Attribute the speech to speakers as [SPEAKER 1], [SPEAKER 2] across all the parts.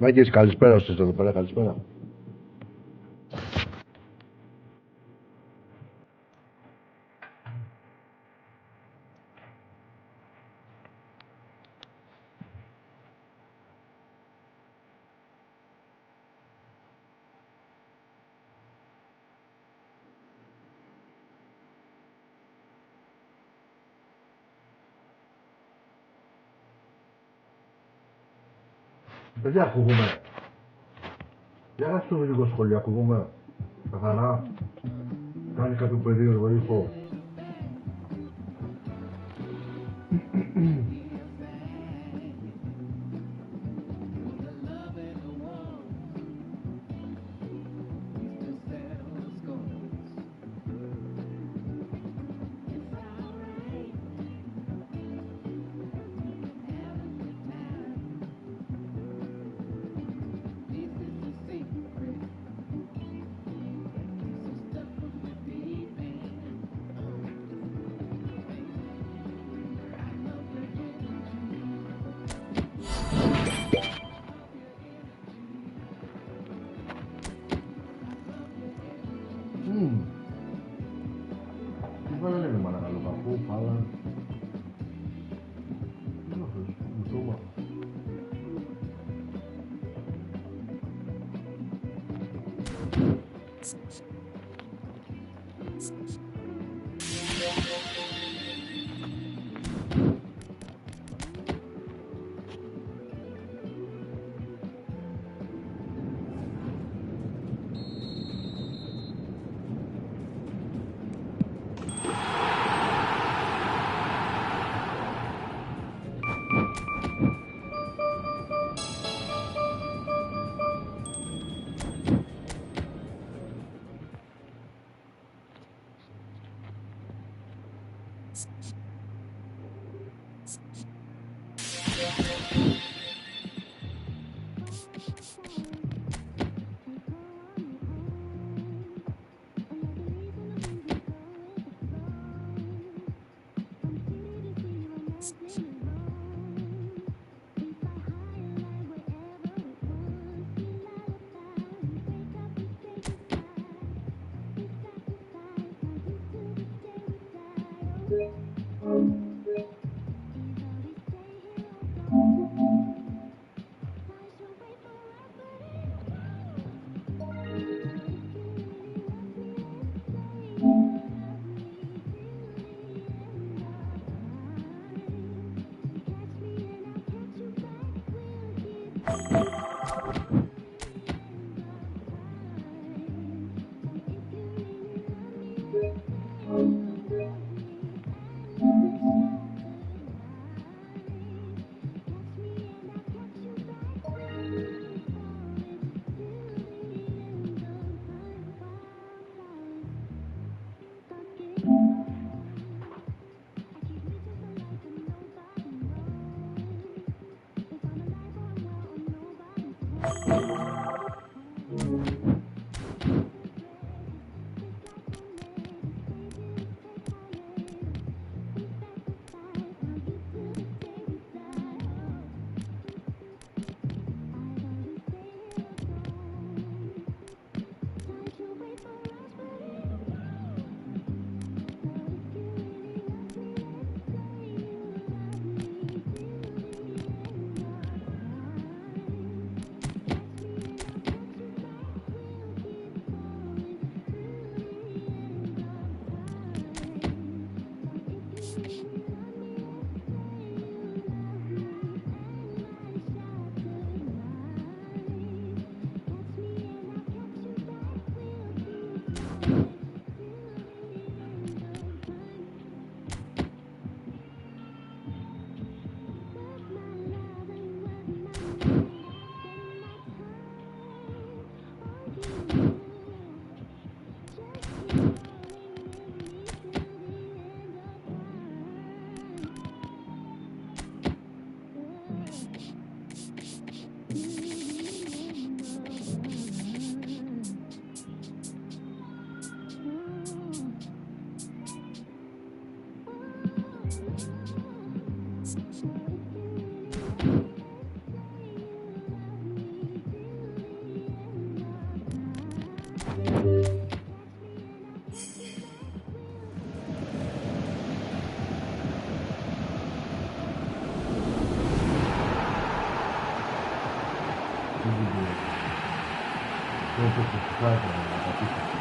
[SPEAKER 1] Μάγκες, καλησπέρα σας εδώ πέρα, καλησπέρα. Παιδιά, ακούγουμε. Για να στούμε λίγο σχολείο, ακούγουμε. Καθαρά. Κάνει κάποιο περίεργο ήχο. το subscribe να πατήσετε.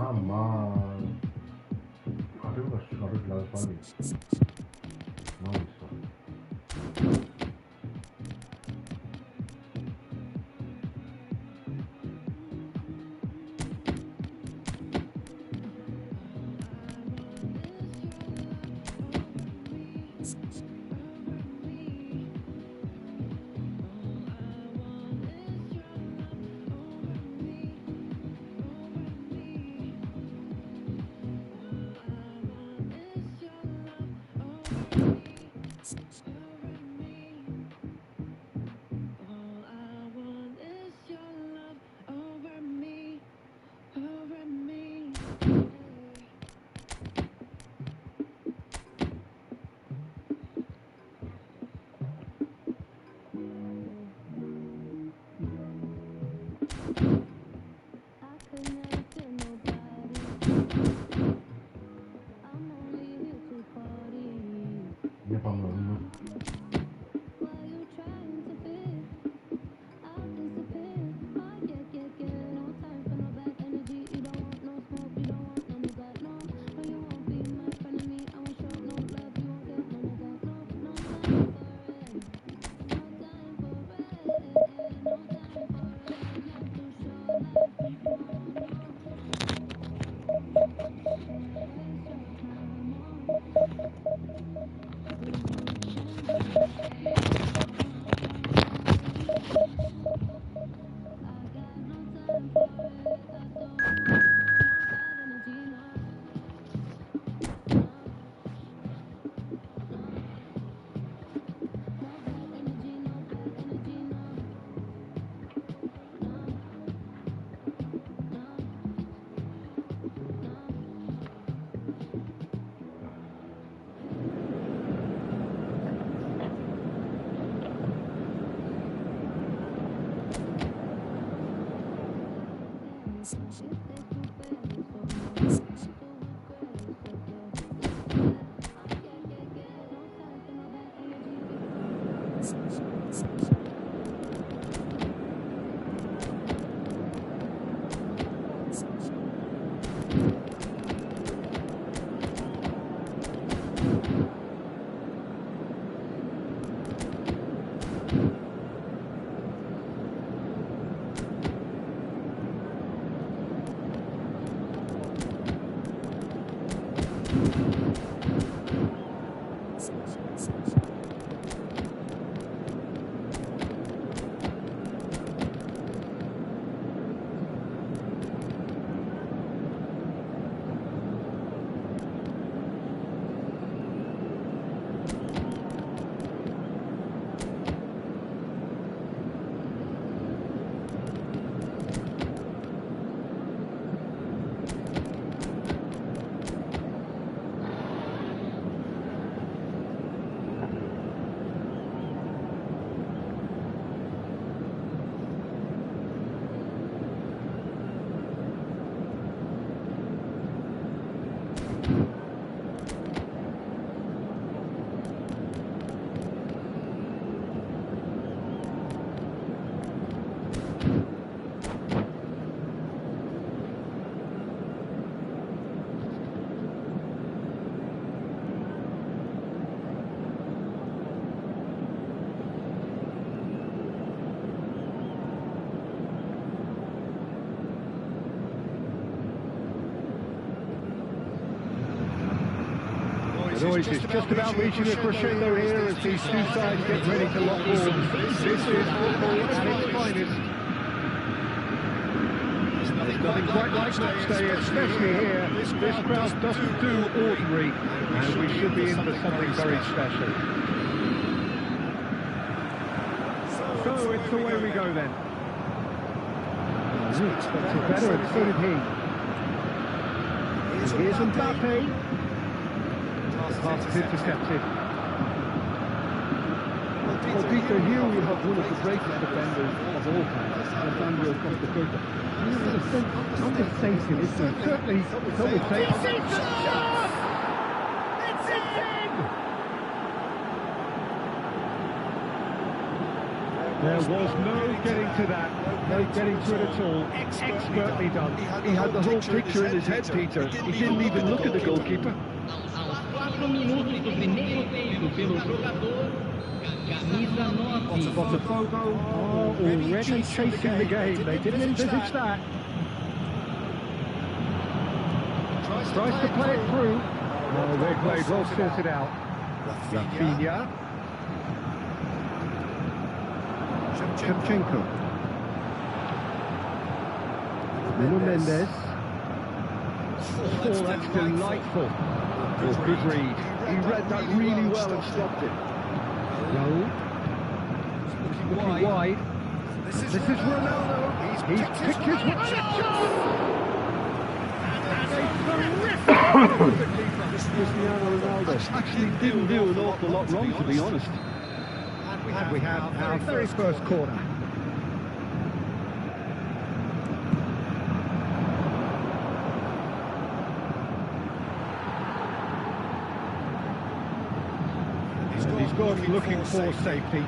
[SPEAKER 1] Αμάν. Κατέβηκα στους 100.000 πάλι. Μάλιστα.
[SPEAKER 2] The noise is just about reaching a crescendo here as these two sides get ready to lock horns. This is football at its finest. There's nothing quite like match day, especially here. This crowd doesn't do ordinary, and we should be in for something very special. So it's away we go then. He expected better, and so did he. Here's Mbappe. Pass is intercepted. Well, Peter, here we have one of the greatest defenders of all time, AdmiroL-AthGR. Understated, it's certainly overstated. It's in! There was no getting to that, no getting to it at all. Expertly done. He had the whole picture in his head, Peter. He didn't even look at the goalkeeper.
[SPEAKER 3] 4 minutos do primeiro tempo pelo jogador camisa 9.
[SPEAKER 2] Pubg already chasing the game. They didn't envisage that. Tries to play it through. Oh, they played well sorted out. Rafinha. Shevchenko. Nuno Mendes. Oh, that's delightful. Oh, good read. He read that really well and stopped it. No. Looking wide. This is Ronaldo. He's picked his one. Cristiano Ronaldo actually didn't do an awful lot wrong, to be honest. And we have our very first corner. He's gone looking for safety.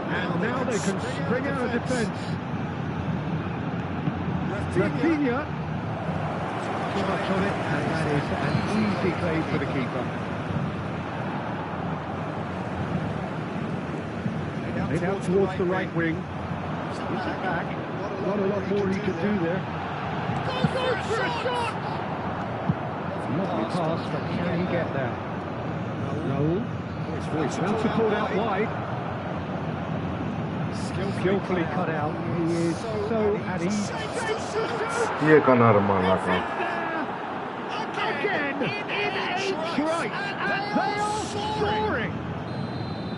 [SPEAKER 2] And now they can spring out of defence. Rafinha. Too much on it, and that is an easy claim for the keeper. Laid out towards the right wing. He's it back. Not a lot more he could do there. Goes for a shot! Lovely pass, but can he get there? No. Bouncer pulled out wide. Skillfully cut out. He is so at ease.
[SPEAKER 1] Τι έκανα ρε μαλάκα.
[SPEAKER 2] Again, in H right. They are soaring.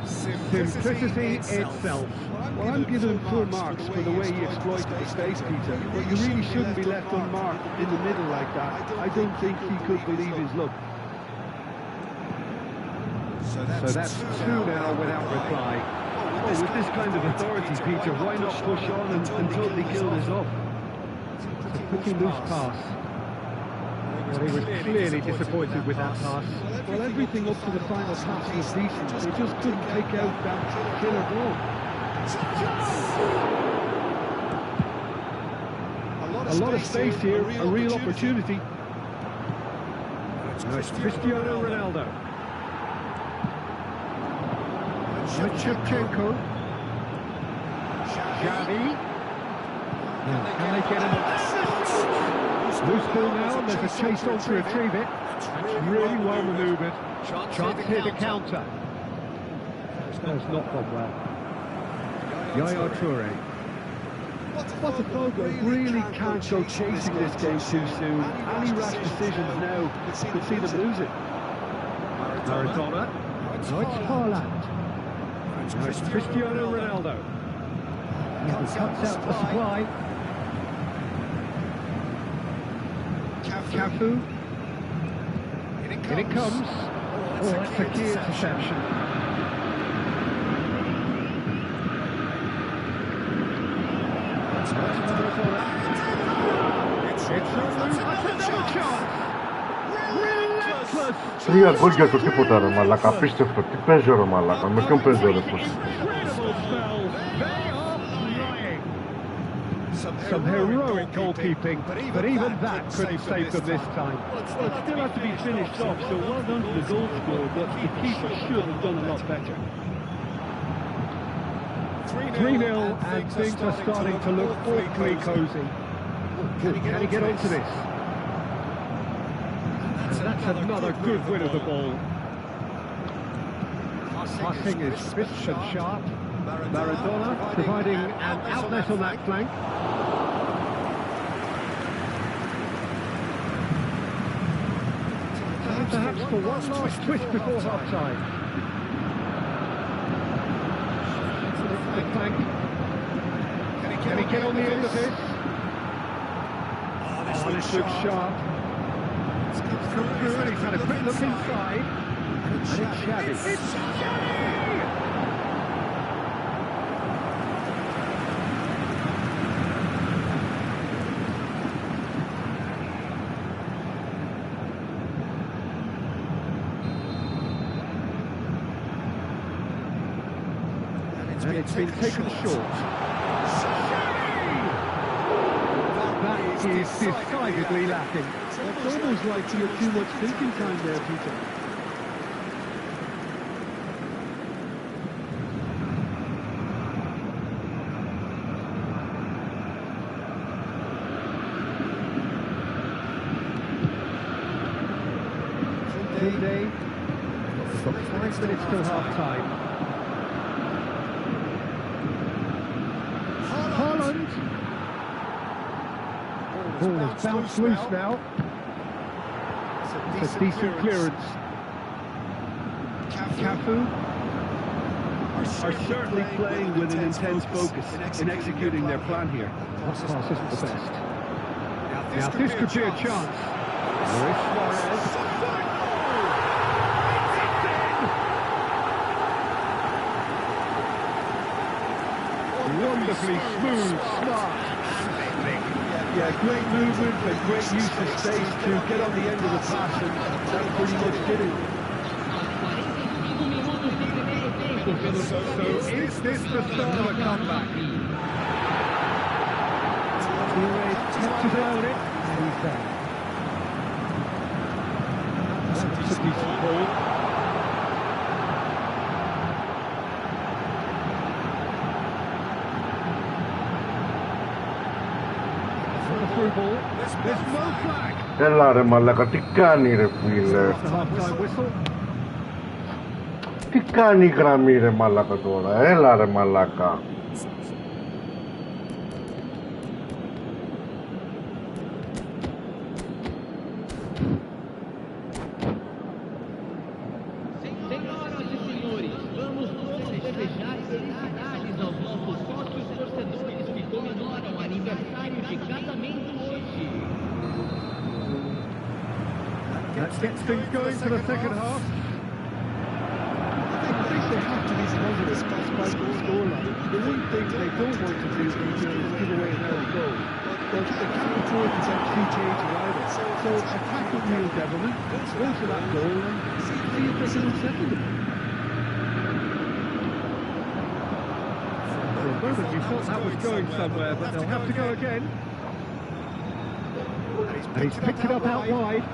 [SPEAKER 2] Simplicity itself. Well, I'm giving full marks for the way he exploited the space, Peter. But you really shouldn't be left unmarked in the middle like that. I don't think he could believe his luck. So that's two now without reply. Oh, with this kind of authority, Peter, why not push on and totally kill this off? Pretty loose pass. Well, he was clearly disappointed with that pass. Well, everything up to the final pass was decent. They just couldn't take out that killer ball. A lot of space here, a real opportunity. Nice Cristiano Ronaldo. Shevchenko. Xavi. Can they get him? Loose ball now, and there's a chase on to retrieve it. That's really well manoeuvred. Chance here to counter. That's not gone well. Yaya Toure. Botafogo really can't go chasing this game too soon. Any rash decisions now could see them lose it. Maradona. Now it's Haaland. Now it's Cristiano Ronaldo. He cuts out the supply. Cafu. In it comes. Oh, that's a key interception.
[SPEAKER 1] Τρία γκολ για το τίποτα ρε μαλάκα, απίστευτο. Τι παίζω ρε μαλάκα, με ποιον παίζω ρε πώς.
[SPEAKER 2] Some heroic goalkeeping, but even that couldn't save them this time. Well, it still had to be finished off, so well done to the goal scorer, but the keeper should have done a lot better. 3-0, and things are starting to look awfully cosy. Can he get onto this? And that's another good win of the ball. Passing is crisp and sharp. Maradona providing an outlet on that flank. And perhaps for one last twist before half-time. The flank. Can he get on the end of this? Oh, this looks sharp. It's come through and he's had a quick look inside. And it's Xavi. It's Xavi! And it's been taken short. That is decidedly lacking. It's almost like you have too much thinking time there, Peter. Day. We've got 5 minutes till half-time. Haaland. Ball is bounced loose now. It's a decent clearance. Cafu are certainly playing with an intense focus in executing their plan here. That pass isn't the best. Now this could be a chance. Luis Suarez. Wonderfully smooth, smart. Yeah, great movement and great use of space to get on the end of the pass, and that pretty much did it. So is this the start of a comeback? Touches it on it, and he's there. That's a decent ball.
[SPEAKER 1] Έλα ρε μαλάκα, τι κάνει ρε φίλε. Τι κάνει η γραμμή ρε μαλάκα τώρα, έλα ρε μαλάκα.
[SPEAKER 2] That gets things going for the second half. I think they have to be positive despite the scoreline. The one thing they don't want to do is give away an early goal. They can't afford to get too cheated either. So attack the real devilment, go for that goal and see if they can unsettle them. For a moment you thought that was going somewhere, but they'll have to go again. And he's picked it up out wide.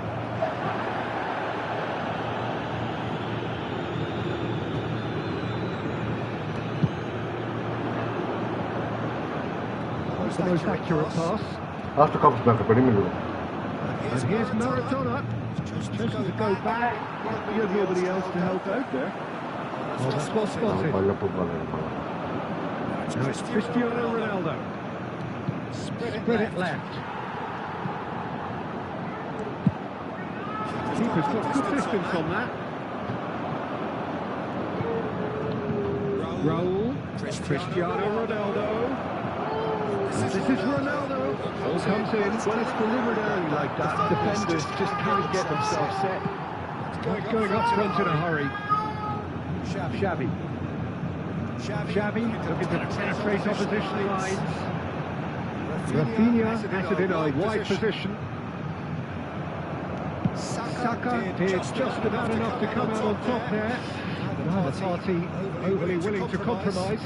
[SPEAKER 2] That's the most accurate pass.
[SPEAKER 1] Ας το κάπου στην άκρη, περίμενε λίγο.
[SPEAKER 2] And here's Maradona. Just to go back. You have nobody else to help out there. Oh, that's well spotted.
[SPEAKER 1] Παλιά που βάλε.
[SPEAKER 2] Now it's Cristiano Ronaldo. Spread it left. Keeper's got good distance on that. Raul. Cristiano Ronaldo. This is Ronaldo. Ball comes in. When it's delivered early like that, defenders just can't get themselves set. Going up front in a hurry. Xavi. Xavi looking to penetrate opposition lines. Rafinha has it in a wide position. Saka did just about enough to come out on top there. Neither party overly willing to compromise.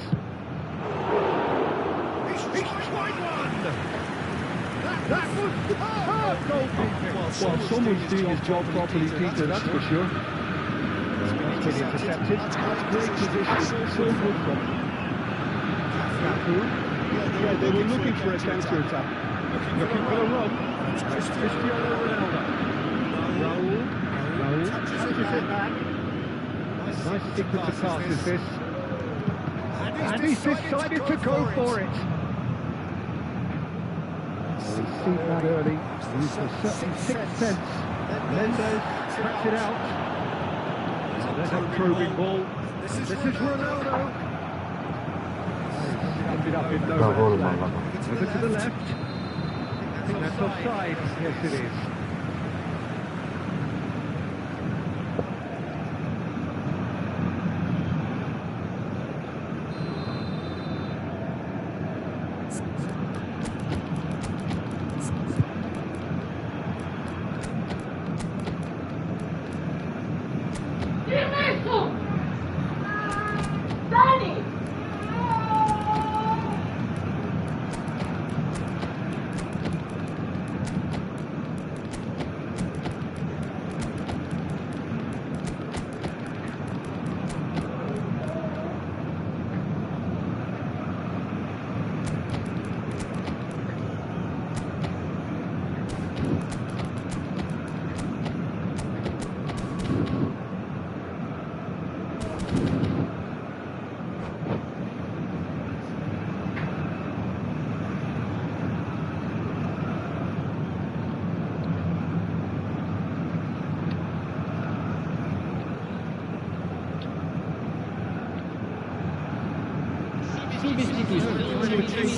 [SPEAKER 2] That was hard goalkeeping. Well, someone's doing his job properly, Peter, that's for sure. It's been intercepted. That's great position. So good from yeah, they were looking for a counter-attack. Looking for a run. Cristiano Ronaldo. Raul touches it back. Nice sequence of passes this. And he's decided to go for it. He's seen that early. He's a certain sixth sense. Mendes tracks it out. There's a probing ball. This is Ronaldo. Ended up in no man's land. Over to the left. I think that's offside. Yes, it is.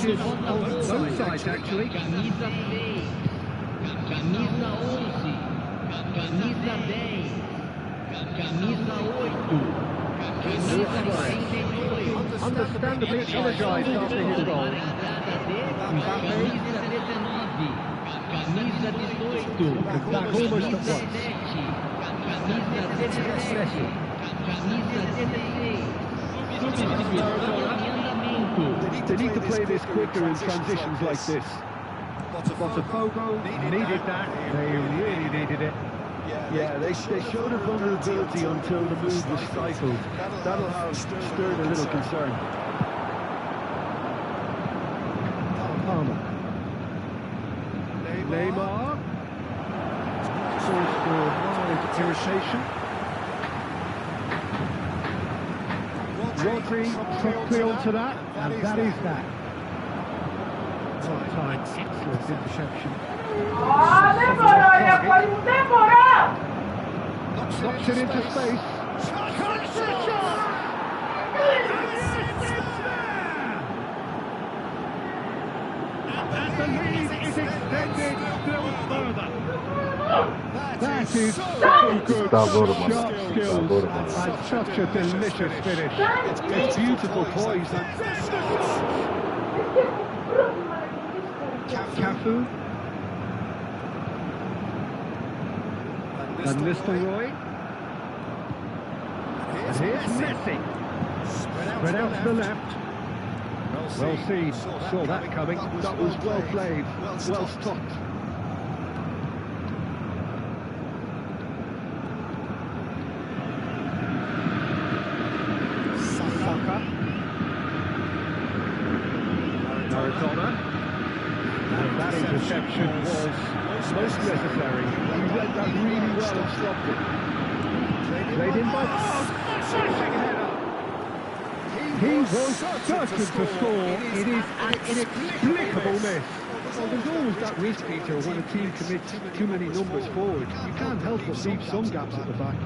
[SPEAKER 2] Both sides actually.
[SPEAKER 3] Camisa 6, camisa 11, camisa 10, camisa 8, camisa 42.
[SPEAKER 2] Understandably apologised after his goal.
[SPEAKER 3] Camisa 19, camisa 18,
[SPEAKER 2] Back almost at
[SPEAKER 3] camisa
[SPEAKER 2] once.
[SPEAKER 3] 7, camisa 17, camisa 16.
[SPEAKER 2] They need to play this quicker in transitions like this. Botafogo needed that. They really needed it. Yeah, they showed a vulnerability until the move was stifled. That'll have stirred a little concern. Palmer. Neymar. Source for mild irritation. Rodri promptly onto that, and that is that. One-time excellent interception. Knocks it into space. Chance for a shot! And the lead is extended still further. That is so good. Sharp skills and such a delicious finish. It's beautiful poise. Cafe Cafu. And Nistelrooy. And here's Messi. Spread out to the left. Well seen. Saw that coming. That was well played. Well stopped. Saka. Maradona. And that interception was most necessary. He read that really well and stopped it. Played in by... Smashing header. He was certain to score. It is an inexplicable miss. Well, there's always that risk, Peter, when a team commits too many numbers forward. You can't help but leave some gaps at the back.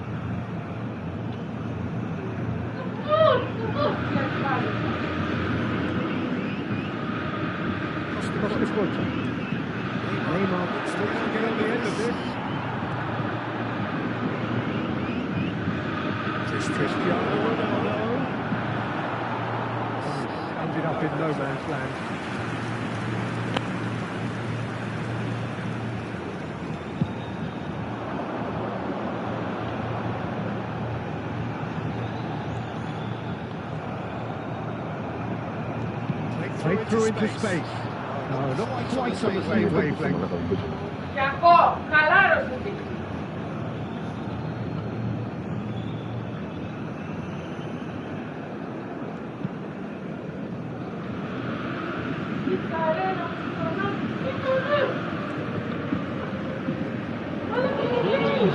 [SPEAKER 2] Costa Curta. Neymar looks to get on the end of this. Cristiano Ronaldo. Ended up in no man's land. Played through into space. No, not quite on the same wavelength.
[SPEAKER 4] Γιακό, χαλάρωσε την.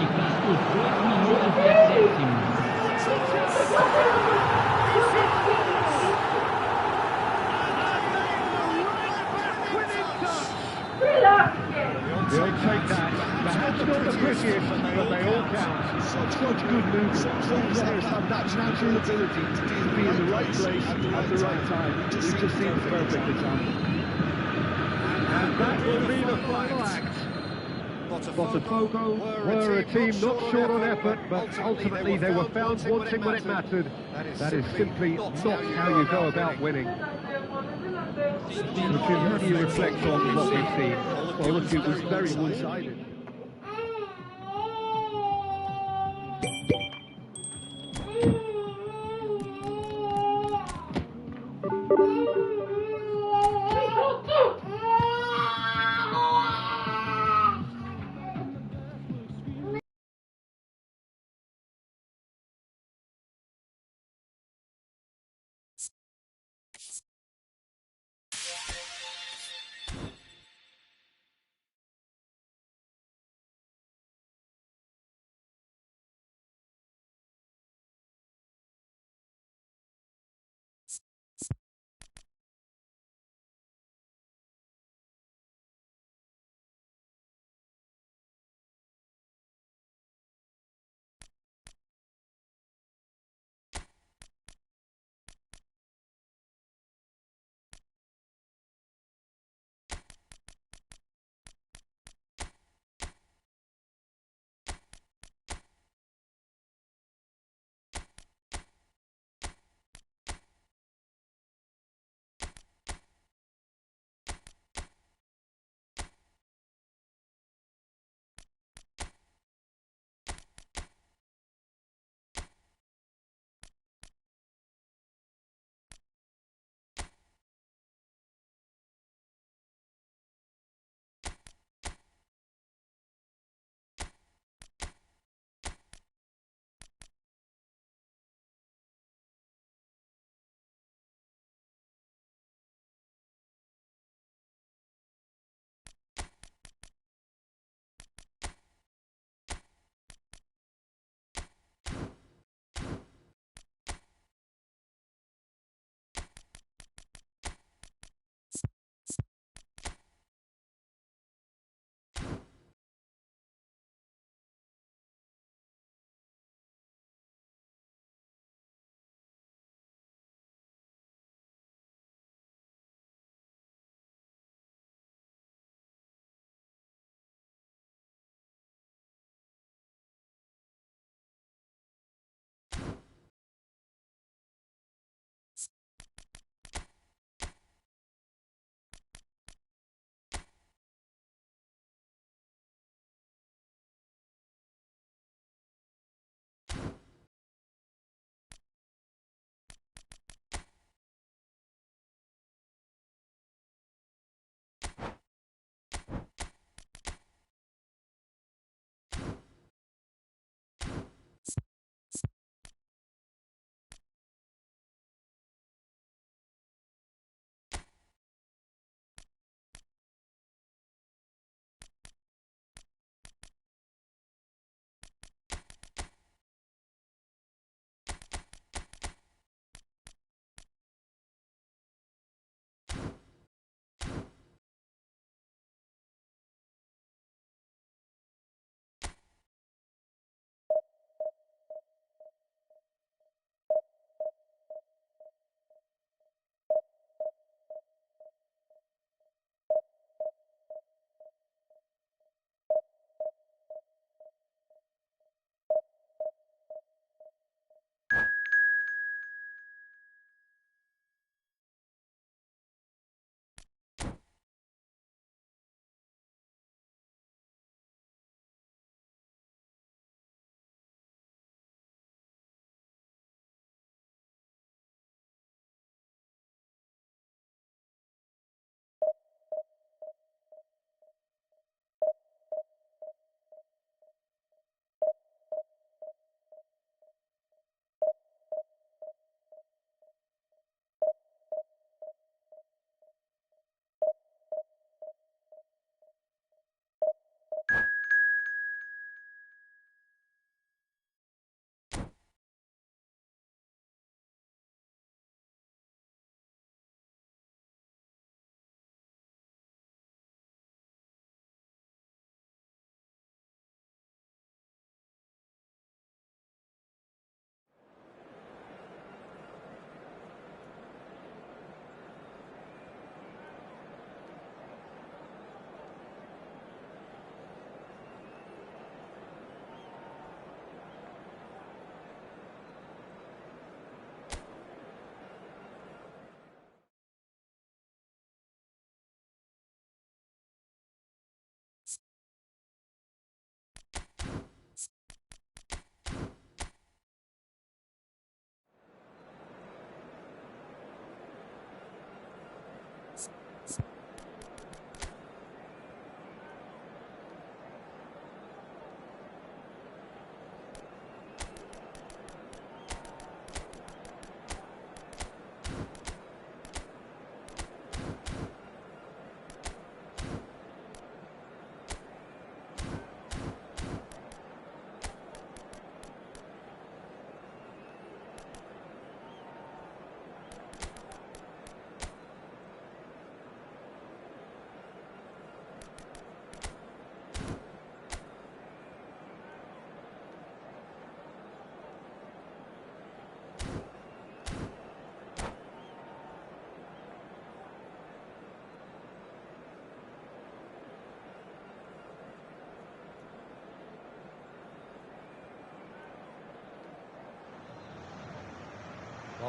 [SPEAKER 3] De Castro, 2 minutos e acréscimo.
[SPEAKER 2] They'll take that. Perhaps not the prettiest, but they all count. Such good movement. Some players have that natural ability to be in the right place at the right time. We've just seen the perfect example. And that will be the final act. Botafogo were a team not short on effort, but ultimately they were found wanting when it mattered. That is simply not how you go about winning. How do you reflect on what we've seen? Well, look, it was very one-sided.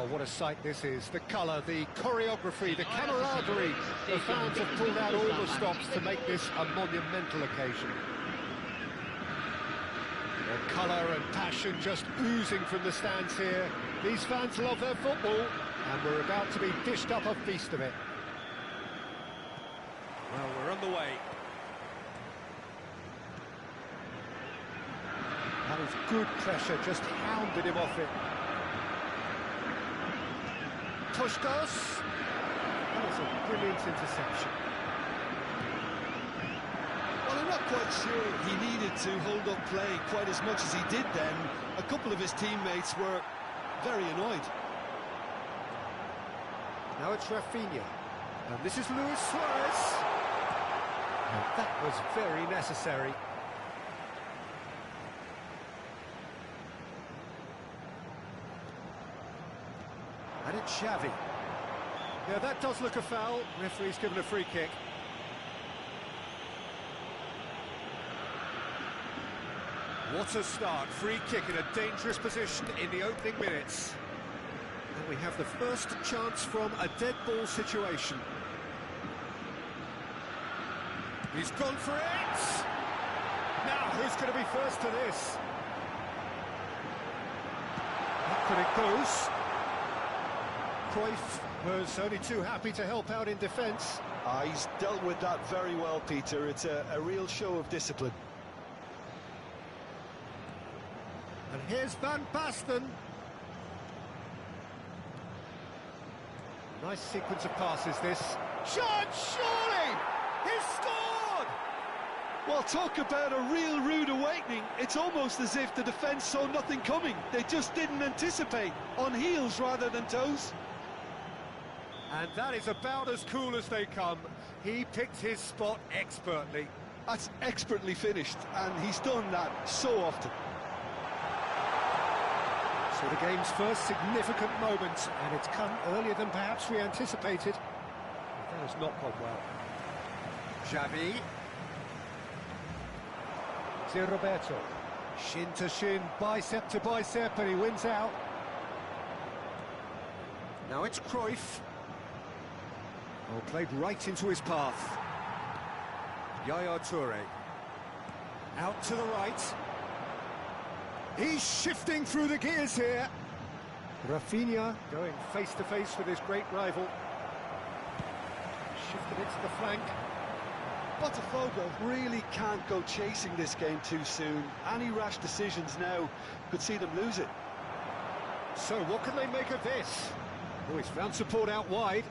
[SPEAKER 2] Oh, what a sight this is. The colour, the choreography, the camaraderie. The fans have pulled out all the stops to make this a monumental occasion. The colour and passion just oozing from the stands here. These fans love their football, and we're about to be dished up a feast of it. Well, we're on the way. That was good pressure, just hounded him off it. Pushkas. That was a brilliant interception.
[SPEAKER 5] Well, I'm not quite sure he needed to hold up play quite as much as he did then. A couple of his teammates were very annoyed.
[SPEAKER 2] Now it's Rafinha. And this is Luis Suarez. And that was very necessary. And it's Xavi. Yeah, that does look a foul. Referee's given a free kick. What a start. Free kick in a dangerous position in the opening minutes. And we have the first chance from a dead ball situation. He's gone for it! Now, who's going to be first to this? How could it goes? Cruyff was only too happy to help out in defence.
[SPEAKER 5] He's dealt with that very well, Peter. It's a real show of discipline.
[SPEAKER 2] And here's Van Basten. Nice sequence of passes, this. Shot, surely! He's scored!
[SPEAKER 5] Well, talk about a real rude awakening. It's almost as if the defence saw nothing coming. They just didn't anticipate. On heels rather than toes.
[SPEAKER 2] And that is about as cool as they come. He picked his spot expertly.
[SPEAKER 5] That's expertly finished, and he's done that so often.
[SPEAKER 2] So the game's first significant moment, and it's come earlier than perhaps we anticipated. But that has not gone well. Xavi. Zé Roberto. Shin to shin, bicep to bicep, and he wins out. Now it's Cruyff. Oh, played right into his path. Yaya Toure. Out to the right. He's shifting through the gears here. Rafinha going face-to-face with his great rival. Shifted it to the flank.
[SPEAKER 5] Botafogo really can't go chasing this game too soon. Any rash decisions now could see them lose it.
[SPEAKER 2] So what can they make of this? Oh, he's found support out wide.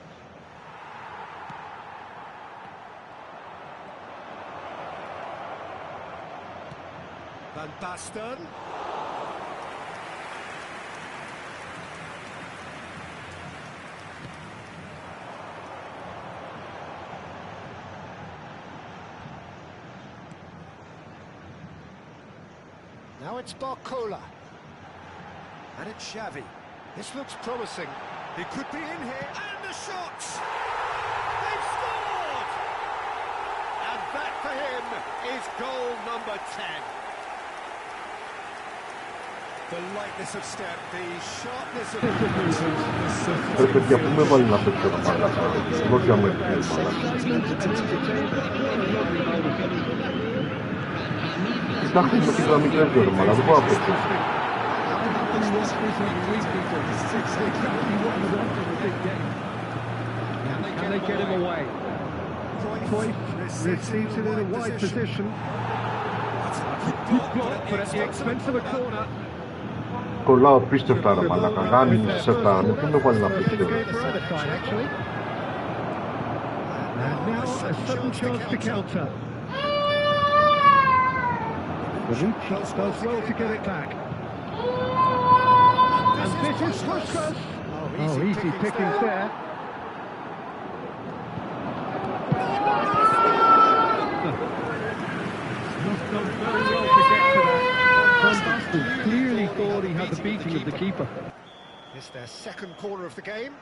[SPEAKER 2] Van Basten. Now it's Barcola. And it's Xavi. This looks promising. He could be in here. And the shot! They've scored! And that for him is goal number 10. The lightness of step, the sharpness of...
[SPEAKER 1] Παιδιά, πού με βάλει να παίξω το μάλακα. Νότια με την Κοιτάξτε με τη γραμμή τρέχει ρε μάλα, δεν μπορώ να παίξω.
[SPEAKER 2] Can they get him away? Cruyff receives it in a wide position. Good block, but at the expense of a corner.
[SPEAKER 1] Κολλάω πίστευτα ρε μαλάκα, γάνει σε αυτά, μου πού με βάλει να παίξω.
[SPEAKER 2] And now a sudden chance to counter. The loop shot does well to get it back. And this is Pushkas. Oh, easy pickings there. Not done very well to get to that. Van Basten clearly thought he had the beating of the keeper. It's their second corner of the game.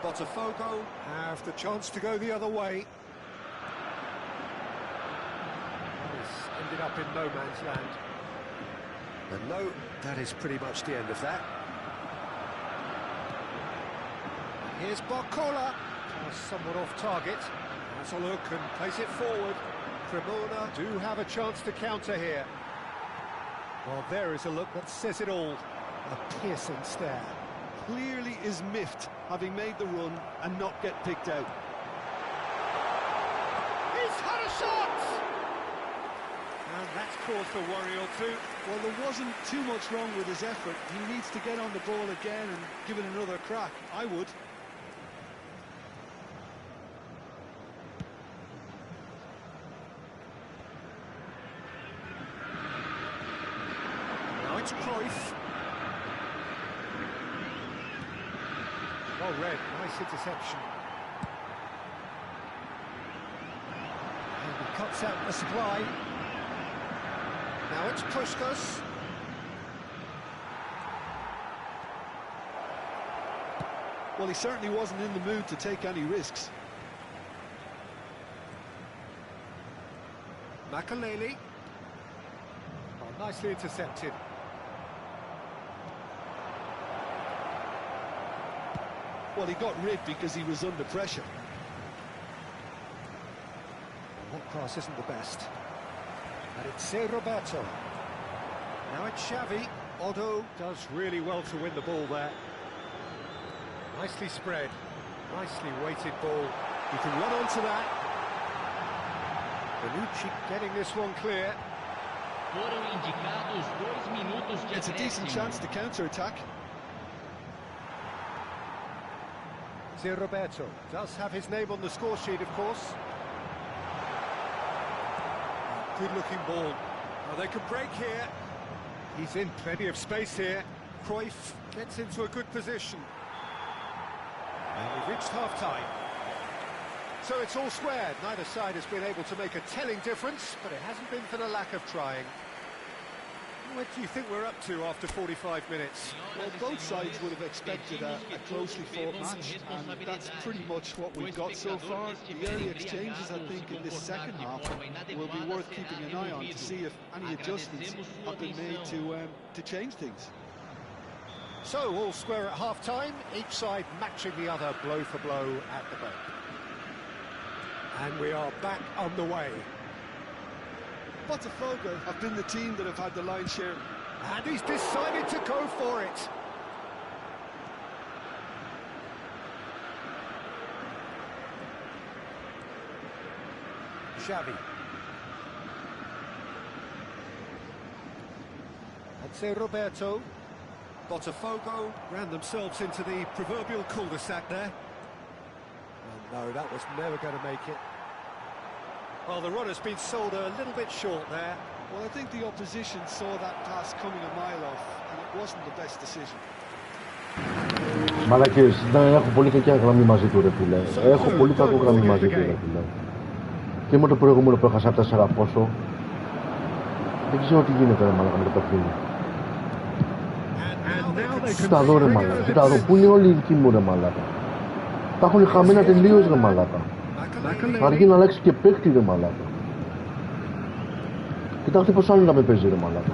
[SPEAKER 2] Botafogo have the chance to go the other way. This ended up in no man's land. And no, that is pretty much the end of that. Here's Barcola, somewhat off target. Has a look and plays it forward. Cremona do have a chance to counter here. Well, there is a look that says it all. A piercing stare.
[SPEAKER 5] Clearly is miffed, having made the run and not get picked out.
[SPEAKER 2] He's had a shot! And that's caused a worry or two.
[SPEAKER 5] Well, there wasn't too much wrong with his effort. He needs to get on the ball again and give it another crack. I would.
[SPEAKER 2] Now it's Cruyff. Well read, nice interception. And he cuts out the supply. Now it's Puskas.
[SPEAKER 5] Well, he certainly wasn't in the mood to take any risks.
[SPEAKER 2] Makaleli. Oh, nicely intercepted.
[SPEAKER 5] Well, he got rid because he was under pressure.
[SPEAKER 2] That cross isn't the best. And it's Roberto. Now it's Xavi. Otto does really well to win the ball there. Nicely spread. Nicely weighted ball. He can run onto that. Bonucci getting this one clear.
[SPEAKER 3] Foram indicados 2 minutos de
[SPEAKER 5] It's a decent chance to counter-attack.
[SPEAKER 2] Roberto does have his name on the score sheet, of course. Good-looking ball. Oh, they can break here. He's in plenty of space here. Cruyff gets into a good position. And we've reached half-time. So it's all squared. Neither side has been able to make a telling difference, but it hasn't been for the lack of trying. What do you think we're up to after 45 minutes?
[SPEAKER 5] Well, both sides would have expected a closely fought match, and that's pretty much what we've got so far. The early exchanges, I think, in this second half will be worth keeping an eye on to see if any adjustments have been made to change things.
[SPEAKER 2] So, all square at half-time, each side matching the other blow for blow at the break. And we are back on the way.
[SPEAKER 5] Botafogo have been the team that have had the lion's share.
[SPEAKER 2] And he's decided to go for it. Xavi. That's Roberto. Botafogo ran themselves into the proverbial cul-de-sac there. Oh no, that was never going to make it. Well, the run has been sold a little bit short there.
[SPEAKER 5] Well, I think the opposition saw that pass coming a mile off, and it wasn't the best decision.
[SPEAKER 1] Μαλάκες, δεν έχω πολύ κακιά γραμμή μαζί του, ρε φίλε. Έχω πολύ κακό γραμμή μαζί του, ρε φίλε. Και με το προηγούμενο που έχασα 4 πόσο. Δεν ξέρω τι γίνεται, ρε μαλάκα, με το παιχνίδι. Κοίτα εδώ, ρε μαλάκα. Κοίτα εδώ, πού είναι όλοι οι δικοί μου, ρε μαλάκα. Τα έχουν χαμένα τελείως, ρε μαλάκα. Αργεί να αλλάξει και παίκτη, ρε μαλάκα. Κοιτάξτε πως άλλο να με παίζει, ρε μαλάκα.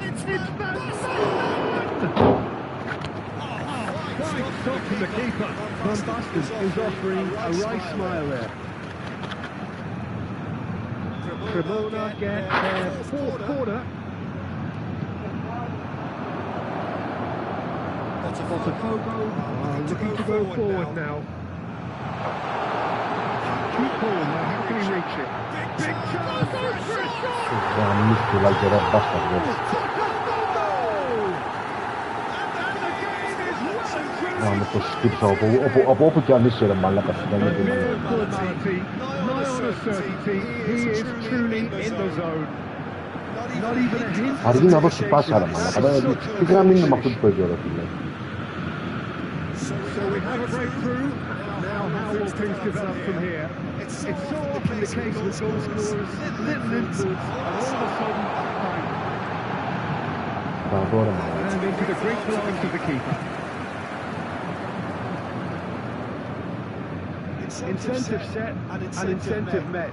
[SPEAKER 2] Cremona get their fourth corner. Botafogo looking to go forward now. Keep ball now, how can he reach it? Big chance for a shot!
[SPEAKER 1] Γαμίστε, λαγερά μπάσταρ, ρε. Να το σκύψα από όπου κι αν είσαι, ρε μαλάκα. Αργεί να δώσει πάσα, ρε μαλάκα. Τι γραμμή είναι με αυτό που παίζει, ρε φίλε.
[SPEAKER 2] Now, how will things develop from here? It's so often the case with goal scorers, little influence, and all of a sudden, bang. And into the great blast of the keeper. Incentive set and incentive met.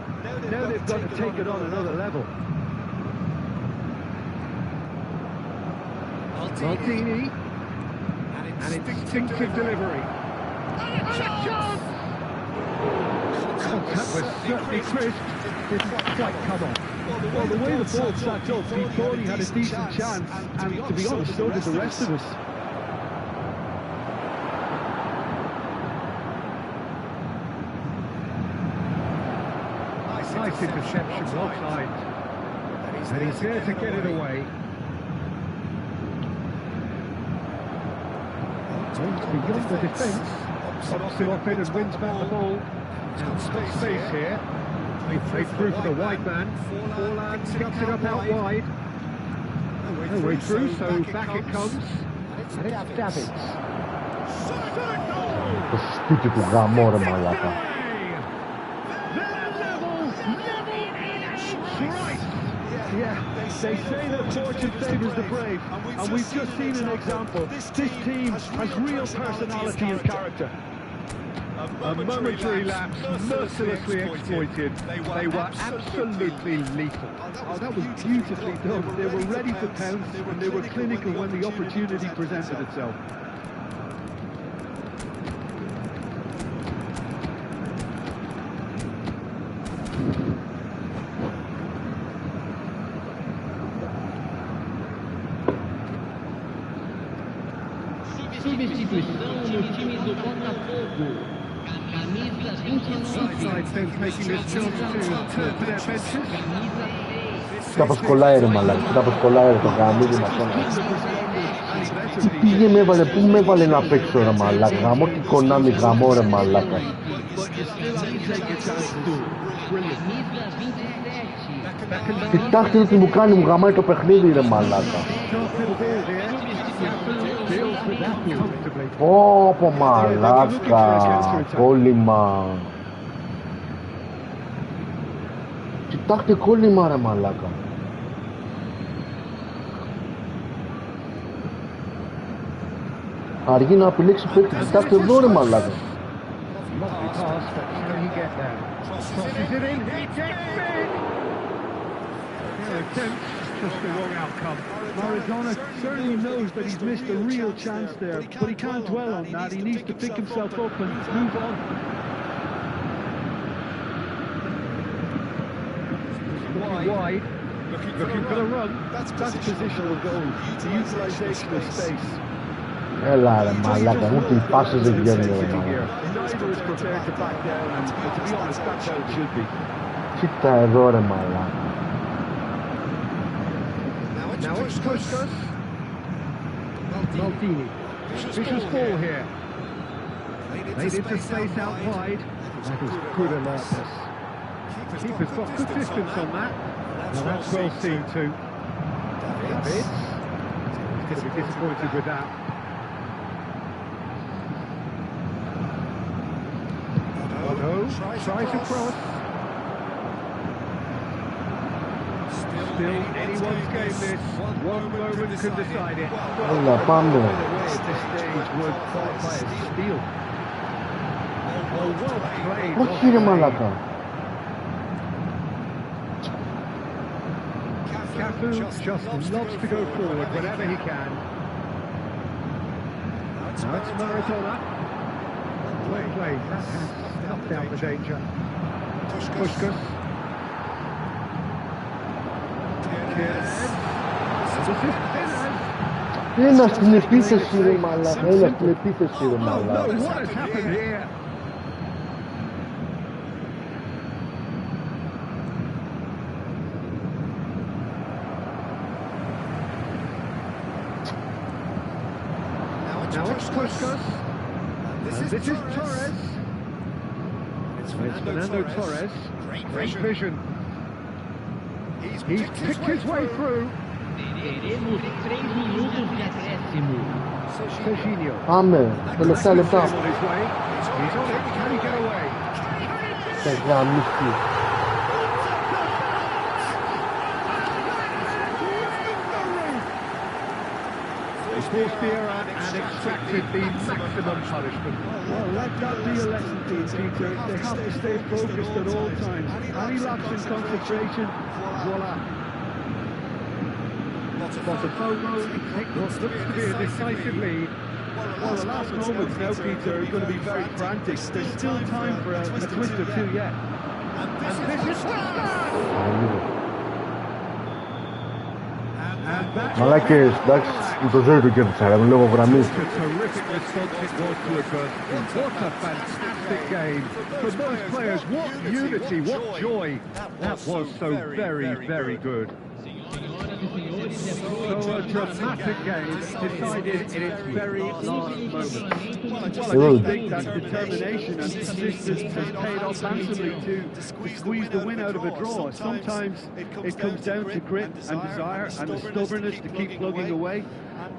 [SPEAKER 2] Now they've got to take it on another level. Maldini. And instinctive delivery. Chance! That was certainly crisp. Didn't quite come on. Well, the way the ball stacked up, he thought he had a decent chance, and to be honest, so did the rest of us. Nice interception, well timed. And he's there to get it away. Beyond the defence, pops it off in and wins back the ball. Now space here. They played through for the wide man. Forlan cuts it up out wide. No way through, so back it comes. And it's Davids.
[SPEAKER 1] Το σπίτι του γαμώ ρε μαλάκα.
[SPEAKER 2] Yeah, they say that fortune favours the brave, and we've just seen an example. This team has real personality and character. A momentary lapse, mercilessly exploited. They were absolutely lethal. Oh, that was beautifully done. They were ready to pounce, and they were clinical when the opportunity presented itself.
[SPEAKER 3] Substituição no time do Botafogo. Camisa 29.
[SPEAKER 2] Taking this chance to turn to their benches.
[SPEAKER 1] Κοίτα πως κολλάει ρε μαλάκα, κοίτα πως κολλάει ρε το γαμίδι μας τώρα. Τι πήγε με έβαλε, πού με έβαλε να παίξω ρε μαλάκα, γαμώ τι κονάμι γαμώ ρε μαλάκα. Κοιτάξτε τι μου κάνει, μου γαμάει το παιχνίδι ρε μαλάκα. Πω μαλάκα, κόλλημα. Κοιτάξτε κόλλημα ρε μαλάκα. Αργεί να επιλέξει παίκτη, κοιτάξτε εδώ ρε μαλάκα.
[SPEAKER 2] Just the wrong outcome. Maradona certainly knows that he's missed a real chance there, but he can't dwell on that. He needs to pick himself up and move on. Looking wide, looking for the run. That's positional goal, the utilisation of space.
[SPEAKER 1] Έλα ρε μαλάκα, μου τι πάσες δεν βγαίνουν ρε μαλάκα.
[SPEAKER 2] Neither is prepared to back down, and to be honest, that's how it should be.
[SPEAKER 1] Κοίτα εδώ ρε μαλάκα.
[SPEAKER 2] Now it's Puskas. Maldini. Vicious ball here. Made into space out wide. That is good alertness. Keeper's got good distance on that. Now that's well seen too. Davids. He's going to be disappointed with that. Tries to cross. Still anyone's game this. One moment can decide it.
[SPEAKER 1] Έλα πάμε.
[SPEAKER 2] At this stage would qualify as steal. Oh, well played.
[SPEAKER 1] Όχι ρε μαλάκα.
[SPEAKER 2] Cafu just loves to go forward whenever he can. Now it's Maradona. Well played. That has knocked out the danger. Puskas.
[SPEAKER 1] Ένα στην επίθεση ρε μαλάκα, ένα στην επίθεση ρε μαλάκα.
[SPEAKER 2] What has happened here? Now it's Puskas. This is Torres. It's Fernando Torres. Great vision. He's picked his way through.
[SPEAKER 3] Teremos 3 minutos de acréscimo.
[SPEAKER 2] Serginho.
[SPEAKER 1] Πάμε, τελευταία λεπτά.
[SPEAKER 2] He's on it. Can he get away?
[SPEAKER 1] Σε γαμίστη.
[SPEAKER 2] They forced the error and extracted the maximum punishment. Well, let that be a lesson to the teacher. They have to stay focused at all times. Any lapse in concentration, voila. Botafogo take what looks to be a decisive lead. Well, the last moments now, Peter, are going to be very frantic. There's still time for a twist or two yet. And this is
[SPEAKER 1] Μαλάκες, εντάξει, με το ζόρι του κέρδισα, με λόγω γραμμής.
[SPEAKER 2] What a terrific response it was to adversity. What a fantastic game. For both players, what unity, what joy. That was so very, very good. So a dramatic game decided in its very last moment. Well, I think that determination and persistence has paid off handsomely to squeeze the win out of a draw. Sometimes it comes down to grit and desire and the stubbornness to keep plugging away.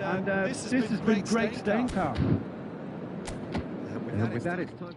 [SPEAKER 2] And this has been great staying power. And with that, it's time.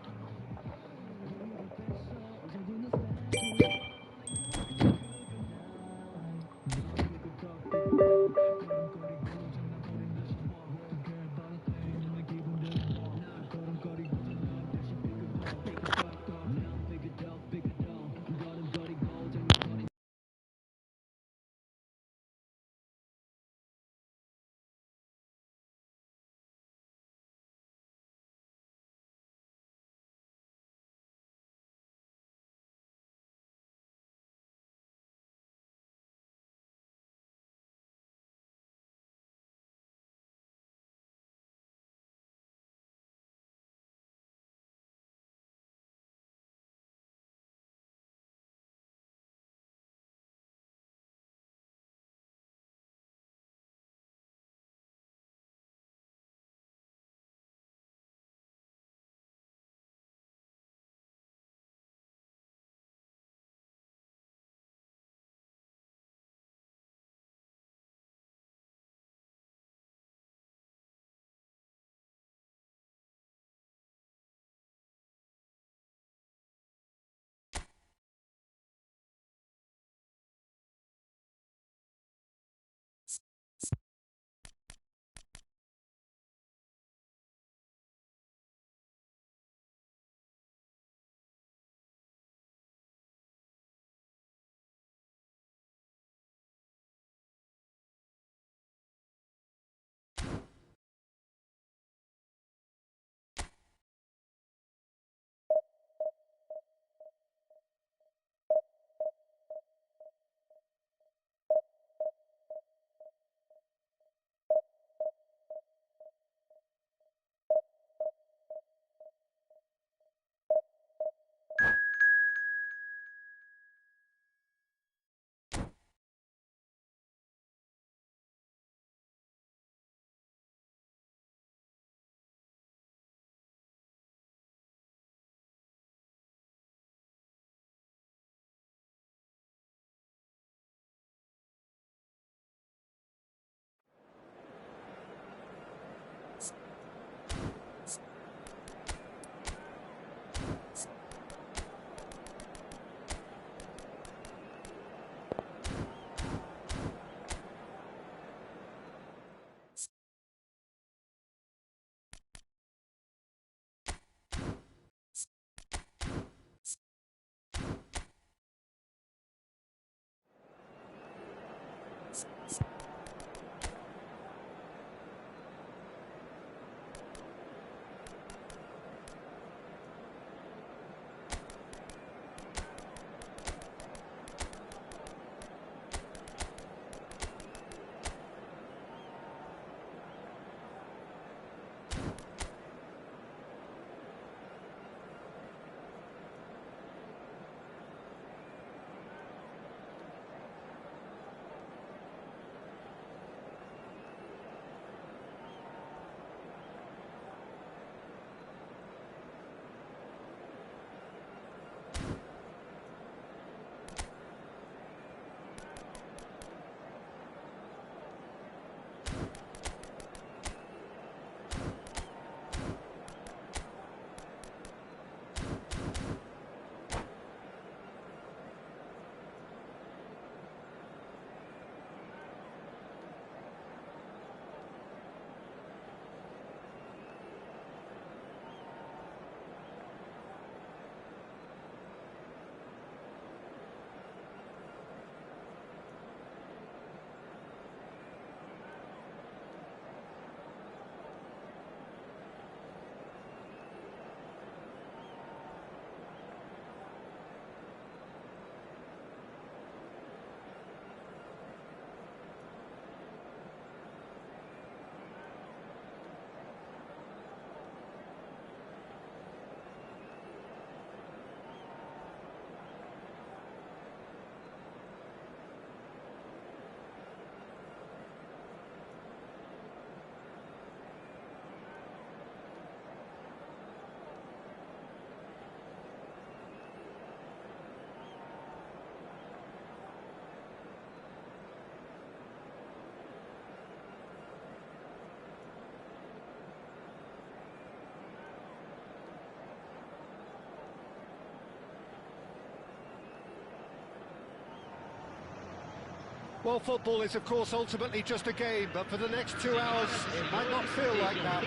[SPEAKER 2] Well, football is, of course, ultimately just a game, but for the next 2 hours, it might not feel like that.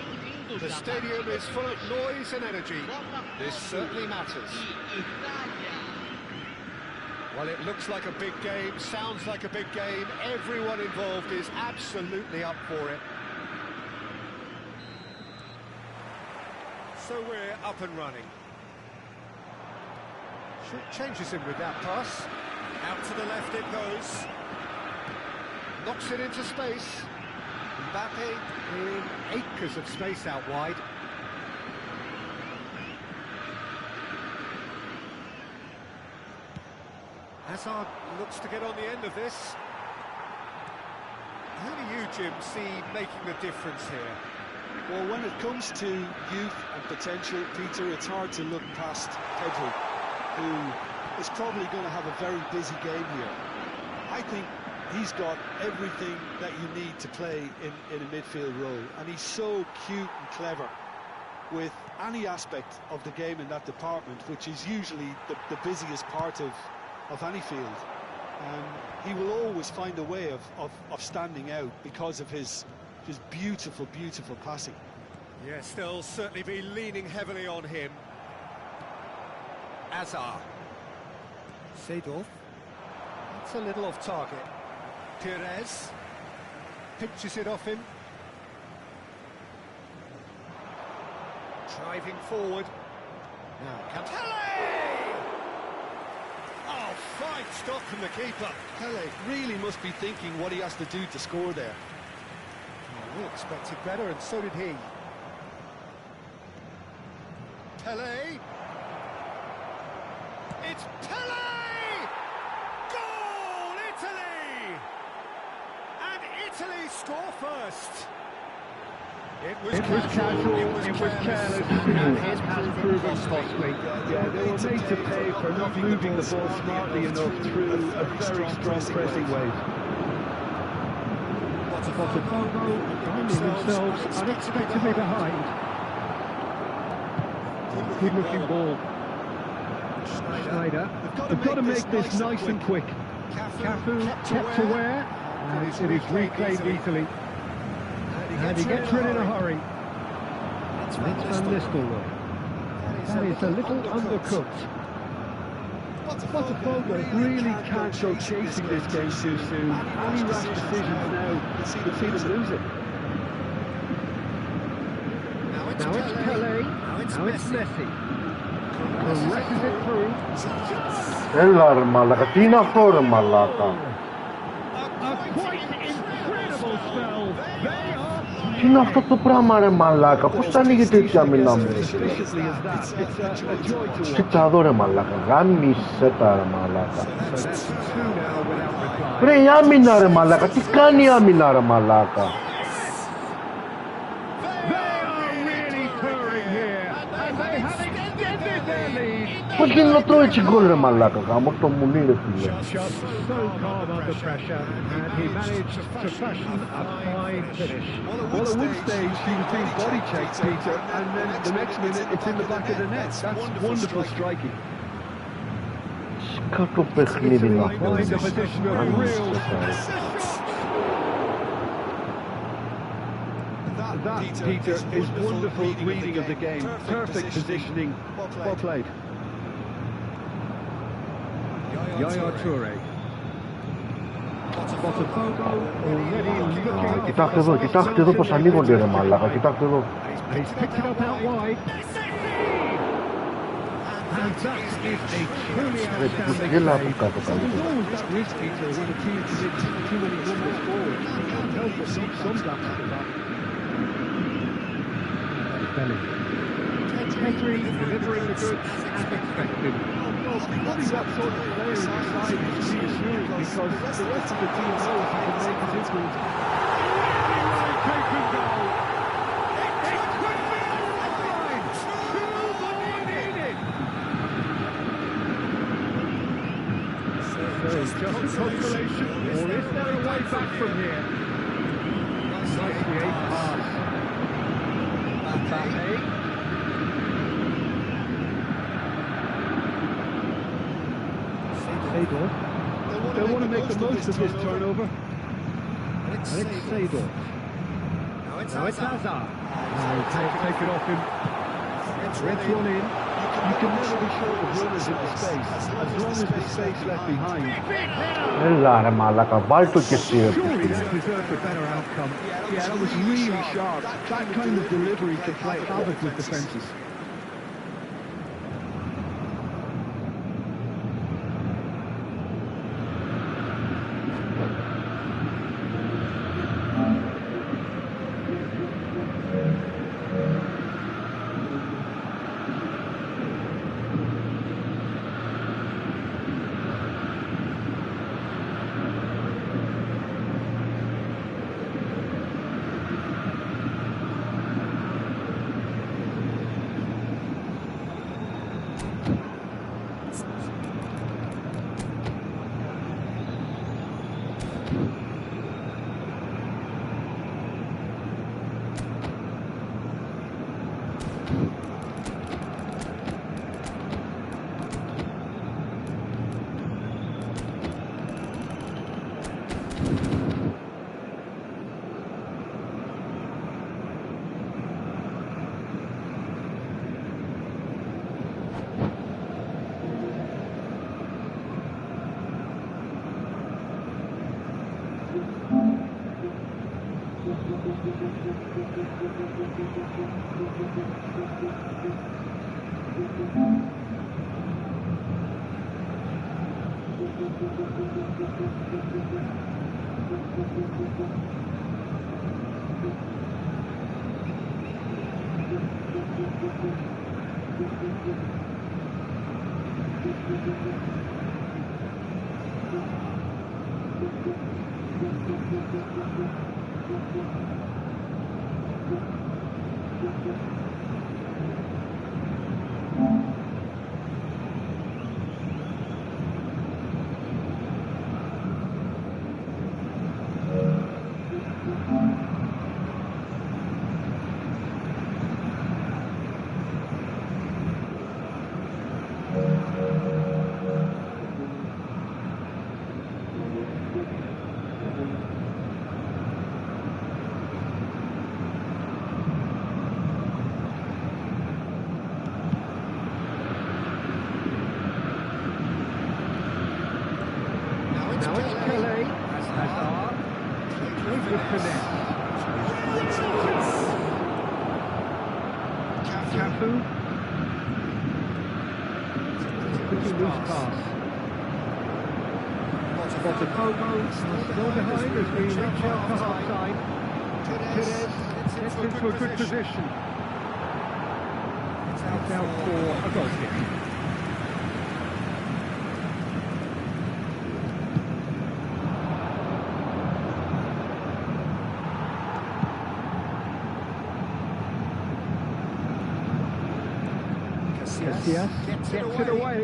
[SPEAKER 2] The stadium is full of noise and energy. This certainly matters. Well, it looks like a big game, sounds like a big game. Everyone involved is absolutely up for it. So we're up and running. Changes him with that pass. Out to the left it goes. Knocks it into space. Mbappe in acres of space out wide. Hazard looks to get on the end of this. Who do you, Jim, see making the difference here?
[SPEAKER 5] Well, when it comes to youth and potential, Peter, it's hard to look past Pedro, who is probably going to have a very busy game here. I think he's got everything that you need to play in a midfield role, and he's so cute and clever with any aspect of the game in that department, which is usually the busiest part of any field. He will always find a way of standing out because of his beautiful, beautiful passing.
[SPEAKER 2] Yes, they'll certainly be leaning heavily on him. Azar. Seedorf. That's a little off target. Perez. Pinches it off him. Driving forward. Now, Pele! Oh, fine stop from the keeper.
[SPEAKER 5] Pele really must be thinking what he has to do to score there.
[SPEAKER 2] We expected better, and so did he. Pele. It's Pele! Goal, Italy! And Italy score first. It was casual, it was careless, and it has proven costly.
[SPEAKER 6] Yeah, they were made to pay for not moving the ball smartly enough through a very strong pressing wave.
[SPEAKER 2] Pubg
[SPEAKER 6] Finding themselves unexpectedly behind. Good looking ball. Schneider. They've got to make this nice and quick. Cafu kept aware, and it is reclaimed easily. And he gets rid in a hurry. It's Van Nistelrooy. That is a little undercooked. Botafogo really can't go chasing this game too soon. Any rash decisions now could see them lose it. Now it's Pele, now it's Messi. Caresses it through.
[SPEAKER 1] Έλα ρε μαλάκα, τι είναι αυτό ρε μαλάκα. Τι είναι αυτό το πράγμα ρε μαλάκα, πώς θα ανοίγει τέτοια μηνά μου. Κοίτα εδώ ρε μαλάκα, γάμισε τα ρε μαλάκα. Ρε η άμυνα ρε μαλάκα, τι κάνει η άμυνα ρε μαλάκα. Πώς γίνει να τρώει έτσι γκολ ρε μαλάκα, γάμω το μουνί ρε φίλε.
[SPEAKER 6] Well, at one stage he was being body checked, Peter, and then the next minute it's in the back of the net. That's wonderful striking.
[SPEAKER 1] Σκάτω παιχνίδι να πω.
[SPEAKER 6] That, Peter, is wonderful reading of the game. Perfect positioning. Well played. Yaya Toure. Botafogo already looking.
[SPEAKER 1] Κοιτάξτε εδώ πως ανοίγονται ρε μαλάκα, κοιτάξτε εδώ.
[SPEAKER 6] He's picked it up out wide. And that is a truly outstanding save. There's always that risk, Peter, when a team commits too many numbers forward. You can't help but leave some gaps at the back. Pedri delivering the goods as expected. Having that sort of player in the side is reassuring because the rest of the team knows he can make his influence. Taken goal. It could be line. Two more needed. So just a consolation, or is there a way back from here? Nicely aimed pass. Mbappe. They'll want to make the most of this turnover. Alex Seydorf. Now it's Hazard. Take it off him. Reds one in. You can never be short of runners in the space, as long as the space left behind.
[SPEAKER 1] Έλα ρε μαλάκα, βάλ' το και εσύ ρε.
[SPEAKER 6] Surely that deserved a better outcome. Yeah, that was really sharp. That kind of delivery could play havoc with defences. Into a good position. It's out for a goal kick. Casillas gets it away.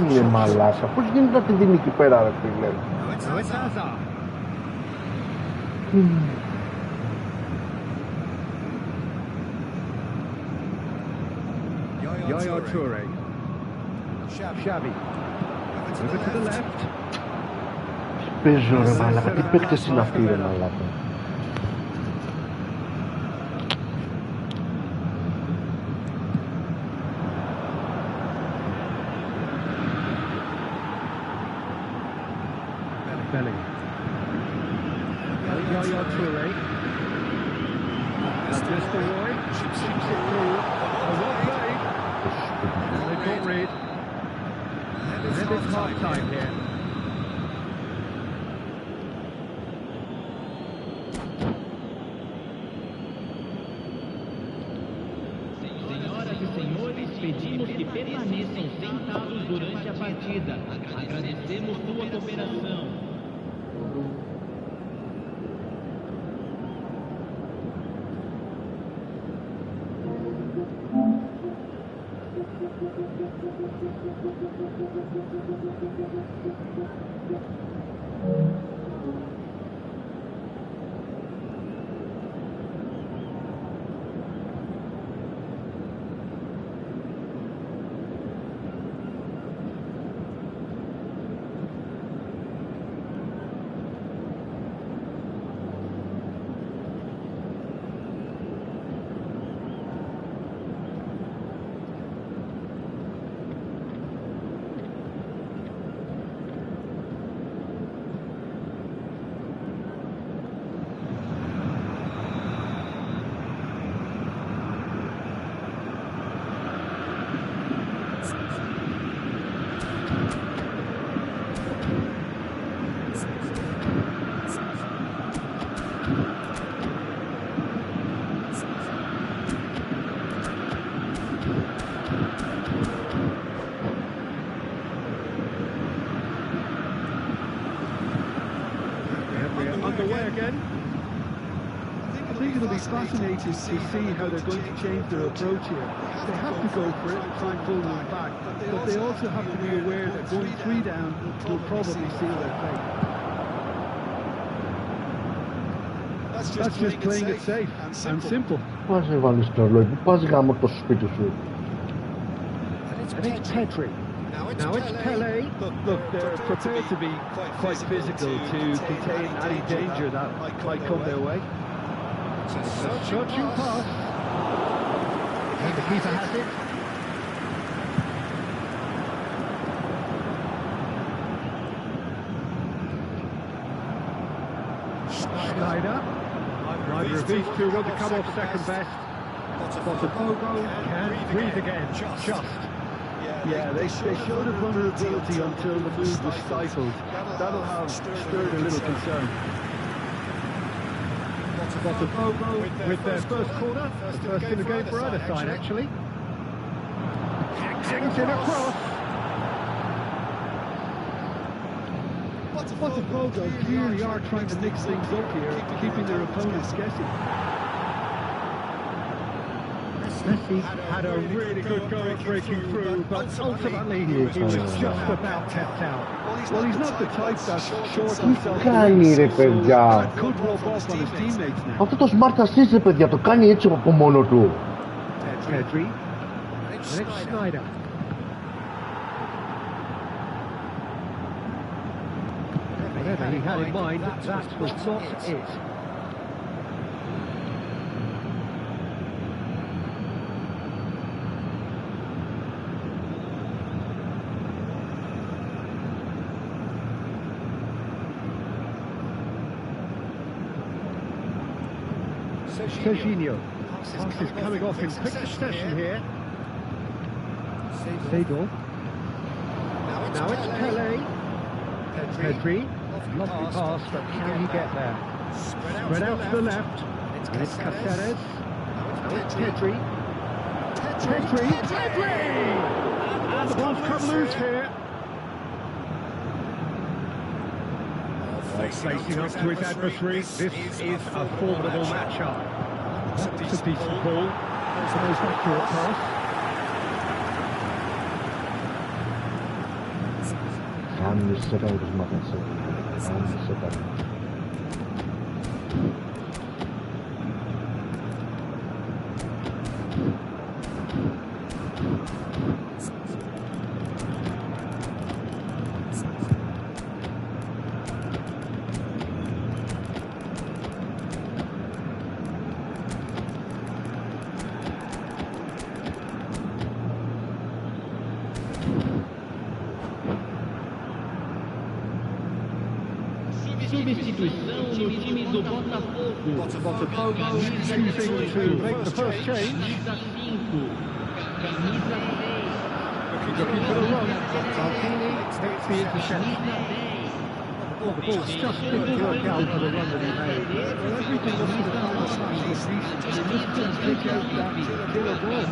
[SPEAKER 1] Είναι μαλάσα, πώς γίνεται να τη δίνει εκεί πέρα ρε φίλε.
[SPEAKER 6] Now it's Hazard. Yaya Toure. Xavi. Over to the left.
[SPEAKER 1] Παίζω ρε μαλάκα, τι παίκτες είναι αυτοί ρε μαλάκα.
[SPEAKER 6] Yaya Toure. Mr. Roy shoots it through. Well played. They've got rid. And it's half time here.
[SPEAKER 3] Senhoras e senhores, pedimos que permaneçam sentados durante a partida. Agradecemos sua cooperação.
[SPEAKER 6] again. I think it'll be fascinating to see how they're going to change their approach here. They have to go for it and try and pull them back, but they also have to be aware that going 3 down will probably seal their fate. That's just playing it safe and simple.
[SPEAKER 1] Πας βάλεις το ρολόι, πας γάμο το σπίτι σου.
[SPEAKER 6] And it's Petri. Now it's Pele. Look, they're prepared to be quite physical to contain any danger that might come their way. It's a touching pass. And the keeper has it. Schneider. Neither of these two want to come off second best. But the Pubg can breathe again. Just. Yeah, they showed a vulnerability until the move was stifled. That'll have stirred a little concern. But the Pubg with their first corner, the first in the game for either side actually. Hangs in across. But the Pubg clearly are trying to mix things up here, keeping their opponents guessing. Messi had a really good go at breaking through, but ultimately he was just about tapped out. Well, he's not the type that's short himself.
[SPEAKER 1] Κάνει ρε παιδιά.
[SPEAKER 6] Could rub off on his teammates now.
[SPEAKER 1] Αυτό το smart assist ρε παιδιά, το κάνει έτσι από μόνο του.
[SPEAKER 6] Pedri. And it's Schneider. Whatever he had in mind, that was not it. Serginho. Pass is coming off in quick succession here. Segal. Now it's Pele. Pedri. Lovely pass, but can he get there? Spread out to the left. And it's Caceres. Now it's Pedri. Pedri! And the ball's come loose here. Facing up to his adversary, this is a formidable matchup. That's a decent ball. That's the most accurate pass.
[SPEAKER 1] Άνοιξε σε κάνει τους μάθασε. Άνοιξε σε κάνει.
[SPEAKER 3] Substituição no time do Botafogo.
[SPEAKER 6] Botafogo choosing to make the first change.
[SPEAKER 3] Camisa 5. Camisa 6.
[SPEAKER 6] Looking for the run. Salvini makes the interception. The ball's just didn't work out for the run that he made. Well, everything was in the pass was decent. He just couldn't pick out that killer ball.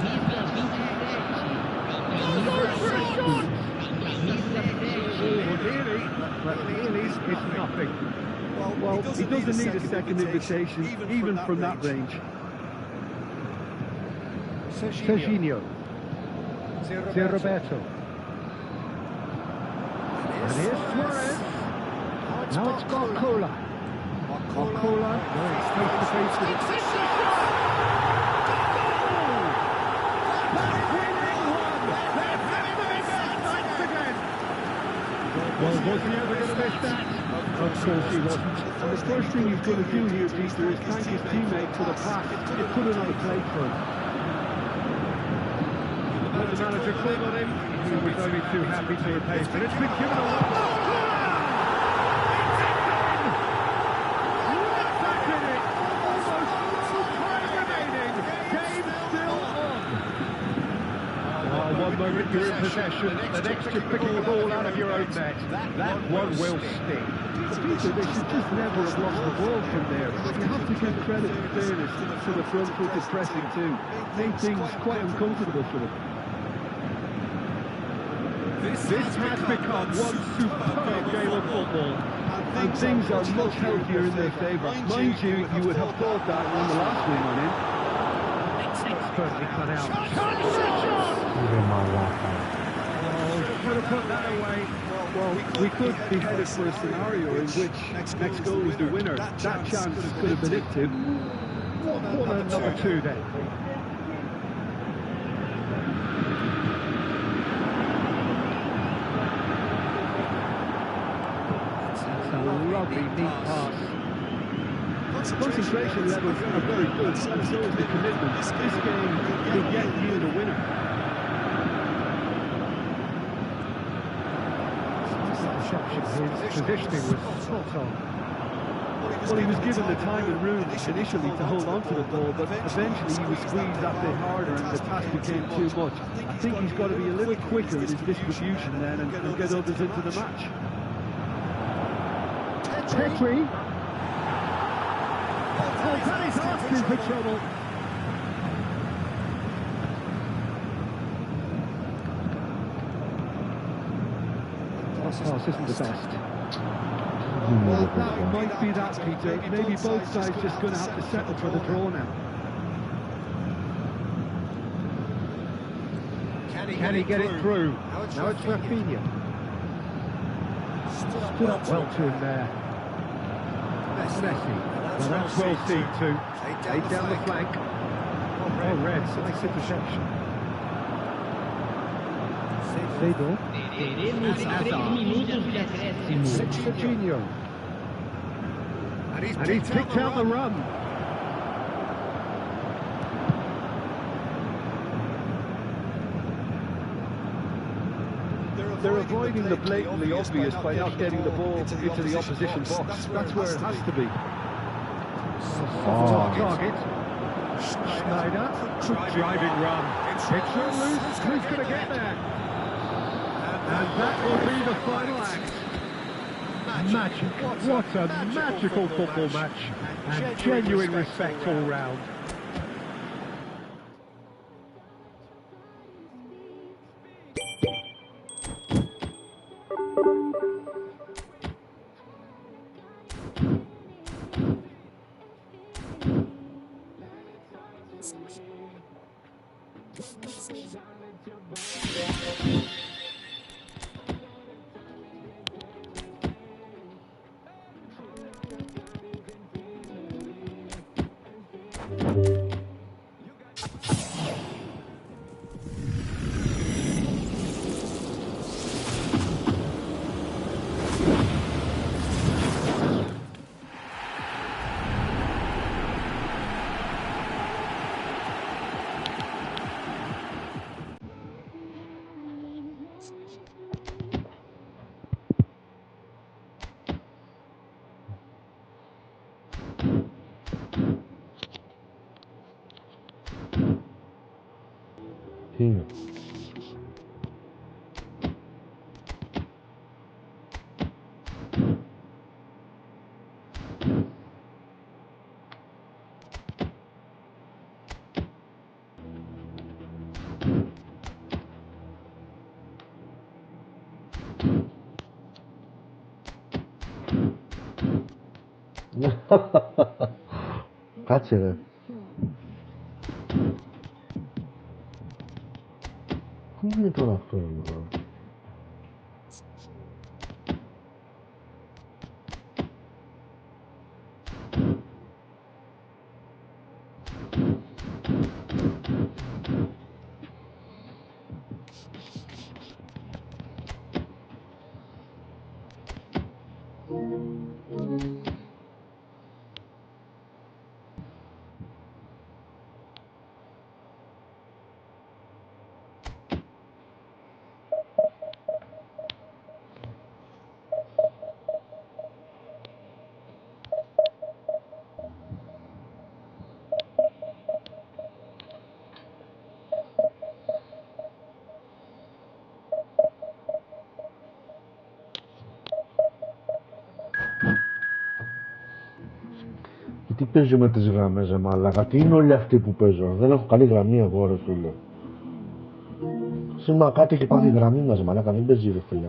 [SPEAKER 6] But really, it's nothing. Well, he doesn't need a second invitation, even from that range. Serginho. Roberto. And here's Suarez. Now it's Barcola. Barcola going face to face with it. Well, was he ever going to miss that? Of course he wasn't. And the first thing he's going to do here, Peter, is thank his teammate for the pass. He put it on a plate for him. When the manager called on him, he was only too happy to repay. But it's been given away. Moment you're in possession, the next you're picking the ball out of your own net. That one will stick. Peter, they should just never have lost the ball from there. You have to give credit and fairness to the front-footed pressing too. Made things quite uncomfortable for them. This has become one superb game of football, and things are much healthier in their favour. Mind you, you would have thought that when the last win went in. Expertly cut out. Could have put that away. Well, we could be headed for a scenario in which next goal is the winner. That chance could have been it too. Corner number 2 then. That's a lovely neat pass. Concentration levels are very good, and so is the commitment. This game will get you the winner. His positioning was spot on. Well, he was given the time and room initially to hold on to the ball, but eventually he was squeezed that bit harder and the task became too much. I think he's got to be a little quicker in his distribution then and get others into the match. Petri. Oh, that is asking for trouble. Pass isn't the best. Well, that might be that, Peter. Maybe both sides just going to have to settle for the draw now. Can he get it through? Now it's Rafinha. Stood up well to him there. Messi. Well, that's well seen too. Eight down the flank. Oh, Reds, nice interception.
[SPEAKER 3] Teremos 3 minutos de acréscimo.
[SPEAKER 6] Coutinho. And he's picked out the run. They're avoiding the blatantly obvious by not getting the ball into the opposition box. That's where it has to be. Target. Schneider. Driving run. It's loose. Who's going to get there? And that will be the final act. Magic. What a magical football match. And genuine respect all round.
[SPEAKER 1] Here. Κάτσε ρε. Πού είναι τώρα αυτό εδώ? Τι παίζω με τις γραμμές μαλάκα, τι είναι όλοι αυτοί που παίζω? Δεν έχω καλή γραμμή εγώ ρε φίλε. Σήμερα κάτι έχει πάθει η γραμμή μας, μαλάκα, δεν παίζει ρε φίλε.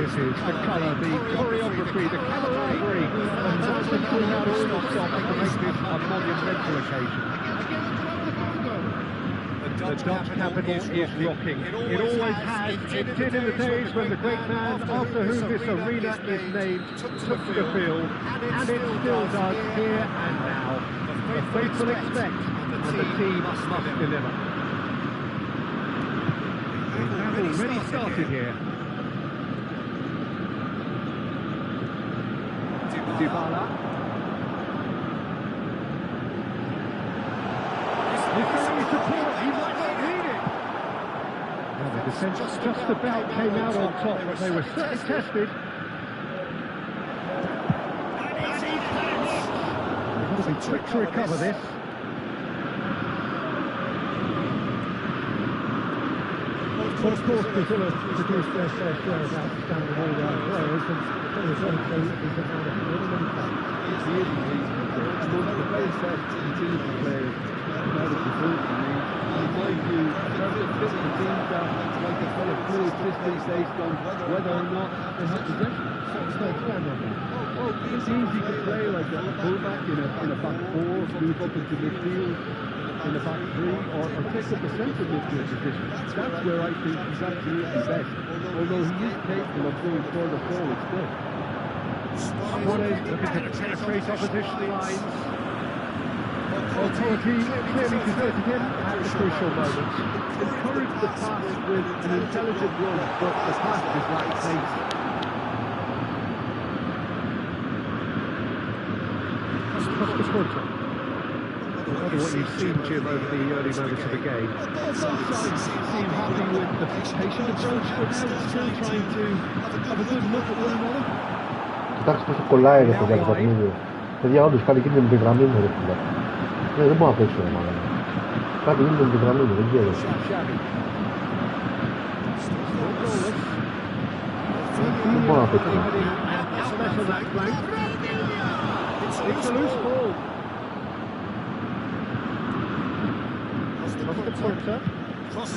[SPEAKER 6] This is the colour, the choreography, the camaraderie, and Martin pulling out all the stops to make this a monumental occasion. The Dutch capital is rocking. It always has. It did in the days when the great man after whom this arena is named took to the field, and it still does here and now. The faithful expect, and the team must deliver. We have already started here. Dybala. Defending support, he might not need it. Well, the defence just about came out on top, but they were certainly tested. They've got to be quick to recover this. Of course, Brazil have produced their fair share of outstanding all-round players, and there was one thing that is about a minimum fact.
[SPEAKER 7] It's the players that continue to play out of the group, in my view, very fit the teams that like a full of fluid systems based on whether or not they have possession.
[SPEAKER 6] Stand on that.
[SPEAKER 7] Well, it's easy to play like a fullback in a back four, move up into midfield in a back three, or take up a central midfield position. That's where I think he's absolutely best, although he is capable of going further forward still.
[SPEAKER 6] Looking to penetrate opposition lines. Authority clearly deserted him at the crucial moments.
[SPEAKER 7] Encourage the pass with an intelligent run, but the pass is like pace.
[SPEAKER 6] I wonder what you've seen, Jim, over the early moments of the game.
[SPEAKER 7] Both sides seem happy with the patient approach, but now still trying to have a good look at one another.
[SPEAKER 1] Κοιτάξτε πόσο κολλάει ρε παιδιά το παιχνίδι. Παιδιά όντως κάτι γίνεται με τη γραμμή μου ρε παιδιά. Δεν μπορώ να παίξω ρε μάλλον. Κάτι γίνεται με τη γραμμή μου, δεν ξέρω. Δεν μπορώ να παίξω.
[SPEAKER 6] It's a loose ball.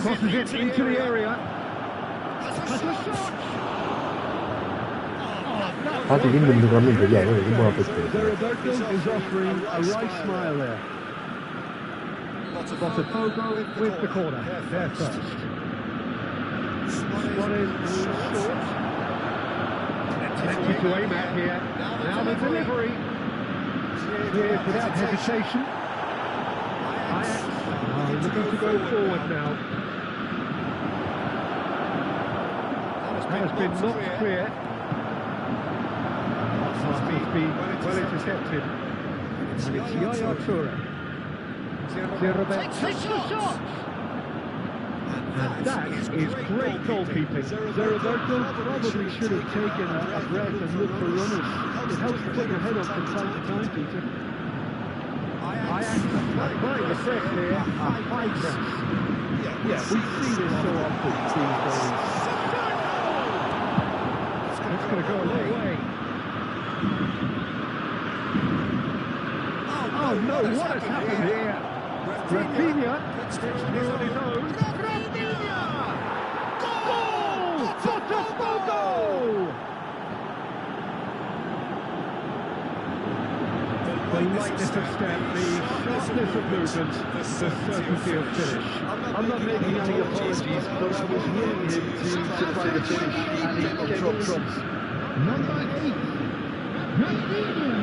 [SPEAKER 6] Crosses it into the area. Has a shot.
[SPEAKER 1] Κάτι γίνεται με τη γραμμή, παιδιά, δεν μπορώ να παίξω.
[SPEAKER 7] Roberto is offering a right smile there.
[SPEAKER 6] Pubg with the corner, there first. Spotted short. Plenty to aim at here. Now the delivery. Cleared without hesitation. Looking to go forward now. That has been knocked clear. Must be well intercepted. And it's Yaya Toure. Takes the shot! And that is great goalkeeping. Roberto probably should have taken a breath and looked for runners. It helps to put your head up from time to time, Peter. Applying the press here, a high press. Yeah, we see this so often these days. It's going to go a long way. Oh no, what has happened here? Rafinha, really known. Rafinha! Goal! Botafogo! The lightness of step, the sharpness of movement, the certainty of finish. I'm not making any apologies, but I was willing him to try to finish, and he came up trumps. Number 8, Rafinha!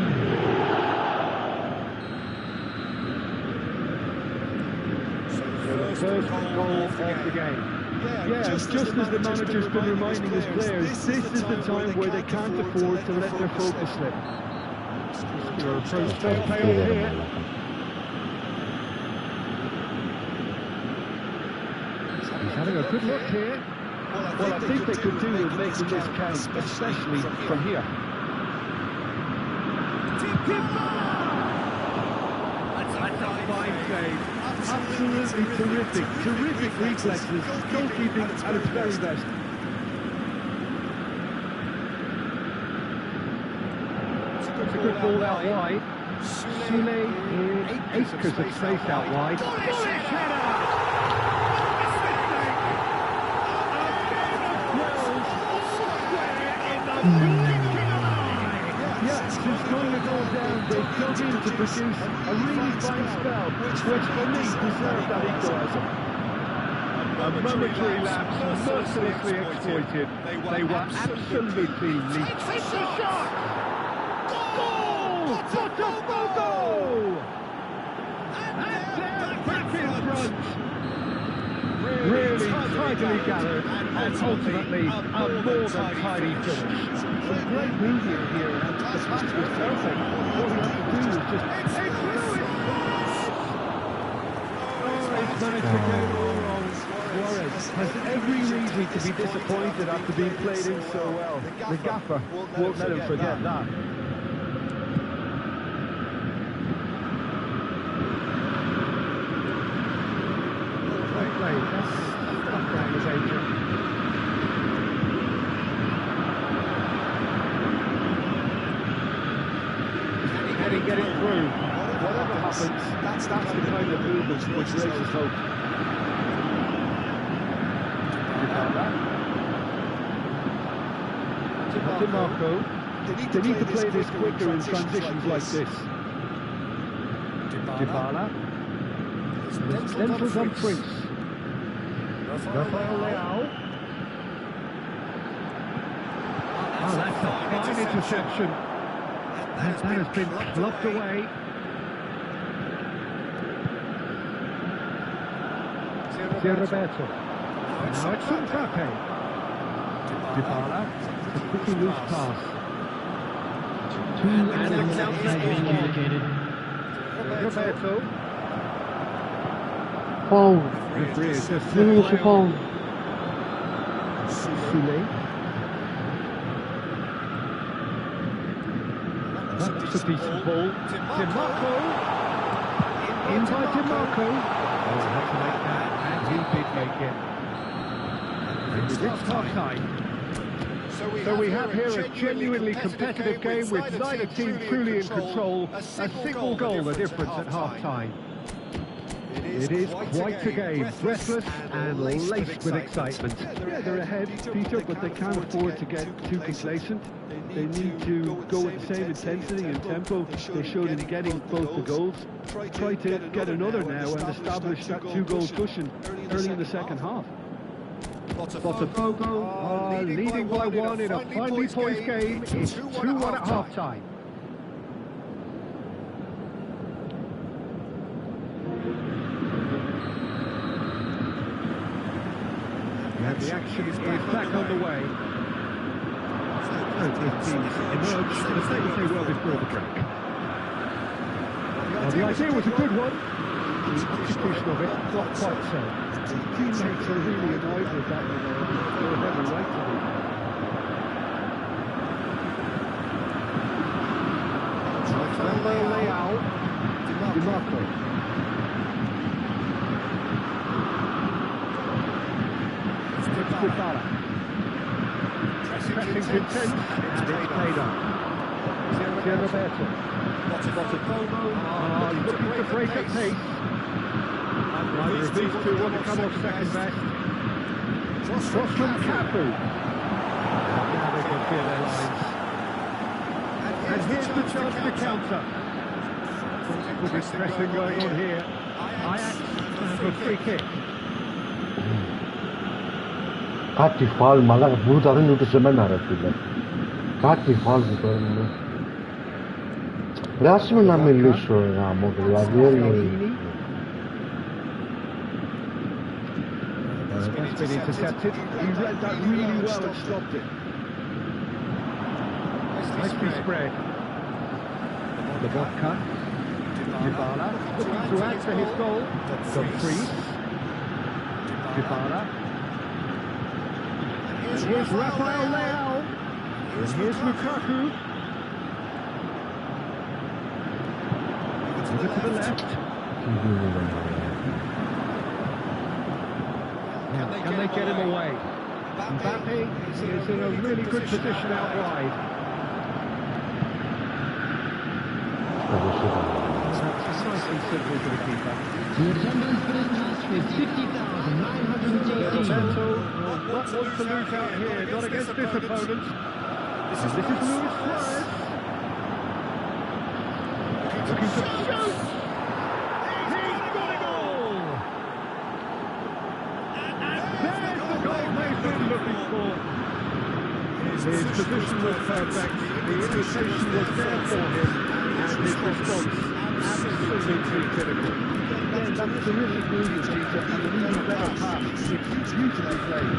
[SPEAKER 6] First goal of the game. Yeah, just as the manager's been reminding his players, this is the time where they can't afford to let their focus slip. Your approach does pay off here. He's having a good look here. Well, I think they could do with making this count, especially from here. That's a fine save. Absolutely terrific reflexes, goalkeeping at its very best. It's a good ball out wide. Sule in acres of space out wide. Since going the goal down, they've dug in to produce a really fine spell, which for me deserved that equaliser. A momentary lapse, mercilessly exploited. They were absolutely leaped. Takes the shot! Goal! Botafogo! And they're back in front. Really tidily gathered, and ultimately a more than tidy finish. Some great movement here, and the pass was perfect. All we have to do is just... It's Luis! Suarez managed to get it all wrong. Suarez has every reason to be disappointed after being played in so well. The gaffer won't let him forget that. Well played. That's his agent. Can he get it through? Whatever happens, that's the kind of movement which raises hope. DiMarco. They need to play this quicker in transitions like this. Dybala. Lentils on Prince. Rafael Leao. Oh, that's a fine interception. That has been blocked away. Roberto. Now it's Mbappe. Dybala. A pretty loose pass. And the counter is indicated. Roberto.
[SPEAKER 1] Foul.
[SPEAKER 6] Referee is just
[SPEAKER 1] Foul.
[SPEAKER 6] Sule. That's a decent ball. DiMarco. In by DiMarco. Oh, had to make that, and he did make it. It's half time. So we have here a genuinely competitive game with neither team truly in control. A single goal the difference at half time. It is quite a game, breathless and laced with excitement. Yeah, they're ahead, Peter, but they can't afford to get too complacent. They need to go with the same intensity and tempo they showed in getting both the goals. Try to get another now and establish that two-goal cushion early in the second half. Botafogo are leading by 1 in a finely poised game. It's 2-1 at half-time. And the action is back on the way. Both teams emerged in a state they were before the break. Now, the idea was a good one. The execution of it, not quite so. The teammates are really annoyed with that. They were never right to be. DiMarco. Pressing's intense, and it's paid off. Gea Roberto. Botafogo are looking to break at pace. Neither of these two want to come off second best. Cross from Cafu. Now they can clear their lines. And here's the chance to counter. With this pressing going on here, Ajax have a free kick.
[SPEAKER 1] Κάτι φάουλ, μαλάκα, που ούτε δεν είναι ούτε σε μένα, ρε φίλε. Κάτι φάουλ που παίρνουμε. Ρε, άσε με να μιλήσω, γάμο, δηλαδή,
[SPEAKER 6] That's been intercepted. He read that really well and stopped it. Nicely spread. The ball cut. Dybala looking to add to his goal. Dumfries. Dybala. And here's Rafael Leao. And here's Lukaku. Over to the left. Can they get him away? Mbappe is in a really good position out wide. That's nicely simple to the keeper.
[SPEAKER 3] The attendance for this match is 50,918.
[SPEAKER 6] Roberto will not want to lose out here, not against this opponent. This is Luis Suarez. Looking to shoot! He's got it all! And there's the goal they've been looking for. His position was perfect, the invitation was there for him, and his response absolutely critical. Yeah, that's terrific movement, Peter, and an even better pass. It's beautifully played.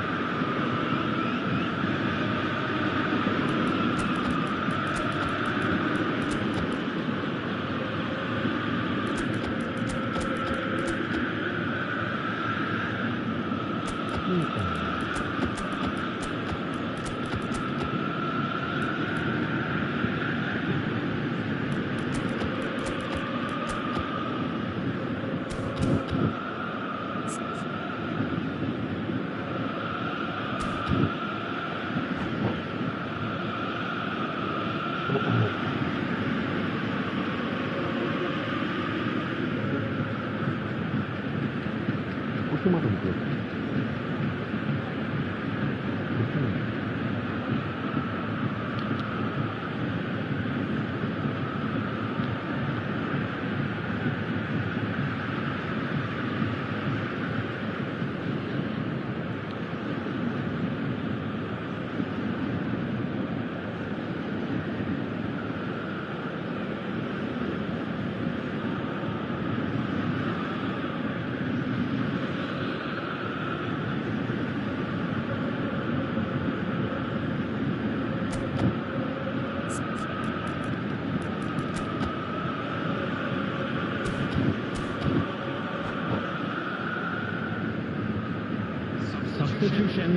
[SPEAKER 3] Substitution.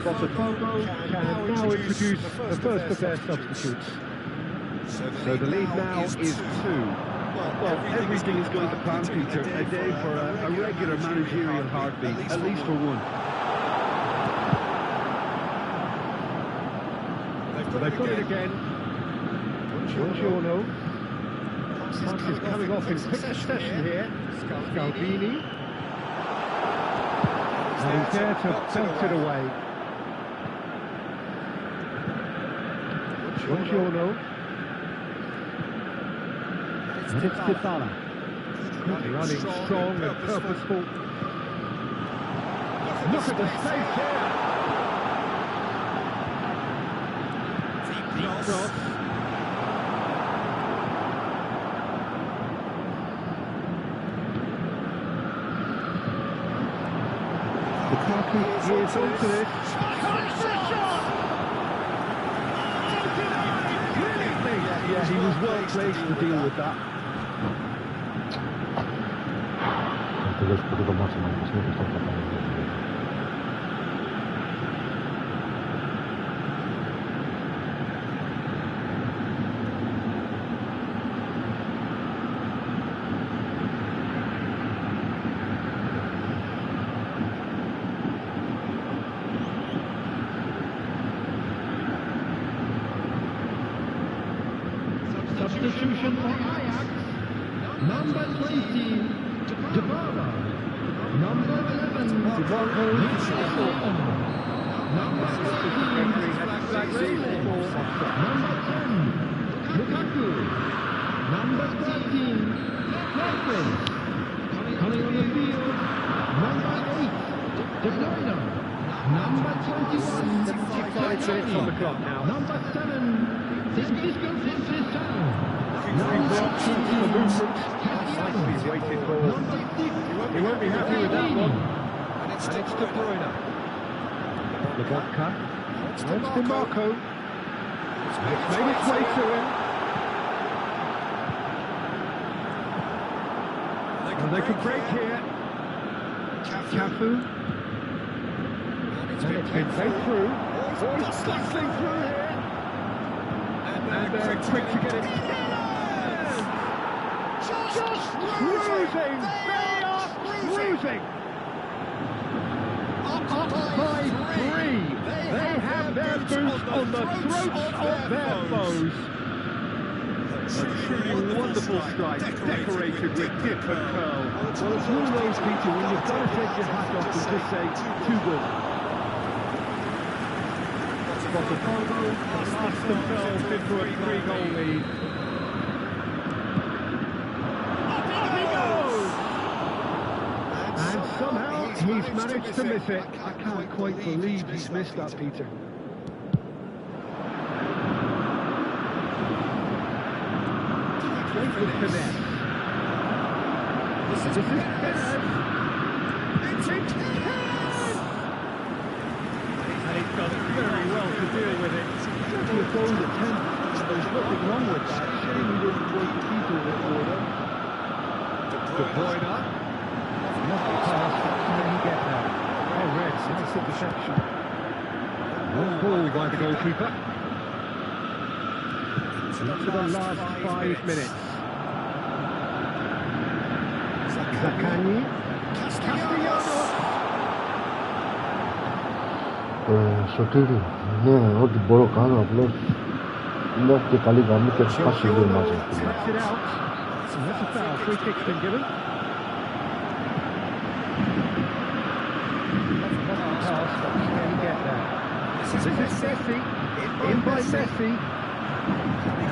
[SPEAKER 6] Botafogo can now introduce the first of their substitutes. So the lead now is 2. Well, everything is going to plan, Peter. A day for a regular managerial heartbeat, at least for one. But they've got it again. Buongiorno. Pass is coming off in quick succession here. Scalvini. And he's there to bounce it away. Buongiorno. And it's Dybala. Running strong and purposeful. Look at the space here. Deep cross. Lukaku is onto this. Yeah, he was well placed to deal with that.
[SPEAKER 2] Substitution for Ajax. Number 20, Devara. Number 11, Newcastle. Number 14, Rayleigh. Number 10, Lukaku. Number 13, Franklin. Coming on the field, number 8, De Bruyne. Number 21,
[SPEAKER 6] 75 minutes on the clock now.
[SPEAKER 2] Number 7, Cisco Francisco.
[SPEAKER 6] Nicely waited for him. He won't be happy with that one. And it's De Bruyne. Lobotka. That's DeMarco. It's made its way to him. And they could break here. Cafu. And it's been played through. Oh, he's bustling through here. And they're quick to get it. Just cruising! They are cruising! Up by 3. They have their boots on the throats of their foes. A truly wonderful strike, decorated with dip and curl. Well, it's one of those, Peter, when you've got to take your hat off and just say, too good. Botafogo lost themselves into a 3-goal lead. And somehow he's managed to miss it. I can't quite believe he's missed that, Peter. Great with finesse. This is Perez. It's in Perez! And he's done very well to deal with it. Certainly a bold attempt. There's nothing wrong with that. Shame he didn't want to keep it in order. De Bruyne. Lovely pass, but can he get there? Oh, Reds, nice interception. One ball by the goalkeeper. Into the last 5 minutes. Zakani. Castellanos.
[SPEAKER 1] Σωτήρη, ναι, ό,τι μπορώ κάνω, απλώς είναι έχω και καλή γραμμή και έχω χάσει λίγο μαζί.
[SPEAKER 6] That's a foul, free kick's been given. Pass, but can he get there? This is Messi, in by Messi,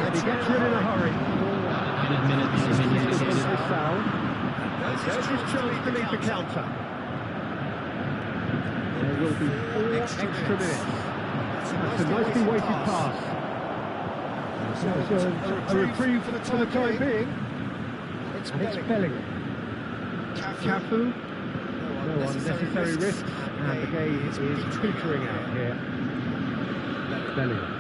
[SPEAKER 6] and he gets rid in a hurry. This foul. There's his chance to lead the counter. There will be 4 extra minutes. That's a nicely weighted pass. So a reprieve for the time being. And it's Bellingham. Cafu. No unnecessary risks, and the game is petering out here. Bellingham.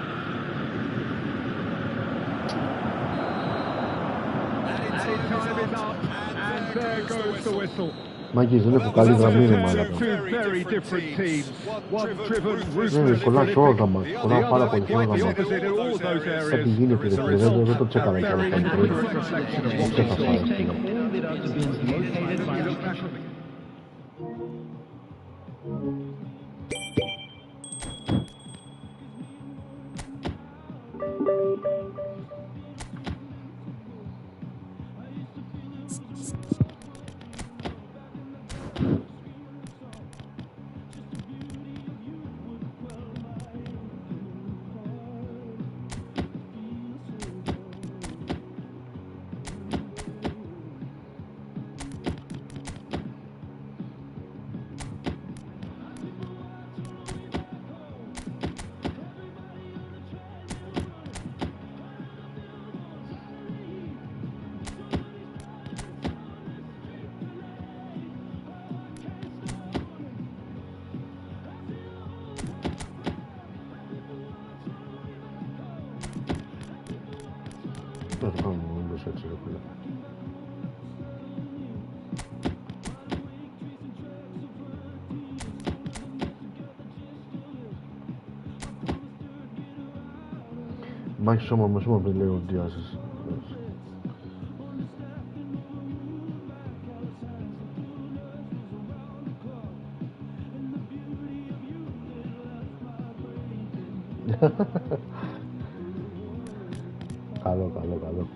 [SPEAKER 6] And time is up, and there goes the whistle.
[SPEAKER 1] Μάγκης, δεν έχω καλή γραμμή, ρε μάλακα. Ναι, κολλά σε όρια μας, κολλά πάρα πολύ σε όρια μας. Κάτι γίνεται, ρε φίλε, δεν το τσέκαρα και όλα τα μικρή. Δεν ξέχασα, ρε φίλε. κάπως έτσι, ρε φίλε. Μάχης σώμα με σώμα, λέει ο Διάσης. Καλό, καλό, καλό.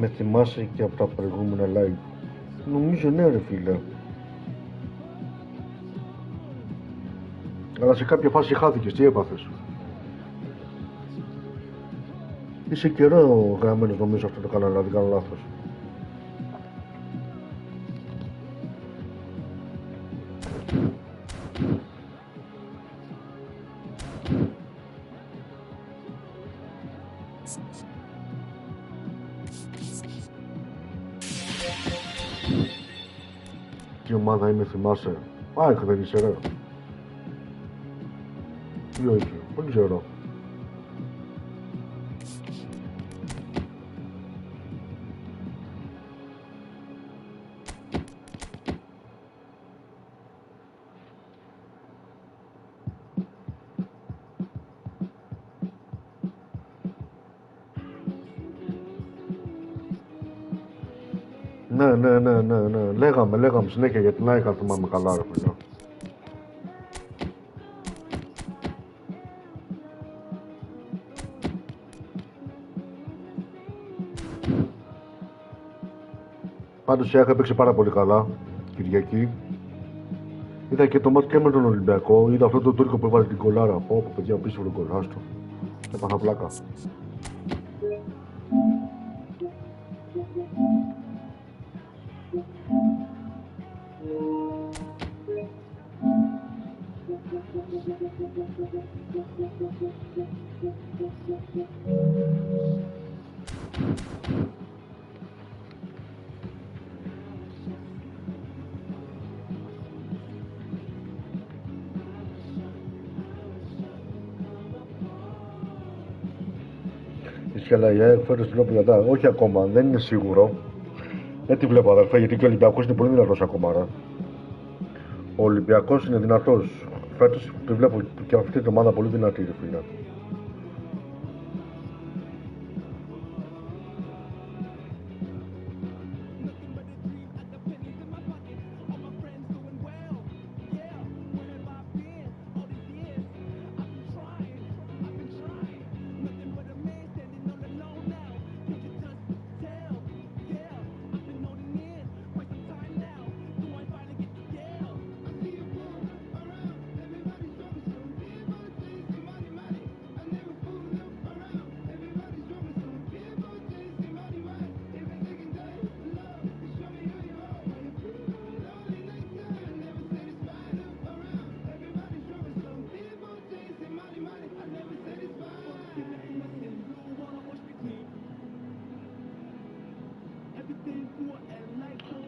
[SPEAKER 1] Με θυμάσαι και από τα προηγούμενα live? Νομίζω ναι, ρε φίλε. Αλλά σε κάποια φάση χάθηκες, τι έπαθες? Είσαι καιρό γραμμένος νομίζω αυτό το κανάλι, δεν κάνω λάθος. Τι ομάδα είναι, θυμάσαι? ΑΕΚ δεν είσαι, ρε? Τι όχι, δεν ξέρω. Ναι. Λέγαμε συνέχεια για την ΑΕΚ, αν θυμάμαι καλά, ρε φίλε. Πάντως η ΑΕΚ έπαιξε πάρα πολύ καλά Κυριακή. Είδα και το μάτι και με τον Ολυμπιακό. Είδα αυτό το Τούρκο που έβαλε την κολάρα. Από παιδιά, πίσω από τον κολάστο. Έπαθα πλάκα. Αλλά η ΑΕΚ φέρει στην όπλια. Όχι ακόμα, δεν είναι σίγουρο. Δεν τη βλέπω, αδερφέ, γιατί και ο Ολυμπιακός είναι πολύ δυνατός ακόμα. Ρε. Ο Ολυμπιακός είναι δυνατός. Φέτος τη βλέπω και αυτή την ομάδα πολύ δυνατή, ρε φίλε.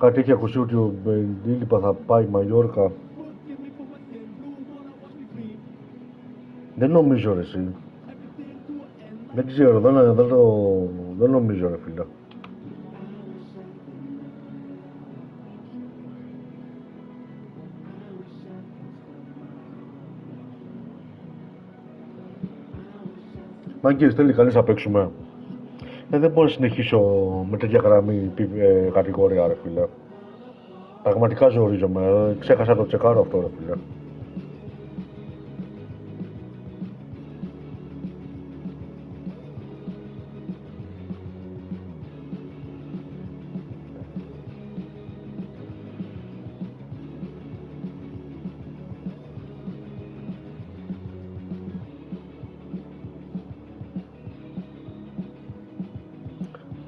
[SPEAKER 1] Κάτι έχει ακουστεί ότι ο Μπεντήλιπα θα πάει Μαγιόρκα. Δεν νομίζω ρε εσύ. Δεν ξέρω, δεν νομίζω ρε φίλε. Μάγκες, θέλει κανείς να παίξουμε. Δεν μπορώ να συνεχίσω με τέτοια γραμμή κατηγορία ρε φίλε. Πραγματικά ζορίζομαι, ξέχασα το τσεκάρω αυτό ρε φίλε.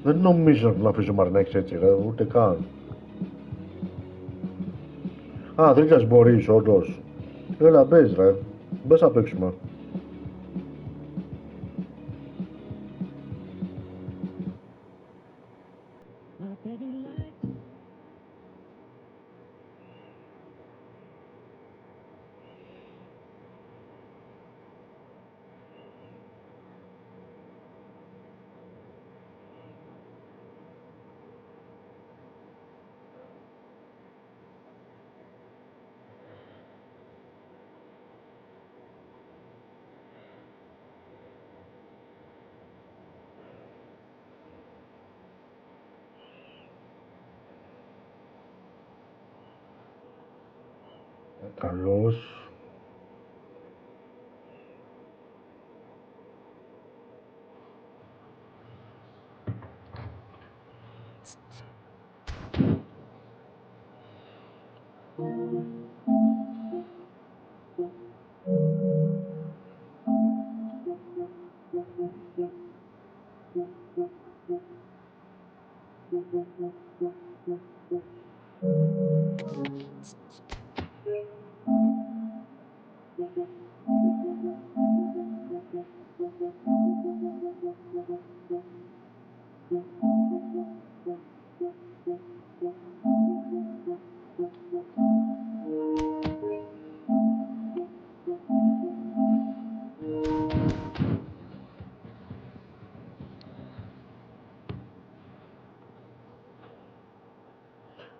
[SPEAKER 1] Δεν νομίζω να τον αφήσω Μαρινάκης έτσι ρε, ούτε καν. Α, Δρίκας μπορείς όντως. Έλα μπες ρε, μπες να παίξουμε. Καλώς.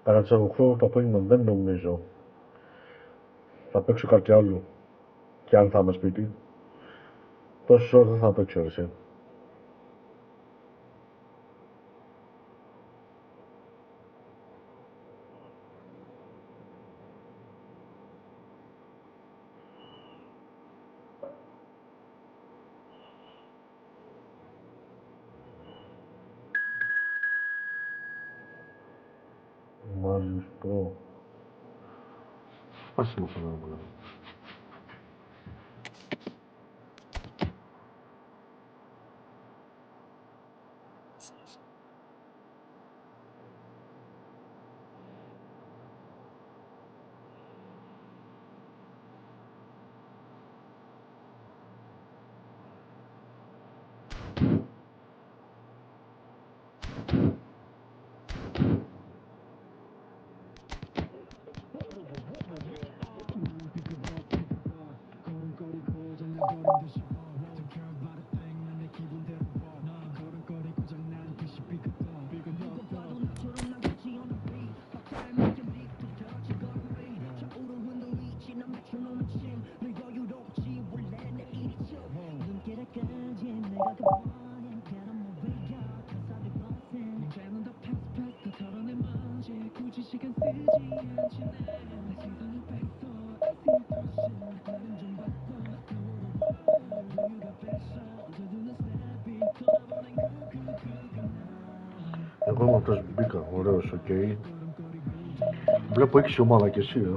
[SPEAKER 1] Παρατσαγωγό το απόγευμα δεν νομίζω. Θα παίξω κάτι άλλο. Και αν θα είμαι σπίτι, τόσες ώρες δεν θα παίξω εσύ. Μάλιστα. Άσε μου φανά πολλά. Εγώ είμαι αυτός που μπήκα, ωραίος, οκ. Βλέπω 6 ομάδα και εσύ,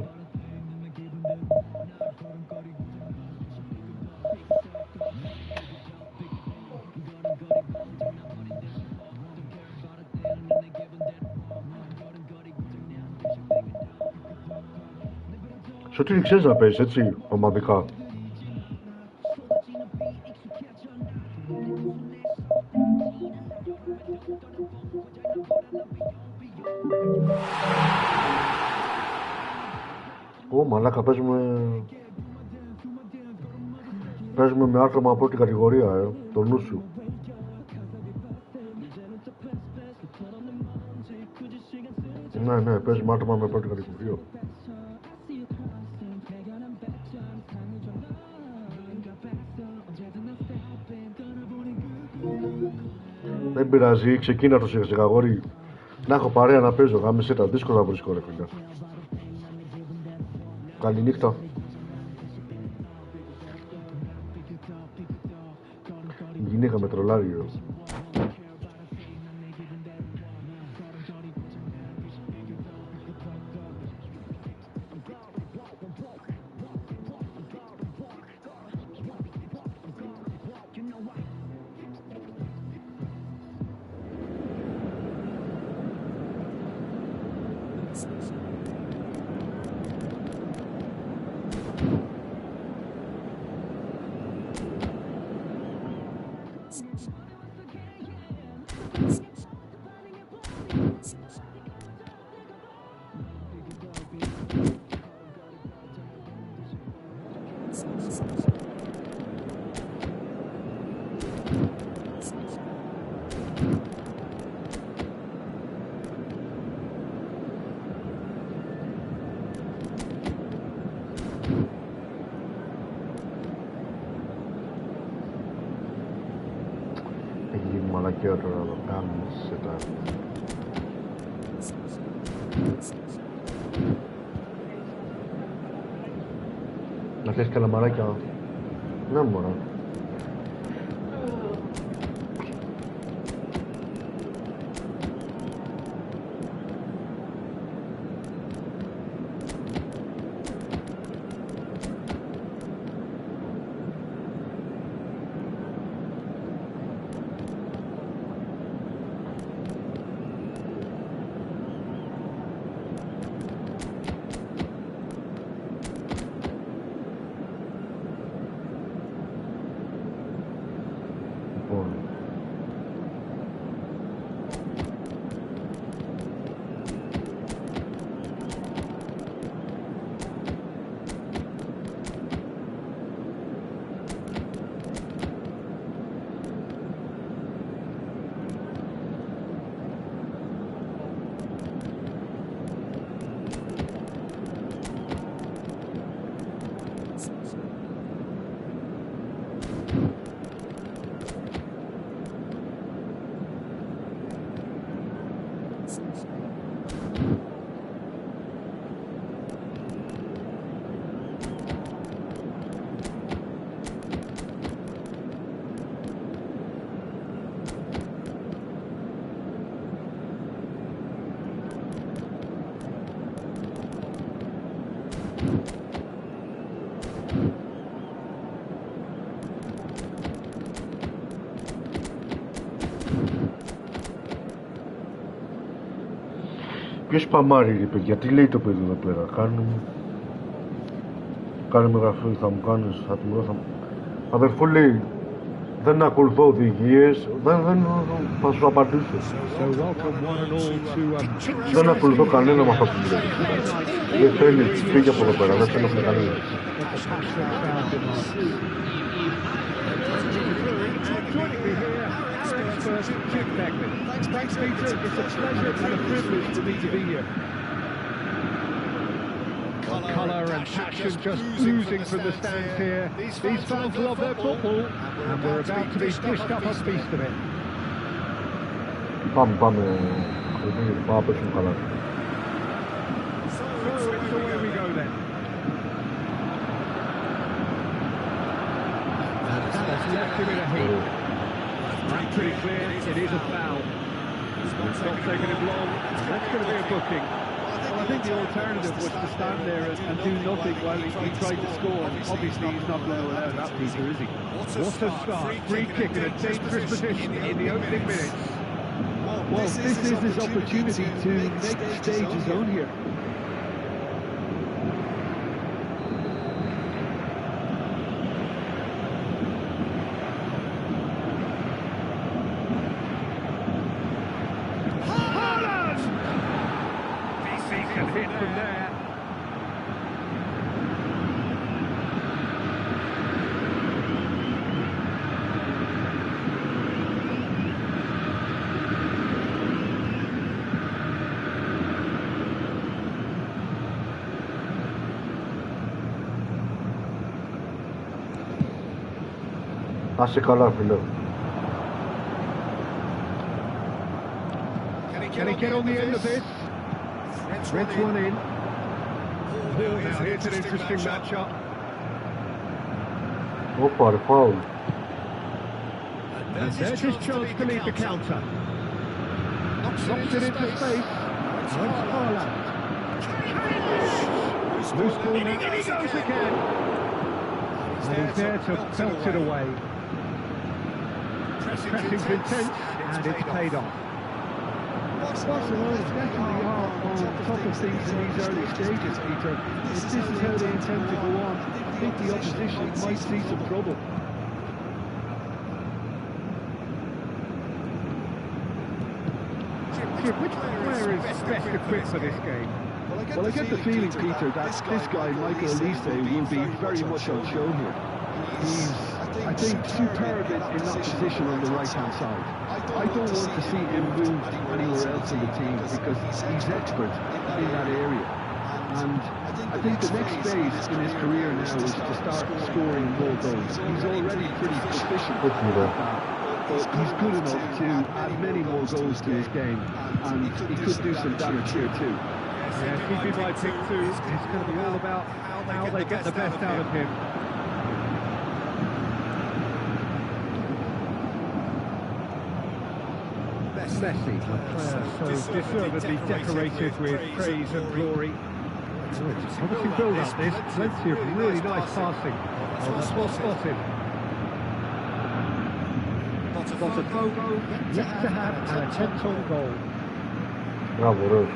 [SPEAKER 1] Σε ό,τι ξέρεις να παίζεις, έτσι, ομαδικά. Μαλάκα, παίζουμε με άτομα πρώτη κατηγορία, το νου σου. Ναι, παίζουμε άτομα με πρώτη κατηγορία. Δεν πειράζει, ξεκίνα το σιγά αγόρι. Να έχω παρέα να παίζω, γάμισε τα, δύσκολα να βρίσκω ρε φίλε. Καληνύχτα. Η γυναίκα με τρολάρι. Μαλακιά τώρα να το κάνουμε σε τα... Να θες καλαμαράκια. Ναι μωρά. Ποιος παμάρει ρε παιδιά, τι λέει το παιδί εδώ πέρα, κάνουμε γραφή, θα μου κάνεις, θα του δώσω. Αδερφό λέει, δεν ακολουθώ οδηγίες, θα σου απαντήσω. Δεν ακολουθώ κανένα με αυτά που μου λέει. Δεν θέλει, φύγει από εδώ πέρα, δεν θέλω κανένα.
[SPEAKER 6] Thanks, Peter. It's a pleasure and a privilege for me to be here. Colour and passion just oozing from the stands here. These fans love their football, and we're about to be dished up a feast of it.
[SPEAKER 1] Πάμε, πέσουμε καλά.
[SPEAKER 6] So where we go then? That's left him in a heap. That's pretty clear, it is a foul. It's not taking him long, that's going to be a booking. Well, I think the alternative was to stand there and do nothing while he tried to score. Obviously he's not going to allow that, Peter, is he? What a start, free kick in a dangerous position in the opening minutes. Well, this is his opportunity to make the stage his own here.
[SPEAKER 1] Άσε καλά, φίλε.
[SPEAKER 6] Can he get on the end of this? Red's one in. Oh, now here's an interesting matchup.
[SPEAKER 1] Όπα ρε, φάουλ.
[SPEAKER 6] And there's his chance to lead the counter. Knocks it into space. Where's Haaland? Loose ball now. He goes again. And he's there to belt it away. Pressing's intense, and it's paid off. Barcelona definitely are on top of things in these early stages, Peter. If this is how they intend to go on, I think the opposition might see some trouble. Which player is best equipped for this game?
[SPEAKER 7] Well, I get the feeling, Peter, that this guy, Michael Elise, will be very much on show here. He's, I think, superb in that position on the right-hand side. I don't want to see him move anywhere else in the team because he's expert in that area. And I think the next phase in his career now is to start scoring more goals. He's already pretty proficient at that. But he's good enough to add many more goals to his game, and he could do some damage here too.
[SPEAKER 6] Yeah, he'd be my pick too. It's going to be all about how they get the best out of him. Messi, a player so deservedly decorated with praise and glory. It's promising build-up this, plenty of really nice passing. Oh, that's well spotted. Botafogo yet to have an attempt on goal.
[SPEAKER 1] Bravo, Rose.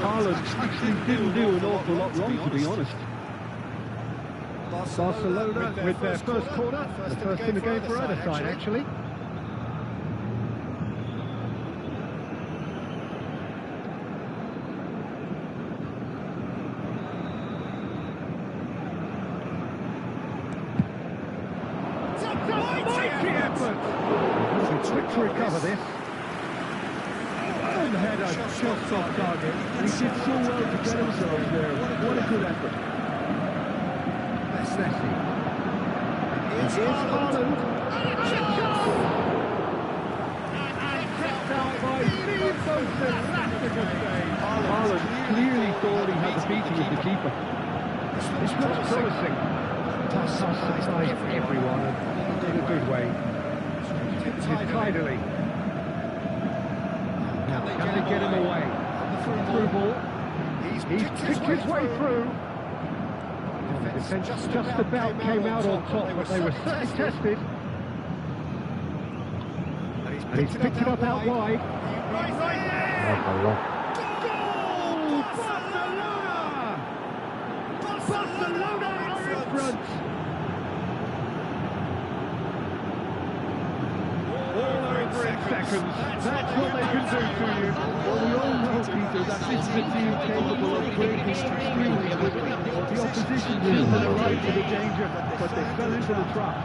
[SPEAKER 6] Haaland actually didn't do an awful lot wrong, to be honest. Barcelona with their first corner, the first in the game for either side, actually. Mighty effort! It's quick to recover this. The header just off target, and he did so well to get himself there. What a good effort. Messi. Here's Haaland. And kept out by Steve Bosen. Haaland clearly thought he had the beating of the keeper. This looks promising. Pass surprised everyone in a good way. It's tidily. Can they get him away? Through ball. He's picked his way through. The defence just about came out on top, but they were certainly tested. And he's picked it up out wide. Goal! Barcelona are in front. Seconds. That's what they can do to you.
[SPEAKER 7] Well, we all know, Peter, that this is a team capable of breaking extremely quickly. The opposition didn't arrive to the danger, but they fell into the trap.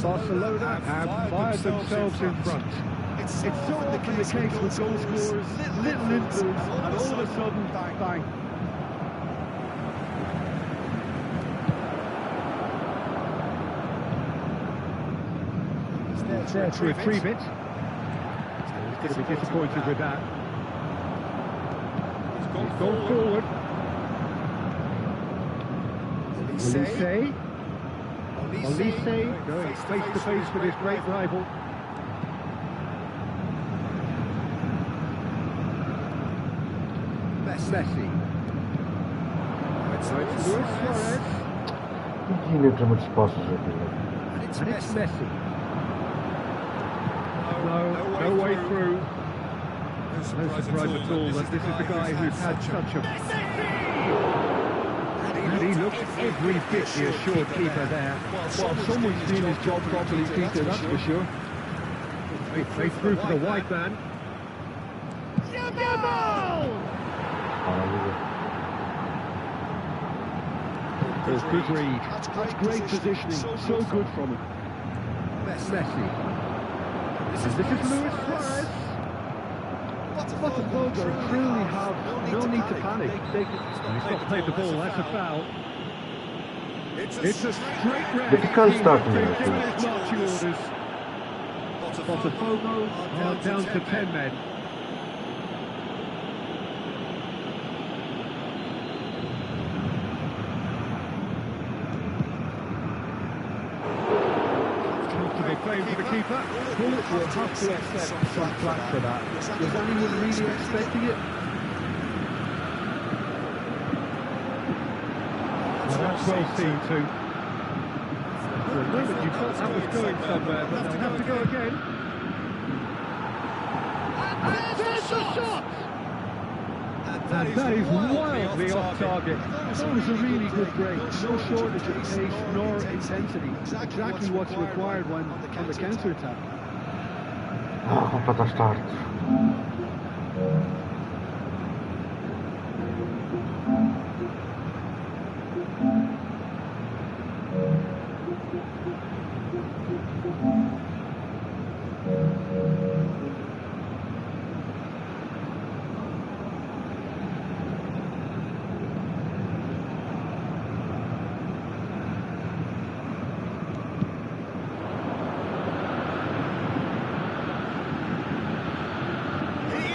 [SPEAKER 6] Barcelona have fired themselves in front. It's so often the case with goal scorers, little influence, and all of a sudden, bang. It's there to retrieve it. He's going to be disappointed with that. He's gone forward. Olise going face to face with his great rival. Messi. It's Luis Suarez. And it's Messi. No way through. No surprise at all that this is the guy who's had such a... And he looks every bit the assured keeper there. Well, someone's doing his job properly, Peter, that's for sure. They through for the white man. There's good read. That's great positioning. So good from him. Messi. And this is Luis Suarez. Pubg truly have no need to panic. He's not played the ball, that's a foul. It's a straight red.
[SPEAKER 1] Difficult start.
[SPEAKER 6] Marching orders. Pubg are down to 10 men. Playing for the keeper. Bullet will have to accept some flack for that. Was anyone really expecting it? Well, that's well seen too. For a moment you thought that was going somewhere, but they'll have to go again. And there's the shot! And that is wildly off target. That was a really good break. No shortage of pace nor intensity. Exactly what's required when on the counter-attack.
[SPEAKER 1] What a start.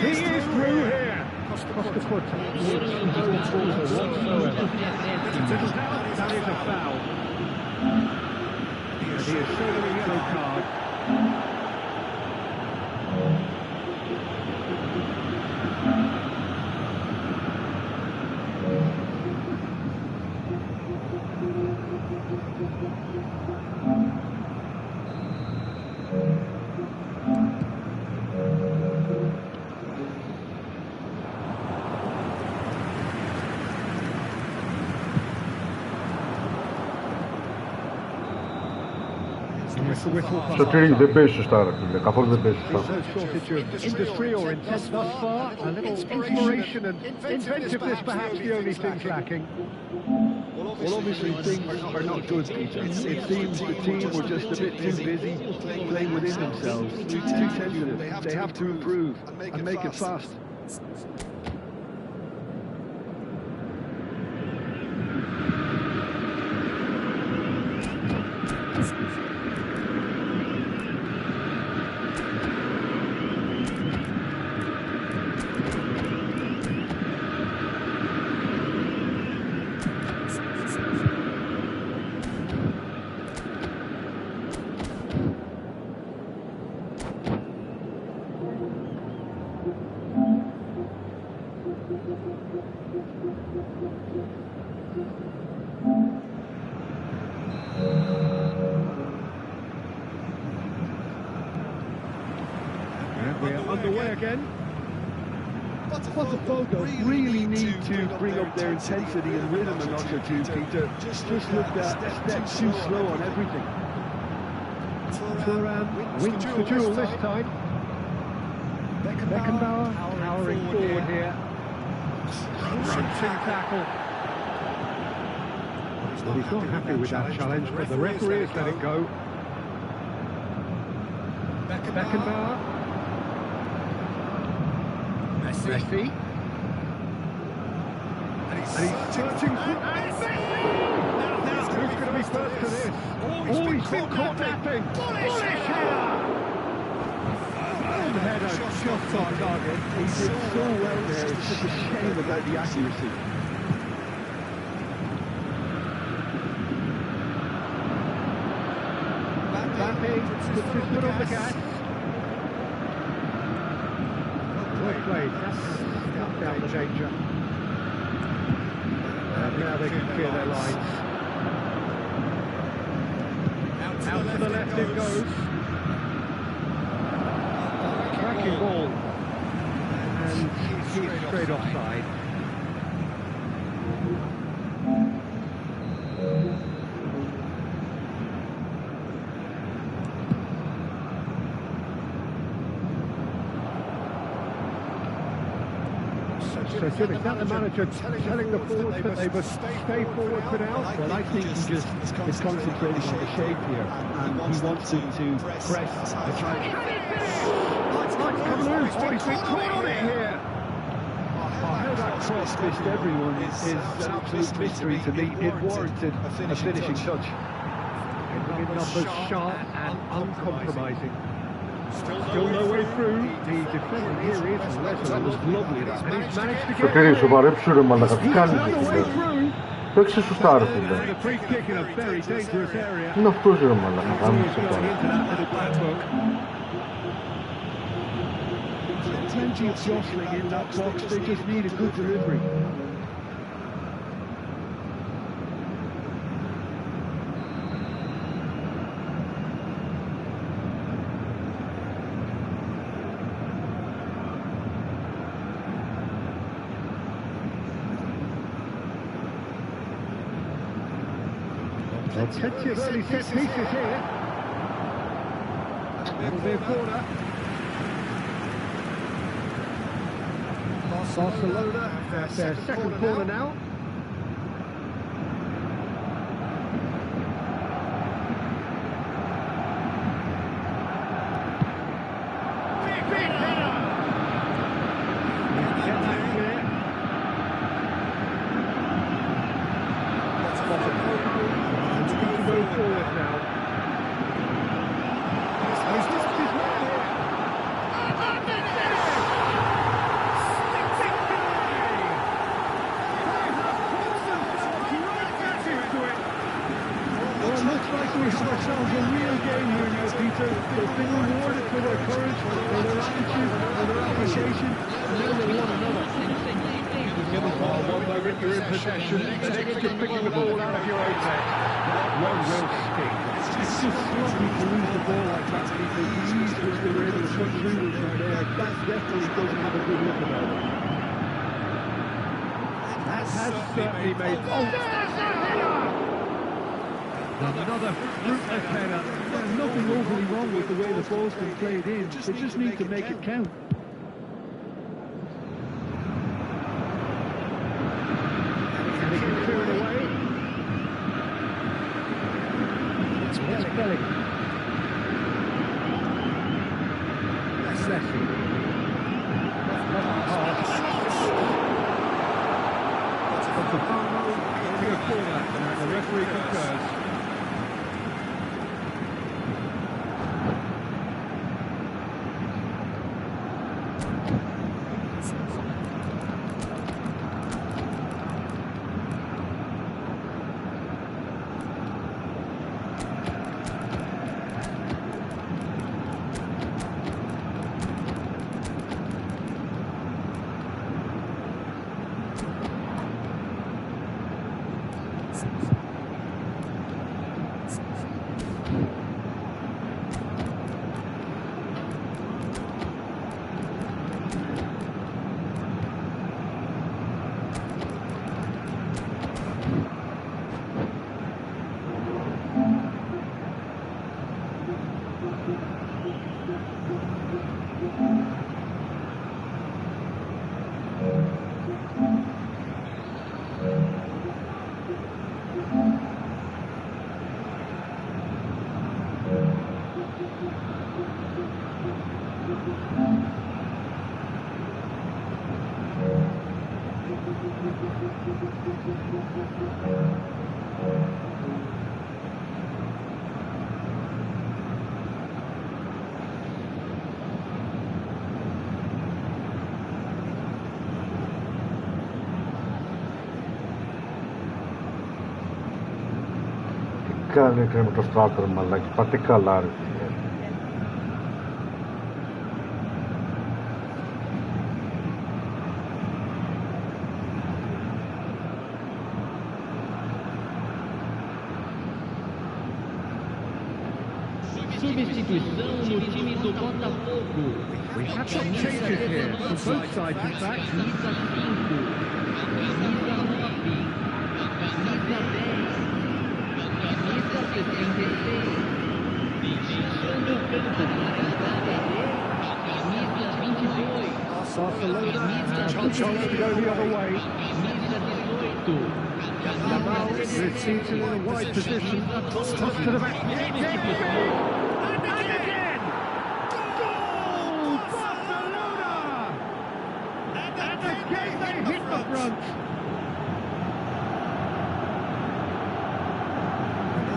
[SPEAKER 6] He is through here. Costa foot. That is a foul. And he is shown a yellow card.
[SPEAKER 1] Στο τρίγι δεν παίζει σωστά, καθόλου δεν παίζει σωστά.
[SPEAKER 6] Industry or intent thus far, a little inspiration and inventiveness perhaps the only things lacking. Well, obviously things are not good, Peter. It seems the team were just a bit too busy playing within themselves, too tentative. They have to improve and make it fast. We're underway again. Pubg really need to bring up their intensity and rhythm a notch or two, Peter. Just looked a step too slow on everything. Turan wins the duel this time. Beckenbauer powering forward here. Crunching tackle. Well, he's not happy with that challenge, but the referee has let it go. Beckenbauer. Messi. And he's searching for... Who's going to be first to this? Oh, he's been caught napping. Bullish header! The header just on target. He did so well there. It's just a shame about the accuracy. Mbappe puts his foot on the gas. Well played. That's down the danger. And now they can clear their lines. Out to the left it goes. Cracking ball. And he's straight offside. So Jim, is that the manager telling the forwards that they must stay forward for now? Well, I think he just is concentrating on the shape here, and he wants them to press the charge. He's been caught on it here. How that cross missed everyone is an absolute mystery to me. It warranted a finishing touch. Getting in numbers sharp and uncompromising. Still no way through. The defender here is resolute. Was lovely that. And he's managed to get
[SPEAKER 1] through. Σοβαρέψου ρε μαλάκα, τι κάνεις
[SPEAKER 6] way through.
[SPEAKER 1] Παίξε σωστά ρε φίλε.
[SPEAKER 6] The free kick in a very dangerous area.
[SPEAKER 1] Είναι αυτός ρε μαλάκα, κάνεις σωστά.
[SPEAKER 6] Plenty of jostling in that box. They just need a good delivery. Plenty of early set pieces here. It'll be a corner. Barcelona at their second corner now. Big header! Get that clear. Go forward now. He's lost his man here. Well, it looks like we have ourselves a real game here now, Peter. They've been rewarded for their courage, for their attitude, for their application, and now they want another. Give the ball one moment, you're in possession, the next you're picking the ball out of your own net. One real stick. It's just sloppy to lose the ball like that, Peter. The ease which they were able to put through with from there, that definitely doesn't have a good look about it. That has certainly made... Oh! Another fruitless header. There's nothing overly wrong with the way the ball's been played in. They just need to make it count. And they can clear it away. It's Belly. That's Leslie. That's a foul. Only a corner. And the referee concurs.
[SPEAKER 1] Κάνε με το στράτορ μαλάκι, πάτε καλά ρε φίλε.
[SPEAKER 3] Substituição no time do Botafogo.
[SPEAKER 6] We have some changes here from both sides, in fact.
[SPEAKER 3] Camisa 5, camisa 9, camisa 10, camisa 66. Deixando o campo para a camisa 22.
[SPEAKER 6] Barcelona have the chance to go the other way.
[SPEAKER 3] Camisa 18.
[SPEAKER 6] Lamal retreats in a wide position. Toss to the back. And again! Goal! Barcelona! And again they hit the front.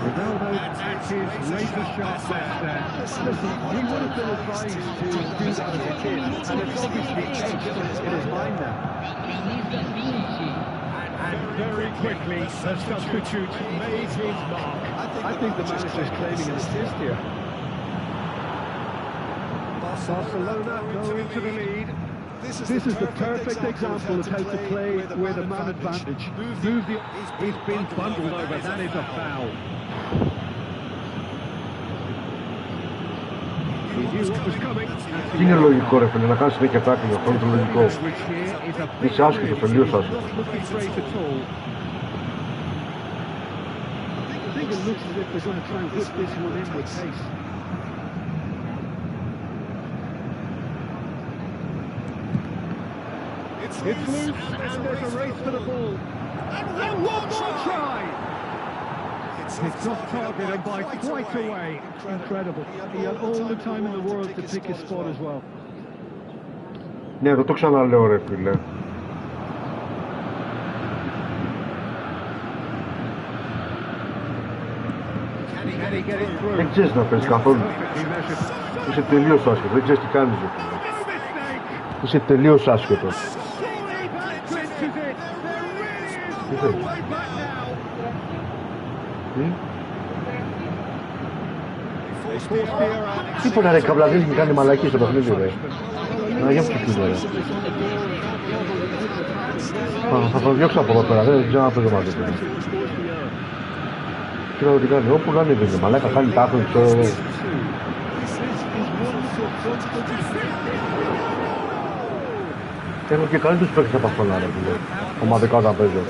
[SPEAKER 6] Ronaldo at his laser sharp left there. Listen, he would have been advised to do that as a kid, and it's obviously etched in his mind now.
[SPEAKER 3] Camisa 20.
[SPEAKER 6] And very quickly, the substitute made his mark. I think the manager's claiming an assist here. Barcelona go into the lead. This is the perfect example of how to play with a man advantage. He's been bundled over. That is a foul. He knew what was coming.
[SPEAKER 1] Είναι λογικό ρε φίλε, να κάνεις συνέχεια τάκλινγκ, αυτό είναι το λογικό. Είσαι άσχετος, τελείως άσχετος.
[SPEAKER 6] I think it looks as if they're going to try and whip this one in with pace. It's loose, and there's a race for the ball. And one more try! It's off target and by quite a way. Incredible. He had all the time in the world to pick his spot as well.
[SPEAKER 1] Ναι, το ξαναλέω ρε φίλε. Δεν ξέρεις να παίζεις καθόλου. Είσαι τελείως άσχετος, δεν ξέρεις τι κάνεις ρε φίλε. Είσαι τελείως άσχετος. Τι θέλεις? Τίποτα ρε καβλαδίζει και κάνει μαλακή στο παιχνίδι ρε. Να για ποιος ρε. Θα τον διώξω από εδώ πέρα, δεν ξέρω να παίζω μαζί του. Κοίτα τι κάνει, όπου να είναι μαλάκα, κάνει τάχνη, ξέρω εγώ. Έχω και καλύτερους παίκτες από αυτόν άρα, ομαδικά όταν παίζω.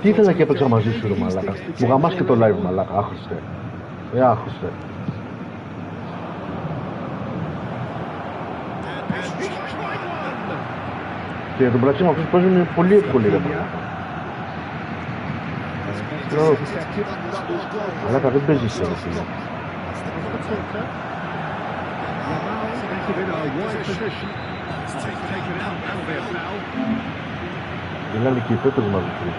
[SPEAKER 1] Τι ήθελα και έπαιξα μαζί σου ρε μαλάκα. Μου γαμάς και το live μαλάκα, άχρηστε. Άχρηστε. Και τον πλαξί με αυτούς που παίζουν είναι πολύ εύκολοι ρε μαλάκα. Μαλάκα δεν παίζεις ρε φίλε. Μιλάνε και οι παίκτες μαζί του.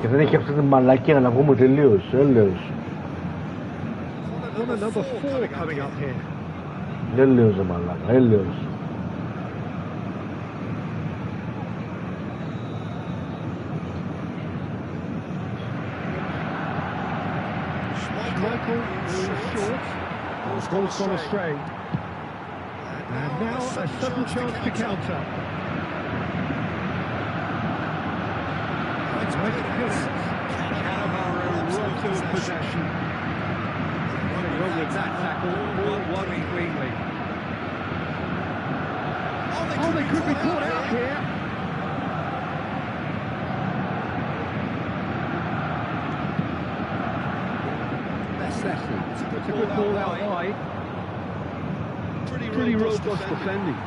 [SPEAKER 1] Και δεν έχει αυτή τη μαλακία να βγούμε τελείως, έλεος. Έλεος ρε μαλάκα, έλεος.
[SPEAKER 6] Michael is short. Ball's gone astray. And now a sudden chance to counter. Robbed of possession. Nothing wrong with that tackle. All won cleanly. Oh, they could be caught out here. That's a good ball out wide. Pretty robust defending.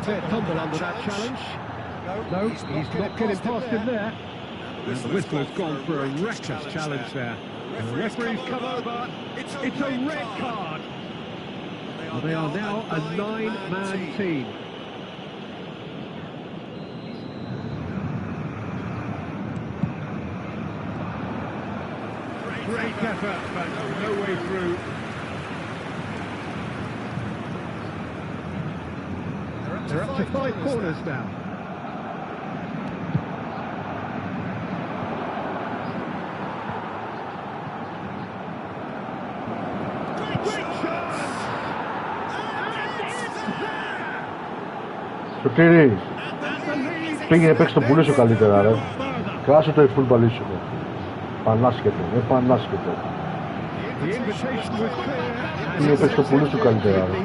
[SPEAKER 6] Fair tumble under that challenge. No, he's not getting past him there. And the whistle's gone for a reckless challenge there. And the referee's come over. It's a red card. Well, they are now a 9-man team. Great effort, but no way through. They're up to 5 corners now.
[SPEAKER 1] Σωτήρη, πήγαινε παίξει το πουλί σου καλύτερα, ρε. Κάσε το full παλί σου. Πανάσκετο, πανάσκετο. Πήγαινε παίξει το πουλί σου καλύτερα, ρε.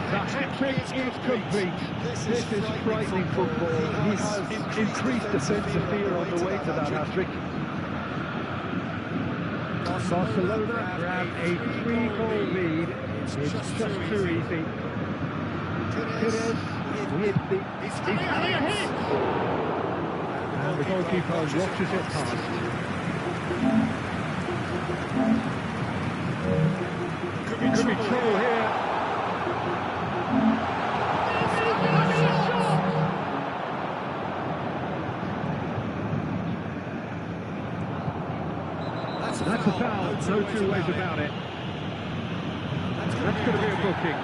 [SPEAKER 6] The hat-trick is complete. This is frightening football. He's increased the sense of fear on the way to that hat-trick. Barcelona grab a 3-goal lead. It's just too easy. Perez with the... He's having a hit! And the goalkeeper watches it past. Could be trouble here. That's a foul, no two ways about it. That's going to be a booking.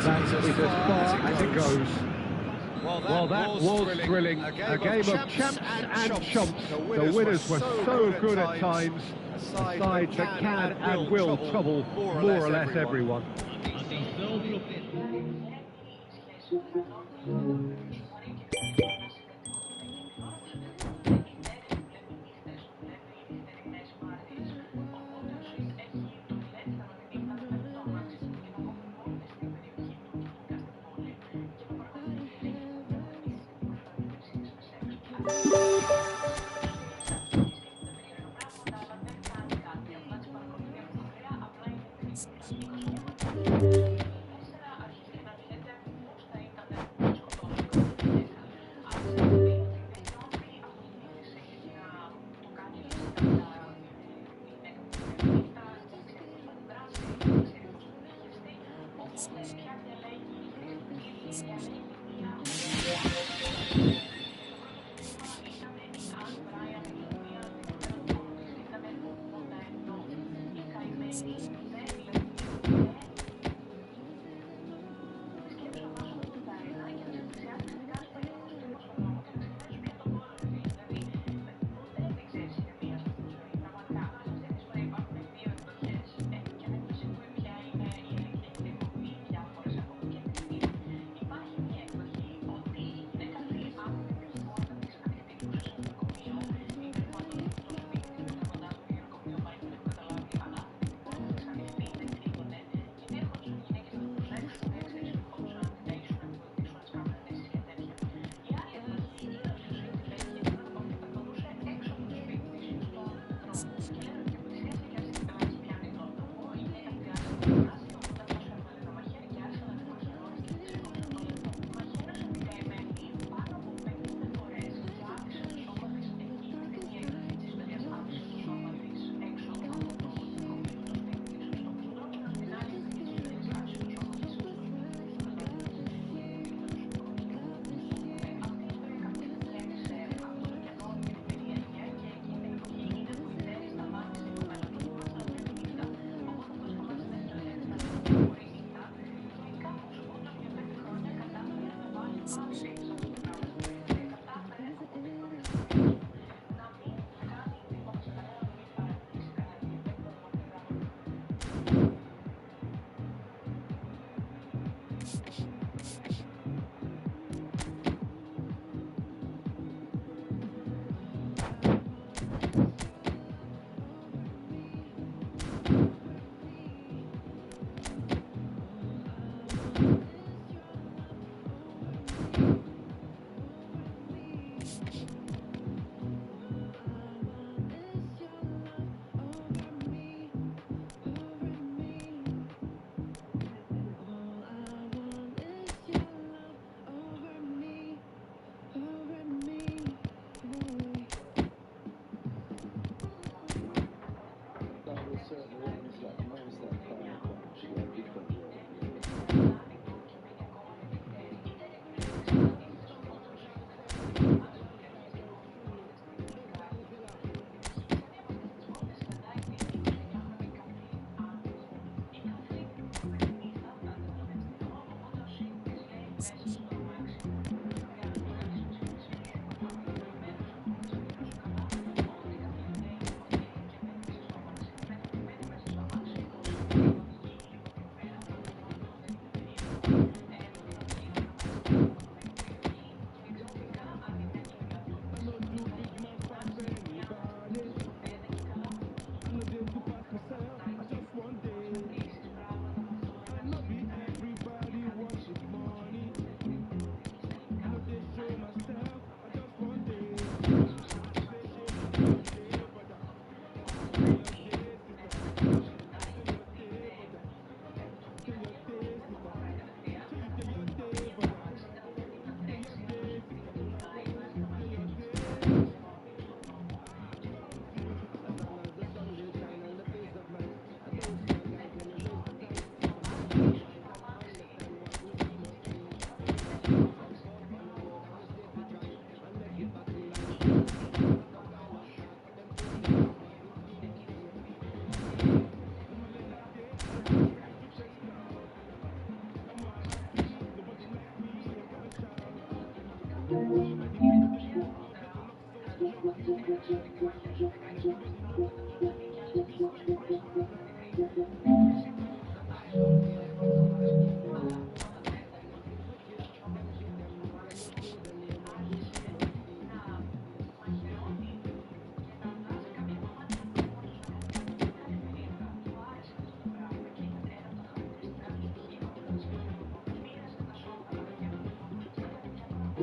[SPEAKER 6] That is as far as it goes. Well, that was thrilling. A game of champs and chumps. The winners were so good at times. A side that can and will trouble more or less everyone.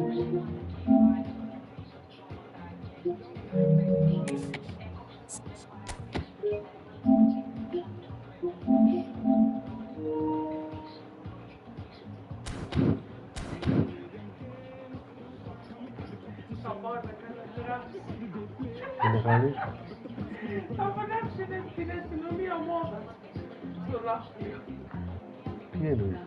[SPEAKER 1] Τι να κάνεις?
[SPEAKER 4] Θα φωνάξετε την αστυνομία ομάδα στο λάστιο.
[SPEAKER 1] Τι εννοείς?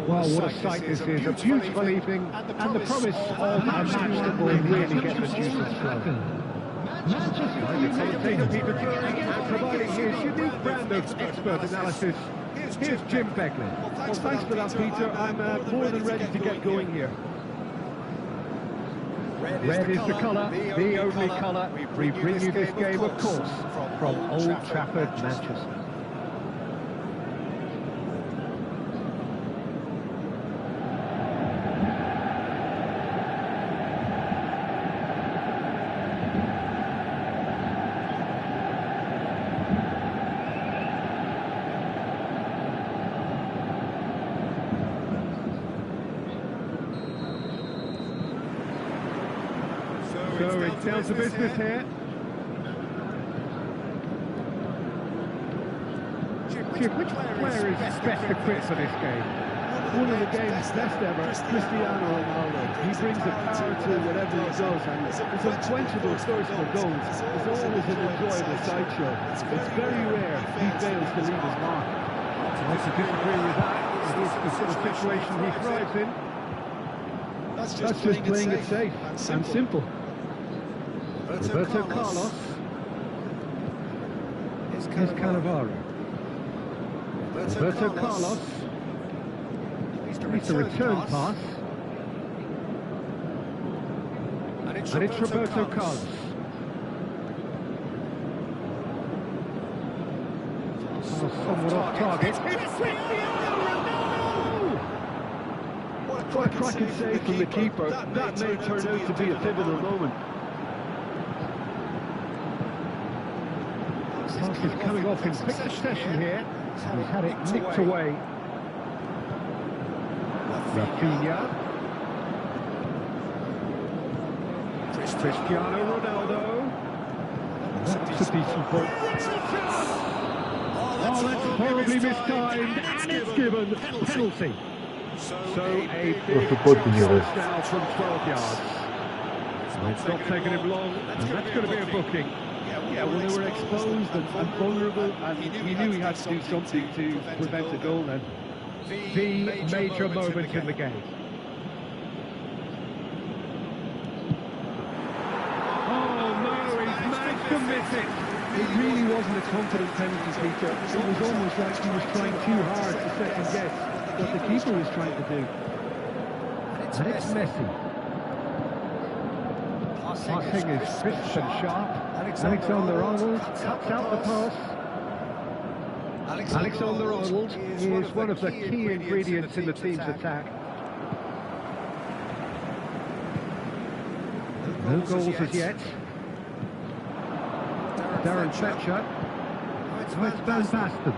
[SPEAKER 6] Well, what a sight this is. A beautiful evening and the promise of a match that will really get the juices flowing. Commentator Peter Turing and providing his unique brand of expert analysis. Here's Jim Beckley. Well, thanks for that, Peter. I'm more than ready to get going here. Red is the colour, the only colour. We bring you this game, of course, from Old Trafford, Manchester. So it's down to business here. Jim, which player is best equipped for this game? One of the game's best ever, Cristiano Ronaldo. He brings the power to whatever he does, and his unquenchable thirst for goals is always an enjoyable sideshow. It's very rare he fails to leave his mark. I have to disagree with that. It is the sort of situation he thrives in. That's just playing it safe and simple. Roberto Carlos. Here's Cannavaro. Roberto Carlos. It's a return pass. And it's Roberto Carlos. Somewhat off target. It's what a cracking save from the keeper. That may turn out to be a pivotal moment. Pass is coming off in quick succession here. He's had it nicked away. Rafinha. Cristiano Ronaldo. That's a decent ball. Oh, that's horribly mistimed, and it's given penalty. So a big chance now from 12 yards. It's not taking him long, and that's going to be a booking. Yeah, well, they were exposed and vulnerable, and he knew he had to do something to prevent a goal then. The major moment in the game. Oh no, he's managed to miss it. It really wasn't a confident penalty, Peter. It was almost like he was trying too hard to second guess what the keeper was trying to do. And it's Messi. Passing is crisp and sharp. Alexander-Arnold cuts out the pass. Alexander-Arnold is one of the key ingredients in the team's attack. No goals as yet. Darren Fletcher. Oh, it's Van Basten.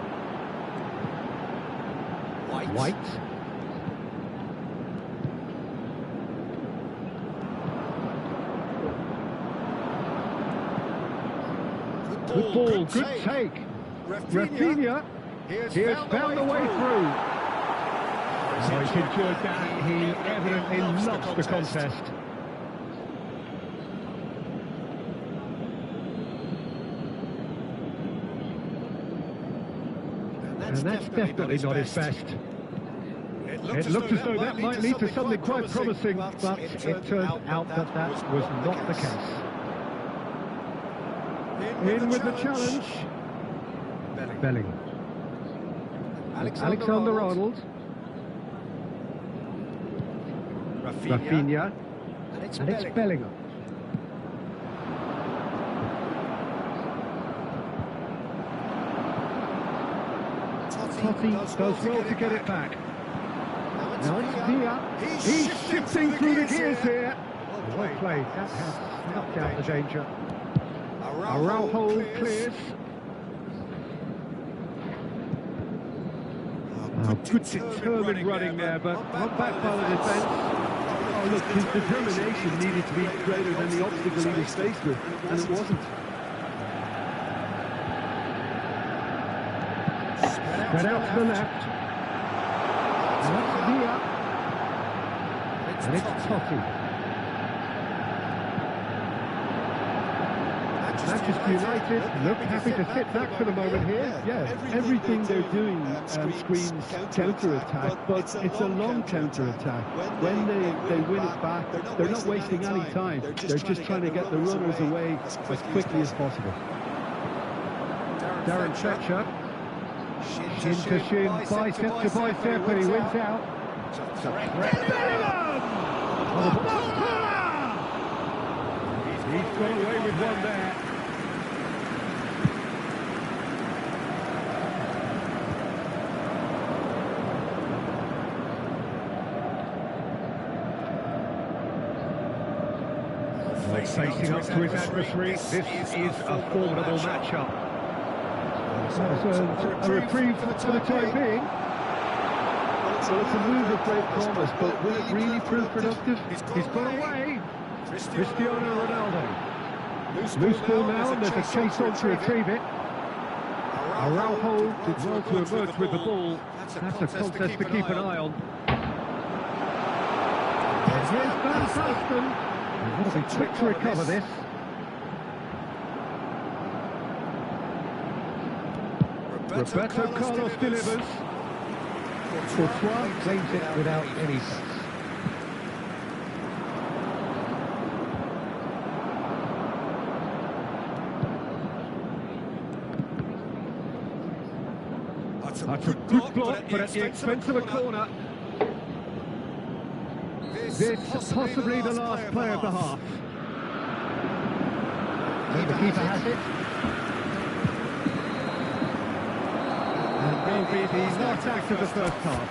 [SPEAKER 6] White. Good ball, good take. Rafinha. He has found the way through. Oh, he's enjoyed that. He evidently loves the contest. And that's definitely not his best. It looked as though that might lead to something quite promising, but it turned out that that was not the case. In with the challenge. Bellingham. Alexander-Arnold. Rafinha. And it's Bellingham. Totti does well to get it back. Now it's Gea. He's shifting through the gears here. Well played. That has knocked out the danger. Araujo clears. Good determined running there, but not back by the defence. Oh look, his determination needed to be greater than the obstacle he was faced with, and it wasn't. Spread out to the left. And that's Gea. And it's Totti. Manchester United look happy to sit back for the moment here. Yeah, everything they're doing screams counter-attack, but it's a long counter-attack. When they win it back, they're not wasting any time. They're just trying to get the runners away as quickly as possible. Darren Fletcher. Shin to shin, bicep to bicep, and he wins out. He's got away with one there. Facing up to his adversary, this is a formidable matchup. A reprieve for the time being. Well, it's a move of great promise, but will it really prove productive? He's got away. Cristiano Ronaldo. Loose ball now, and there's a chase on to retrieve it. Araujo did well to emerge with the ball. That's a contest to keep an eye on. And here's Van Basten. He's got to be quick to recover this. Roberto Carlos delivers. Courtois claims it without any fuss. That's a good block, but at the expense of a corner. This possibly the last play of the half. The keeper has it. And will be the last act of the first half.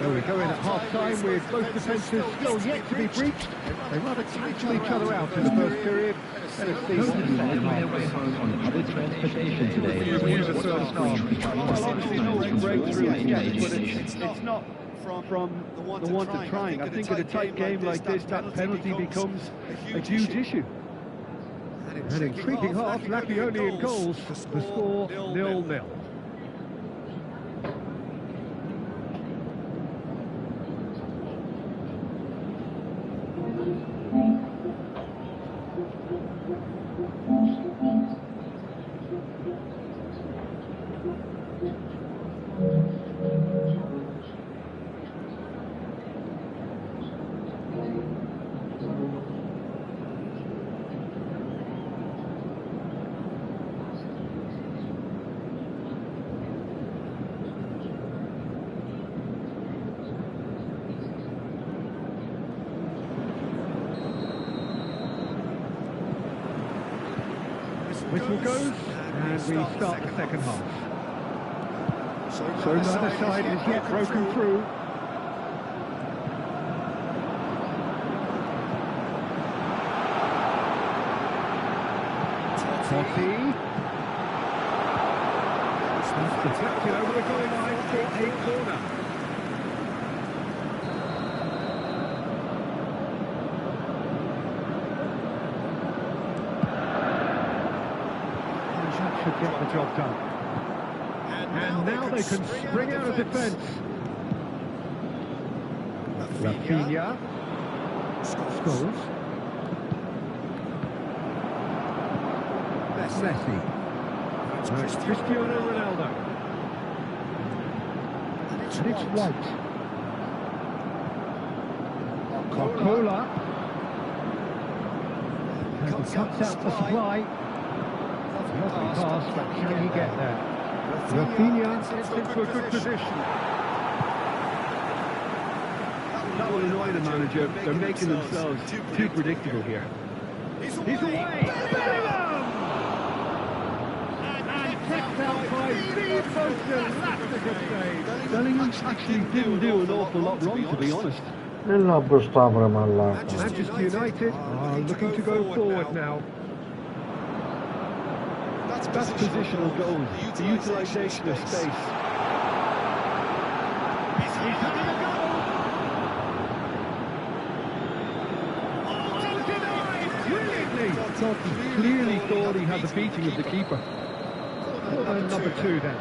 [SPEAKER 6] So we go in at half-time with both defences still yet to be breached. They rather cancel each other out in the first period. Let's see what the second half
[SPEAKER 3] way home on public transportation today.
[SPEAKER 6] obviously no breakthrough yet, but it's not from the want of trying. I think in a tight game like this, that penalty becomes a huge issue. An intriguing half, lacking only in goals. The score 0-0. Whistle goes, and we start the second half. So neither side is yet broken through. Totti. That's deflected over the goal line for a corner. Should get the job done. And now they can spring out of defence. Rafinha. Scholes. Messi. Cristiano Ronaldo. And it's White. Cola. And he cuts out the supply. Lovely pass, but can he get there? Rafinha gets into a good position.
[SPEAKER 7] That will annoy the manager. They're making themselves too predictable here.
[SPEAKER 6] He's away! Bellingham! And kicked out by Steve Foster. That's a good save.
[SPEAKER 7] Bellingham actually didn't do an awful lot wrong, to be honest.
[SPEAKER 1] Έλα μπροστά βρε μαλάκα.
[SPEAKER 6] Manchester United are looking to go forward now.
[SPEAKER 7] That's positional goals, the utilisation of space.
[SPEAKER 6] He's having a go! Brilliantly!
[SPEAKER 7] Clearly thought he had the beating of the keeper.
[SPEAKER 6] And number 2 then.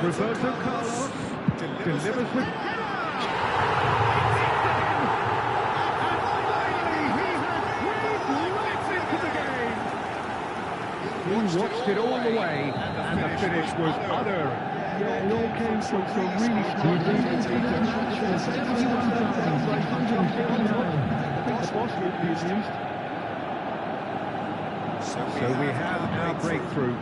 [SPEAKER 6] Roberto Carlos delivers with header! And finally he has breathed life into the game! He watched it all the way and the finish was utter.
[SPEAKER 7] Yeah, it all came from some really smart movements. I think the boss would be amused.
[SPEAKER 6] So we have our breakthrough.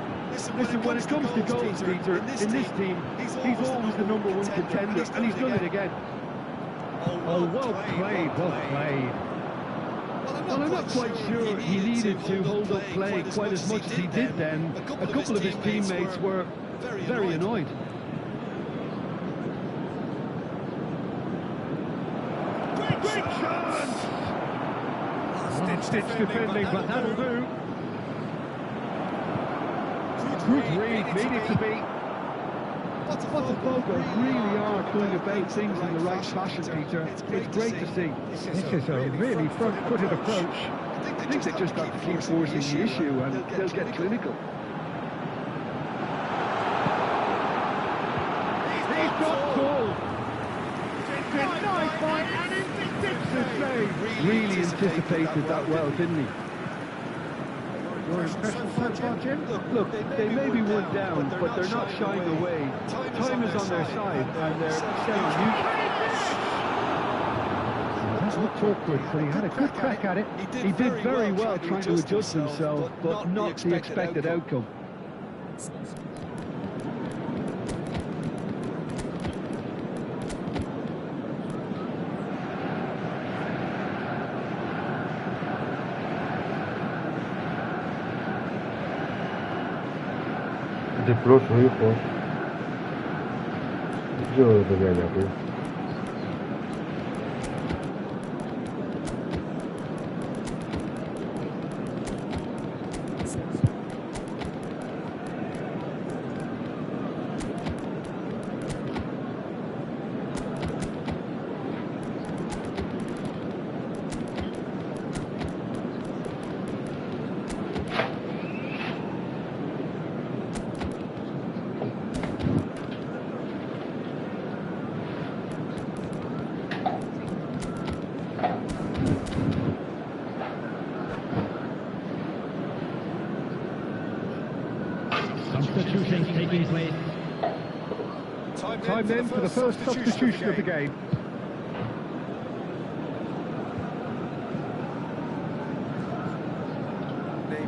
[SPEAKER 7] Listen, when it comes to goals, Peter, in this team, he's always the #1 contender, and he's done it again.
[SPEAKER 6] Oh, well played, well played.
[SPEAKER 7] Well, I'm not quite sure he needed to hold up play quite as much as he did then. A couple of his teammates were very annoyed.
[SPEAKER 6] Great chance! Stitch defending, but that'll do. Good read, needed to be.
[SPEAKER 7] But the Pubg really are going about things in the right fashion, Peter. It's great to see.
[SPEAKER 6] This is a really front-footed approach.
[SPEAKER 7] I think they just have to keep forcing the issue and they'll get clinical.
[SPEAKER 6] He's got goal. Denied by an indecisive save.
[SPEAKER 7] Really anticipated that well, didn't he?
[SPEAKER 6] Your impression so far, Jim?
[SPEAKER 7] Look, they may be one down, but they're not shying away. Time is on their side, and they're saying
[SPEAKER 6] That looked awkward, but he had a good crack at it.
[SPEAKER 7] he did very well trying to adjust himself, but not the expected outcome.
[SPEAKER 1] Διπλός ο ήχος. Δεν ξέρω ρε παιδιά γιατί.
[SPEAKER 3] Substitutions taking place.
[SPEAKER 6] Time then for the first substitution of the game.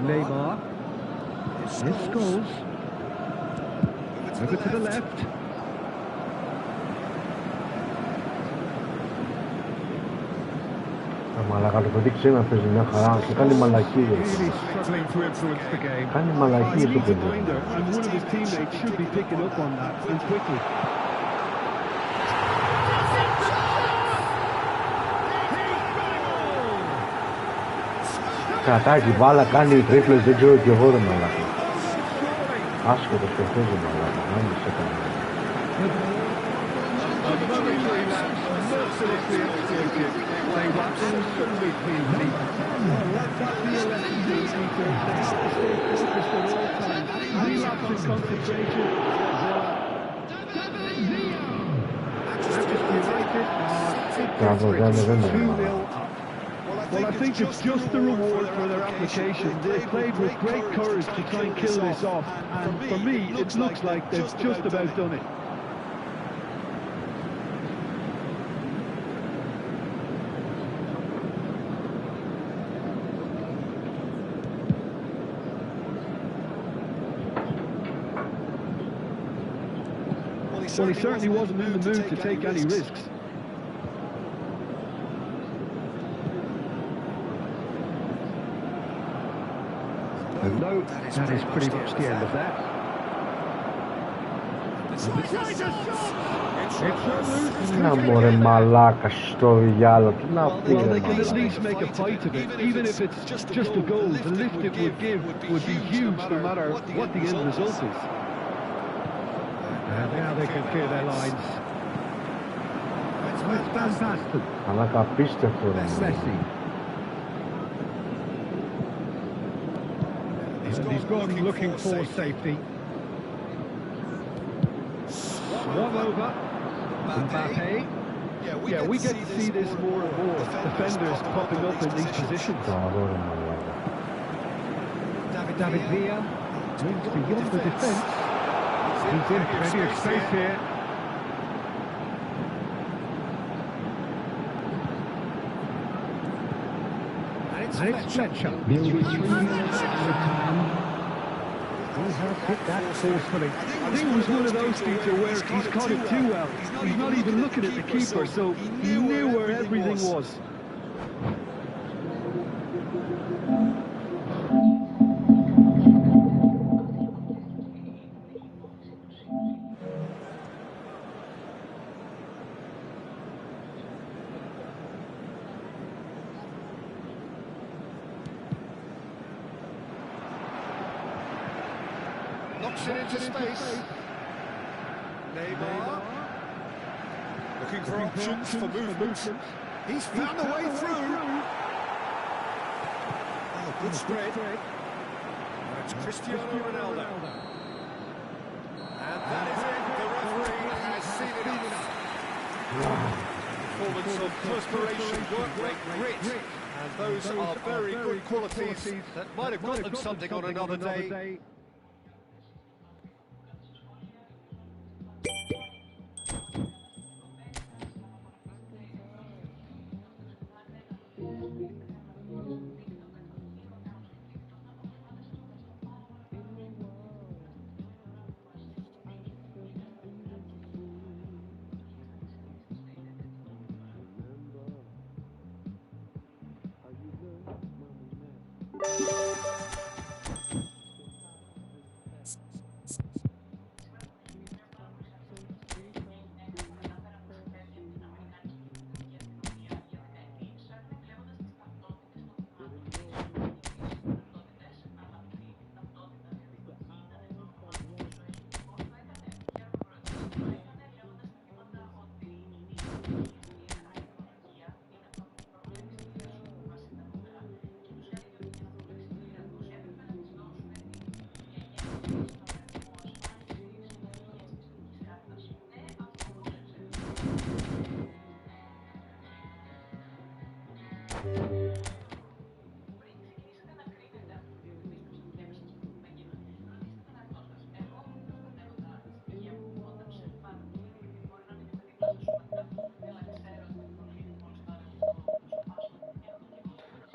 [SPEAKER 6] Neymar. Here's Scholes. Over to the left.
[SPEAKER 1] Μαλάκα το παιδί ξέρει να παίζει μια χαρά και κάνει μαλακίες.
[SPEAKER 6] Really struggling to influence the game.
[SPEAKER 1] Κάνει μαλακίες το παιδί.
[SPEAKER 7] And one of his teammates should be picking up on that, and quickly.
[SPEAKER 1] Κρατάει την μπάλα, κάνει τρίπλες, δεν ξέρω και εγώ ρε μαλάκα. Άσχετος και αυτός ρε μαλάκα, να μην σε κάνει.
[SPEAKER 6] Mercilessly executed. They were absolutely clean.
[SPEAKER 7] That's the lesson to Peter. They have to stay focused at all times. Relapse in concentration.
[SPEAKER 6] Manchester United are
[SPEAKER 1] 2-0 up.
[SPEAKER 6] Well, I think it's just the reward for their application. They played with great courage to try and kill this off, and for me, it looks like they've just about done it. Well, he certainly wasn't in the mood to take any risks. No, that is pretty much the end of that.
[SPEAKER 1] Να μωρέ μαλάκα στο διάλο, τι να πει.
[SPEAKER 6] Well, they can at least make a fight of it. Even if it's just a goal, the lift it would give would be huge no matter what the end result is. And now they can clear their lines. It's fantastic.
[SPEAKER 1] Μαλάκα απίστευτο ρε.
[SPEAKER 6] Messi. He's gone looking for safety. Swung over. Mbappe. Yeah, we get to see this more and more. Defenders popping up in these positions. David Villa moves beyond the defence. He's in plenty of space here. And it's Fletcher. Nearly 3 minutes extra time. He has hit that forcefully. I think it was one of those feats where he's caught it too well. He's not even looking at the keeper, so he knew where everything was.
[SPEAKER 5] Knocks it into space. Neymar. Looking for options for movement. He's found a way through. Oh, good spread. That's Cristiano Ronaldo. And that is it. The referee has seen enough. Performance of perspiration, work rate, grit. And those are very good qualities that might have got them something on another day.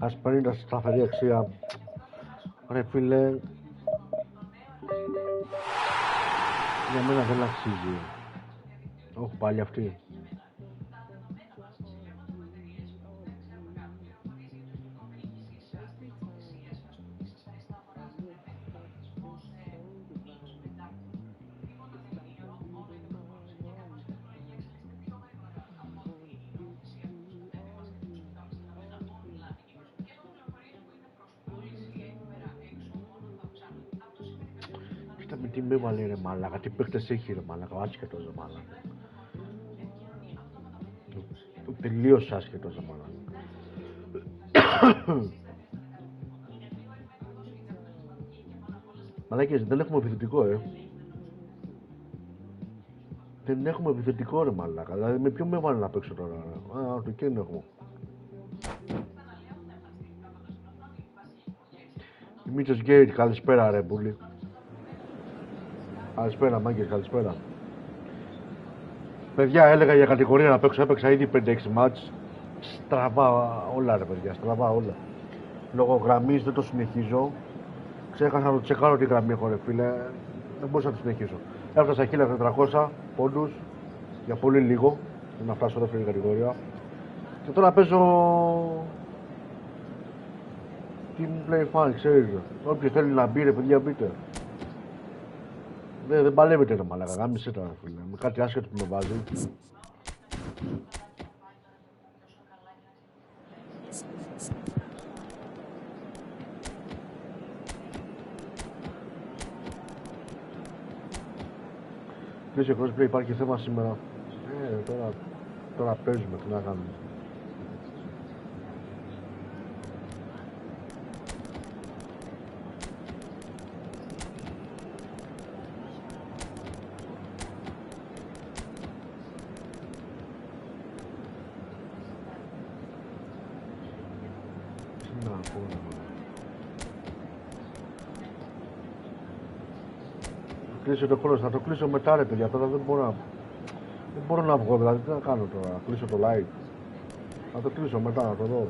[SPEAKER 1] Ας παίρνει τα σταθερή αξία. Ρε φίλε, για μένα δεν αξίζει. Όχι πάλι αυτή. Τι με βάλει ρε μαλάκα, τι παίκτες έχει ρε μαλάκα, άσχετος ρε μαλάκα. Τελείως άσχετος ρε μαλάκα. Μαλάκες, δεν έχουμε επιθετικό Δεν έχουμε επιθετικό ρε μαλάκα, δηλαδή με ποιον με βάλει να παίξω τώρα ρε. Α, το εκείνο έχουμε. Μίτσος Γκέιτ, καλησπέρα ρε πουλί. Καλησπέρα μάγκες, καλησπέρα. Παιδιά, έλεγα για κατηγορία να παίξω, έπαιξα ήδη 5-6 μάτς. Στραβά όλα ρε παιδιά, στραβά όλα. Λόγω γραμμής δεν το συνεχίζω. Ξέχασα να το τσεκάρω τι γραμμή έχω ρε φίλε. Δεν μπορούσα να το συνεχίσω. Έφτασα 1400 πόντους για πολύ λίγο για να φτάσω δεύτερη κατηγορία. Και τώρα παίζω Team Play Fun, ξέρεις. Όποιος θέλει να μπει ρε παιδιά μπείτε. Δεν παλεύετε ρε μαλάκα, γάμισε τα φίλε. Με κάτι άσχετο που με βάζει. Πλήσιο crossplay, υπάρχει θέμα σήμερα. Τώρα παίζουμε, τι να κάνουμε. Τι να πω, κλείσω το κόλλος, θα το κλείσω μετά ρε παιδιά, τώρα δεν μπορώ να βγω, δηλαδή τι να κάνω τώρα, να κλείσω το live. Θα το κλείσω μετά, να το δω.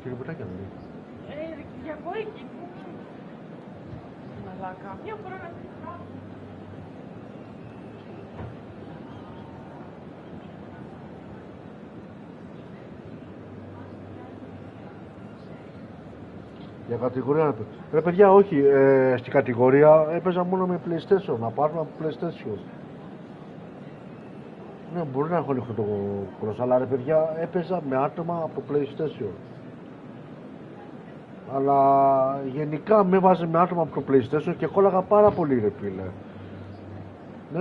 [SPEAKER 1] Κύριε Μπουτάκια δεν είναι.
[SPEAKER 4] Για εγώ εκεί. Μαλάκα, μια φορά να κρυφτώ.
[SPEAKER 1] Για κατηγορία να παίξω. Ρε παιδιά, όχι, στην κατηγορία έπαιζα μόνο με PlayStation, να πάρουμε από PlayStation. Ναι, μπορεί να έχω ανοιχτό το cross, αλλά ρε παιδιά έπαιζα με άτομα από PlayStation. Αλλά γενικά με έβαζε με άτομα από το PlayStation και κόλλαγα πάρα πολύ ρε φίλε.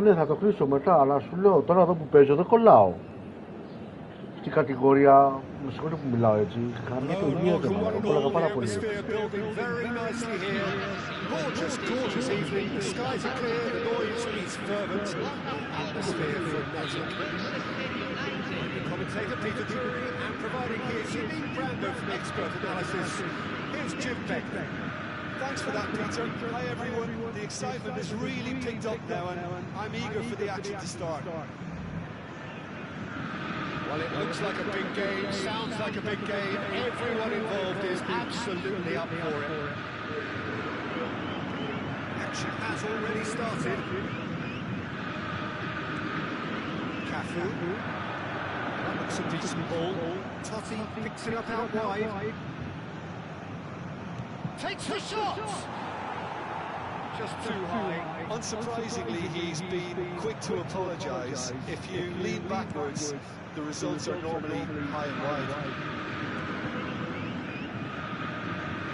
[SPEAKER 1] Ναι, θα το κλείσω μετά, αλλά σου λέω τώρα εδώ που παίζω δεν κολλάω. Στην κατηγορία, με συγχωρείτε που μιλάω έτσι, καμία το γίνεται, κόλλαγα πάρα πολύ.
[SPEAKER 5] Thanks for that, Peter. Hi, everyone. The excitement has really picked up now, and I'm eager for the action to start. Well, it looks like a big game, sounds like a big game. Everyone involved is absolutely up for it. Action has already started. Cafu. That looks a decent ball. Totti picks it up out wide. Takes the shot! Just too high. Unsurprisingly, he's been quick to apologise. If you lean backwards, the results are normally high and wide.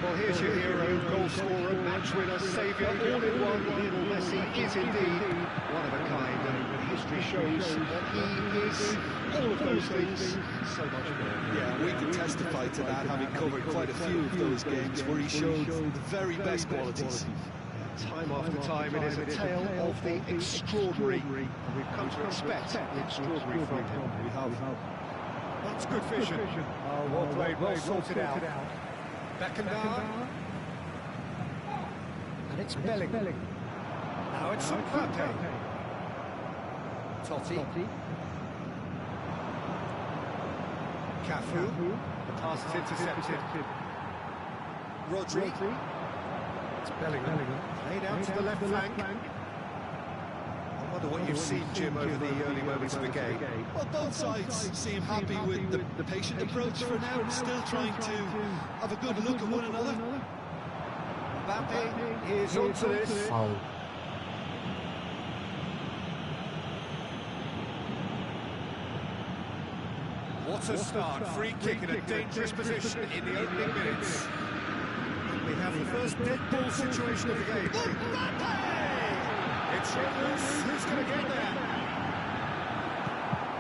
[SPEAKER 5] Well, here's your hero, goal scorer, match winner, saviour, all in one. Lionel Messi is indeed one of a kind, and history shows that he is all of those things, so much more. Yeah, we can testify to that, having covered quite a few of those games where he showed the very best qualities. Time after time, it is a tale of the extraordinary, and we've come to expect the extraordinary from him. We have. That's good vision. Oh, well played, well sorted out. Beckenbauer. And it's Belling. Now it's Mbappe. Totti. Cafu. The pass is intercepted. Rodri. It's Bellingham. Played out to the left flank. I wonder what you've seen, Jim, over the early moments of the game. Well, both sides seem happy with the patient approach for now, still trying to have a good look at one another. Mbappe is onto this.
[SPEAKER 8] What a start. Free kick in a dangerous position in the opening minutes. We have the first dead ball situation of the game. It's loose. Who's going to get there?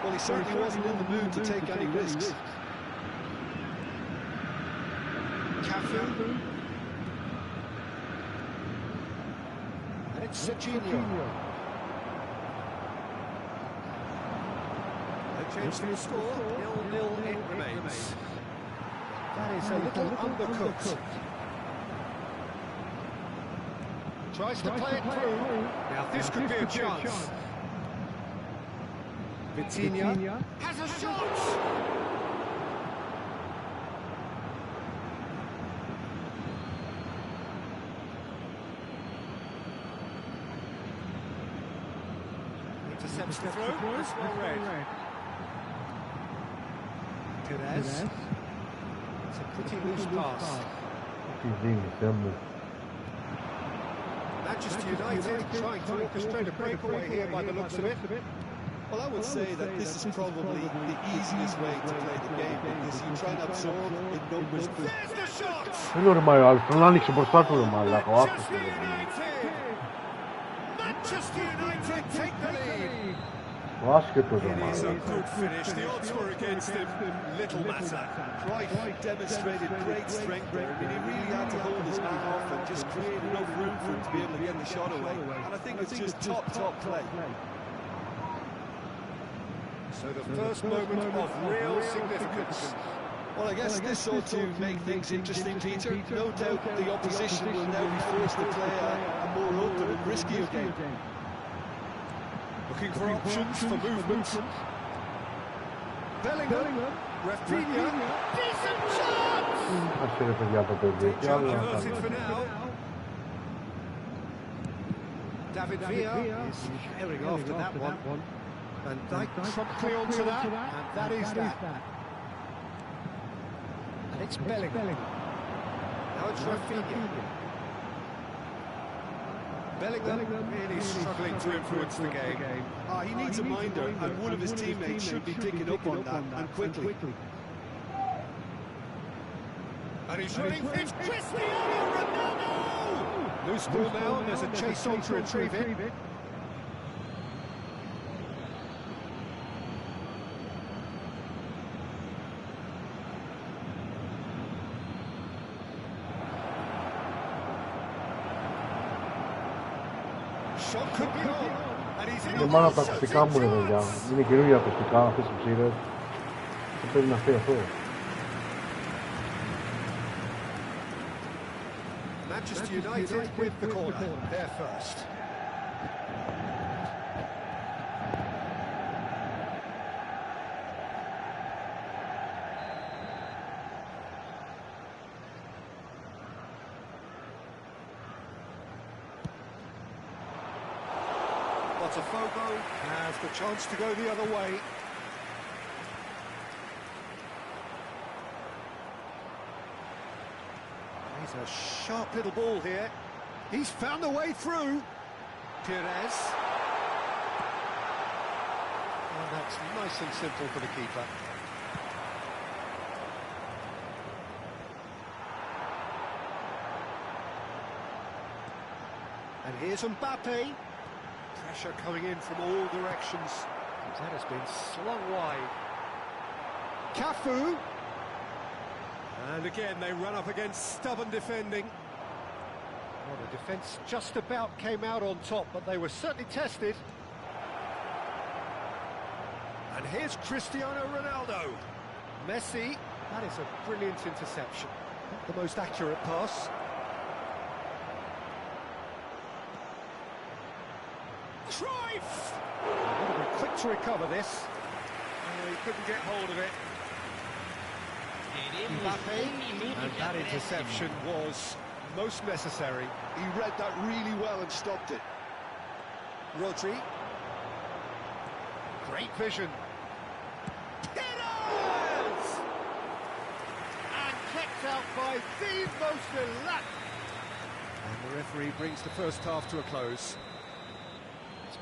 [SPEAKER 5] Well, he certainly wasn't in the mood to take any risks.
[SPEAKER 8] Cafu. And it's Serginho. No change to the score. 0-0 it remains. That is a little undercooked. Tries to play it through. Now this could be a chance. Vitinha has a shot! Intercepts the throw. It's well read. Perez. It's a pretty loose pass. Manchester United trying to orchestrate a breakaway here by the looks of it.
[SPEAKER 5] Well, I would say that this is probably the easiest way to play the game because you try and absorb in numbers.
[SPEAKER 8] There's the shot!
[SPEAKER 1] Δεν είναι ορμάει, αλλά πρέπει να ανοίξει μπροστά του ρε μαλάκα, ο άκουσε.
[SPEAKER 8] Manchester United take the lead.
[SPEAKER 1] Ο άσχετος ρε
[SPEAKER 8] It is a
[SPEAKER 1] μαλάκα.
[SPEAKER 8] good finish. The odds were against him. Little matter.
[SPEAKER 5] Cruyff demonstrated great strength there. I mean, he really had to hold his man off and just create enough room for him to be able to get the shot away. And I think it's just top play.
[SPEAKER 8] So the first moment of real significance.
[SPEAKER 5] Well, I guess this ought to make things interesting, Peter. No doubt the opposition will now be forced to play a more open and riskier game.
[SPEAKER 8] Looking for options for movement. Bellingham. Rafinha. Decent chance!
[SPEAKER 1] Άσε ρε παιδιά το παιδί, τι άλλο να
[SPEAKER 8] Averted
[SPEAKER 1] κάνει.
[SPEAKER 8] for now. David Villa is herring after that one. And Dijk promptly onto that, and that is that. And it's Bellingham. Now it's Rafinha. Bellingham really struggling to influence the game.
[SPEAKER 5] He needs a minder, and one of his teammates should be picking up on that, and quickly.
[SPEAKER 8] And he's running. It's Cristiano Ronaldo! Loose ball now, and there's a chase on to retrieve it. Shot could be on, and he's in
[SPEAKER 1] Είναι μάνα τα ακουστικά μου ρε παιδιά. Είναι καινούργια ακουστικά αυτές οι ψήρες. Δεν πρέπει να φύγει αυτό.
[SPEAKER 8] Manchester United with the corner. They're first. Botafogo has the chance to go the other way. He's a sharp little ball here. He's found a way through. Perez. Oh, that's nice and simple for the keeper. And here's Mbappe. Pressure coming in from all directions. That has been slung wide. Cafu. And again, they run up against stubborn defending. Well, the defence just about came out on top, but they were certainly tested. And here's Cristiano Ronaldo. Messi. That is a brilliant interception. Not the most accurate pass. Cruyff! Got to be quick to recover this. Oh, he couldn't get hold of it. Mbappe, and that interception was most necessary.
[SPEAKER 5] He read that really well and stopped it.
[SPEAKER 8] Rodri. Great vision. Perez! And kept out by the most elect. And the referee brings the first half to a close.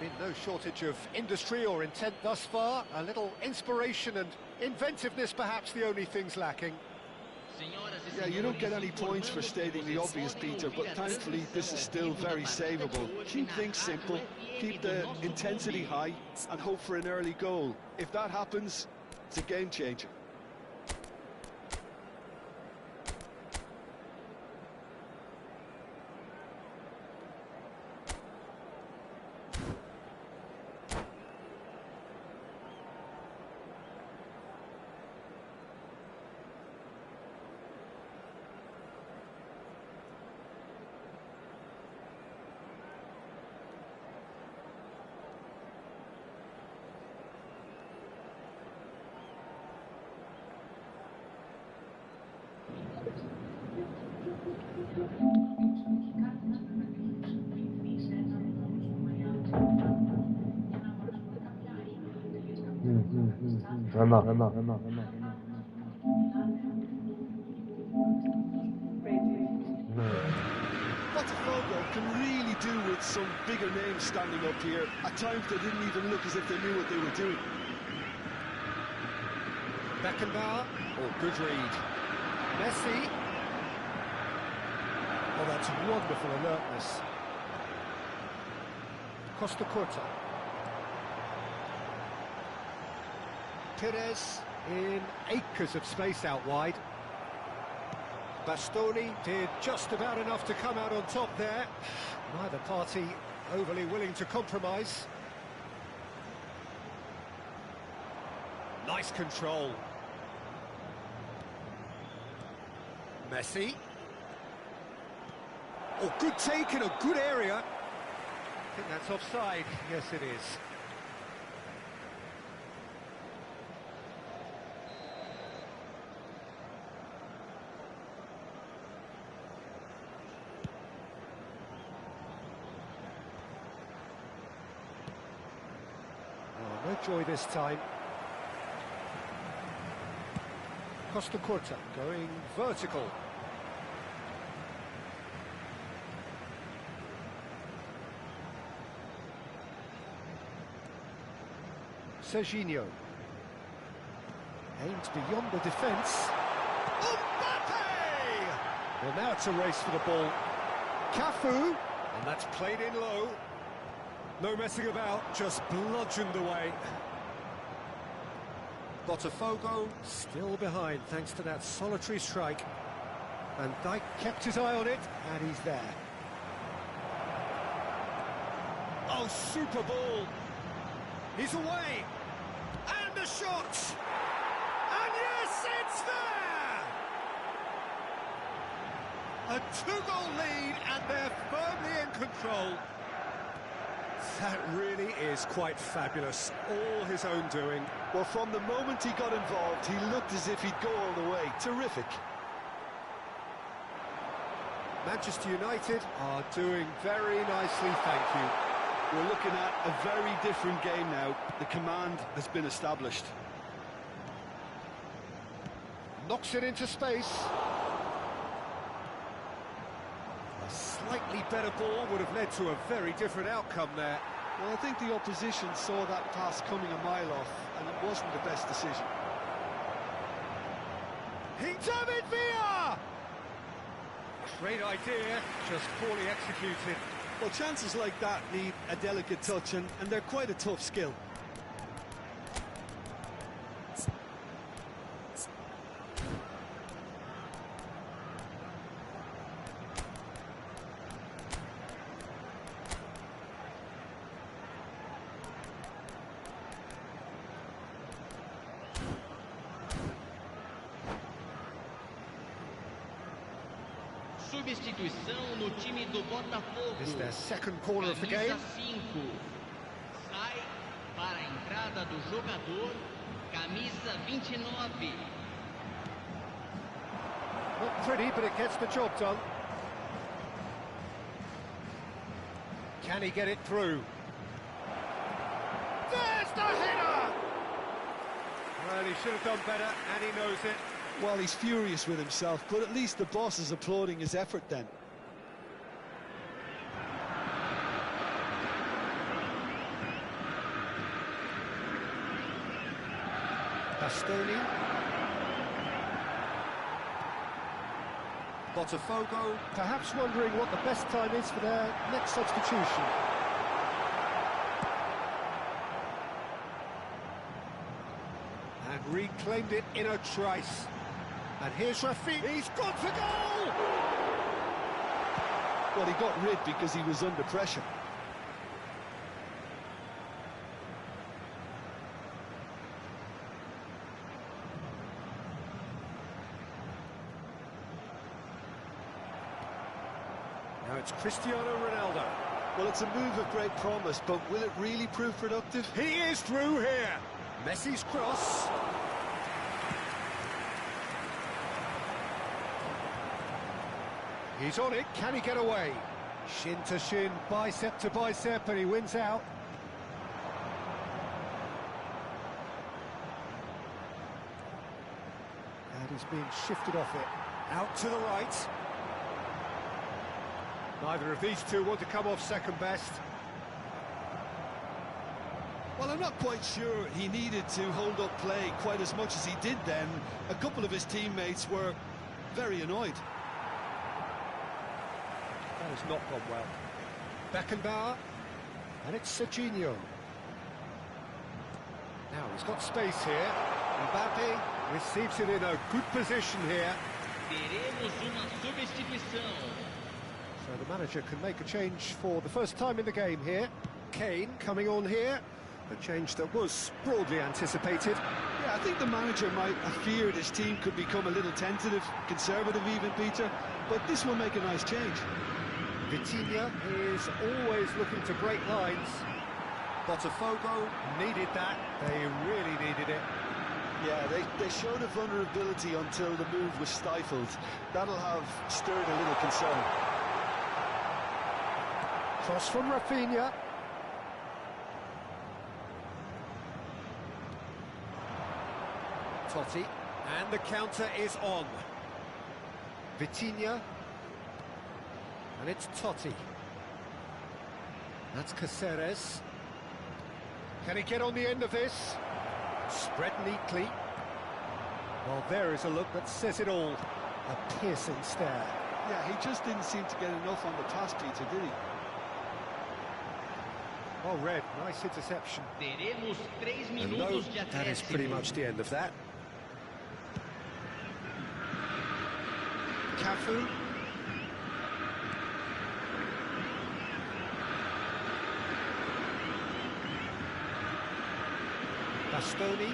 [SPEAKER 8] There's been no shortage of industry or intent thus far. A little inspiration and inventiveness, perhaps the only things lacking.
[SPEAKER 5] Yeah, you don't get any points for stating the obvious, Peter, but thankfully this is still very savable. Keep things simple, keep the intensity high, and hope for an early goal. If that happens, it's a game changer. Botafogo can really do with some bigger names standing up here. At times they didn't even look as if they knew what they were doing.
[SPEAKER 8] Beckenbauer. Oh, good read. Messi. Oh, that's wonderful alertness. Costa Curta. Perez in acres of space out wide. Bastoni did just about enough to come out on top there. Neither party overly willing to compromise. Nice control. Messi. Oh, good take in a good area. I think that's offside. Yes, it is. Oh, no joy this time. Costa Curta going vertical. Serginho. Aimed beyond the defence. Mbappe! Well, now it's a race for the ball. Cafu, and that's played in low. No messing about, just bludgeoned away. Botafogo still behind thanks to that solitary strike. And Dijk kept his eye on it, and he's there. Oh, super ball. He's away. And the shot! And yes, it's there! A two-goal lead, and they're firmly in control. That really is quite fabulous. All his own doing.
[SPEAKER 5] Well, from the moment he got involved, he looked as if he'd go all the way. Terrific.
[SPEAKER 8] Manchester United are doing very nicely, thank you.
[SPEAKER 5] We're looking at a very different game now. The command has been established.
[SPEAKER 8] Knocks it into space. A slightly better ball would have led to a very different outcome there.
[SPEAKER 5] Well, I think the opposition saw that pass coming a mile off, and it wasn't the best decision.
[SPEAKER 8] David Villa! Great idea, just poorly executed.
[SPEAKER 5] Well, chances like that need a delicate touch, and they're quite a tough skill.
[SPEAKER 3] Substituição no time do Botafogo.
[SPEAKER 8] This is their second corner of the game.
[SPEAKER 3] Camisa 5. Sai para a entrada do jogador, camisa 29.
[SPEAKER 8] Not pretty, but it gets the job done. Can he get it through? There's the header! Well, he should have done better, and he knows it.
[SPEAKER 5] Well, he's furious with himself, but at least the boss is applauding his effort then.
[SPEAKER 8] Bastoni. Botafogo, perhaps wondering what the best time is for their next substitution. And reclaimed it in a trice. And here's Rafinha, he's gone for goal!
[SPEAKER 5] Well, he got rid because he was under pressure.
[SPEAKER 8] Now it's Cristiano Ronaldo.
[SPEAKER 5] Well, it's a move of great promise, but will it really prove productive?
[SPEAKER 8] He is through here. Messi's cross. He's on it, can he get away? Shin to shin, bicep to bicep, and he wins out. And he's being shifted off it. Out to the right. Neither of these two want to come off second best.
[SPEAKER 5] Well, I'm not quite sure he needed to hold up play quite as much as he did then. A couple of his teammates were very annoyed.
[SPEAKER 8] That has not gone well. Beckenbauer, and it's Serginho. Now he's got space here. Mbappe receives it in a good position here.
[SPEAKER 3] Teremos uma substituição.
[SPEAKER 8] So the manager can make a change for the first time in the game here. Kane coming on here. A change that was broadly anticipated.
[SPEAKER 5] Yeah, I think the manager might have feared his team could become a little tentative, conservative even, Peter, but this will make a nice change.
[SPEAKER 8] Vitinha is always looking to break lines. Botafogo needed that. They really needed it.
[SPEAKER 5] Yeah, they showed a vulnerability until the move was stifled. That'll have stirred a little concern.
[SPEAKER 8] Cross from Rafinha. Totti, and the counter is on. Vitinha, and it's Totti. That's Caceres. Can he get on the end of this? Spread neatly. Well, there is a look that says it all. A piercing stare.
[SPEAKER 5] Yeah, he just didn't seem to get enough on the pass, Peter, did he?
[SPEAKER 8] Oh, Red, nice interception.
[SPEAKER 3] Teremos 3
[SPEAKER 8] And no,
[SPEAKER 3] minutos de
[SPEAKER 8] that is pretty much the end of that. Cafu. Bastoni,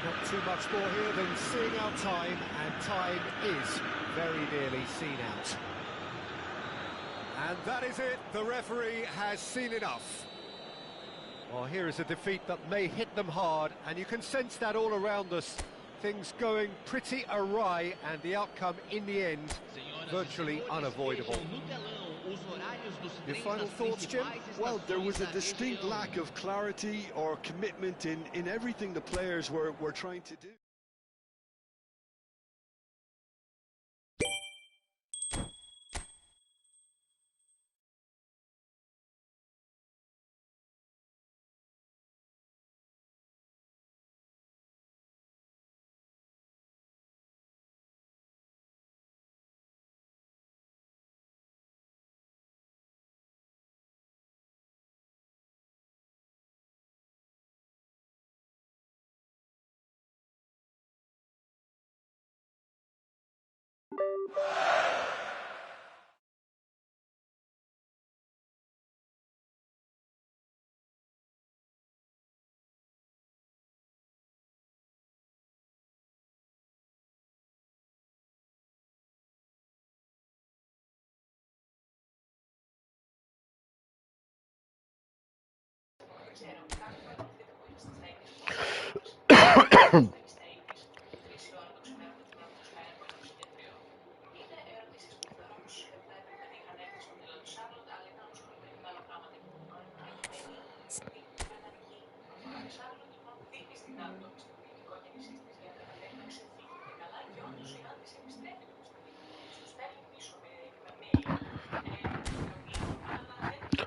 [SPEAKER 8] not too much more here than seeing out time, and time is very nearly seen out. And that is it, the referee has seen enough. Well, here is a defeat that may hit them hard, and you can sense that all around us. Things going pretty awry, and the outcome in the end, virtually unavoidable. Your final thoughts, Jim?
[SPEAKER 5] Well, there was a distinct lack of clarity or commitment in everything the players were trying to do.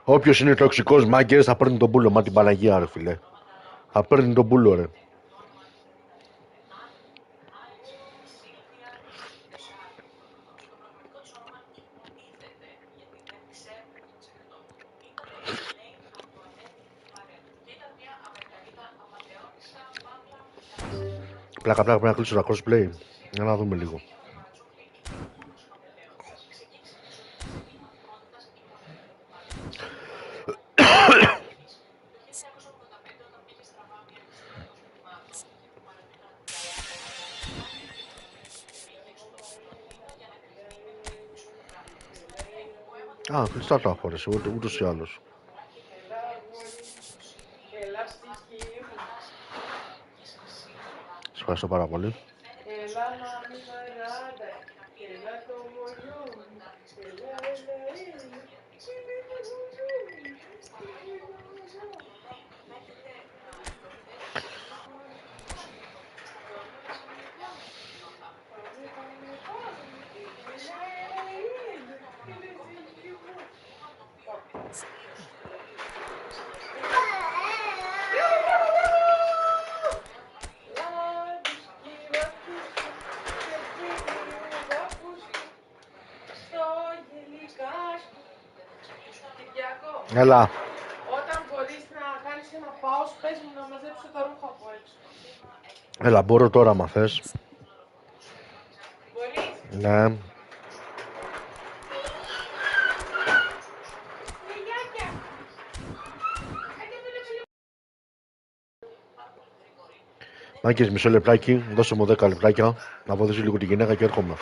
[SPEAKER 1] Όποιος είναι τοξικός μάγκερς θα παίρνει τον πούλο, μα την Παναγία ρε φίλε. Θα παίρνει τον πούλο ρε. Πλάκα πρέπει να κλείσω τα crossplay. Για να δούμε λίγο. Α, κλειστά τα χώρες, ούτως ή άλλως. Σας ευχαριστώ πάρα πολύ. Έλα.
[SPEAKER 4] Όταν μπορείς να κάνεις ένα pause, πες μου να μαζέψω τα ρούχα από έξω.
[SPEAKER 1] Έλα, μπορώ τώρα, άμα θες.
[SPEAKER 4] Μπορείς.
[SPEAKER 1] Ναι. Μάγκες, μισό λεπτάκι, δώσε μου 10 λεπτάκια να βοηθήσω λίγο τη γυναίκα και έρχομαι.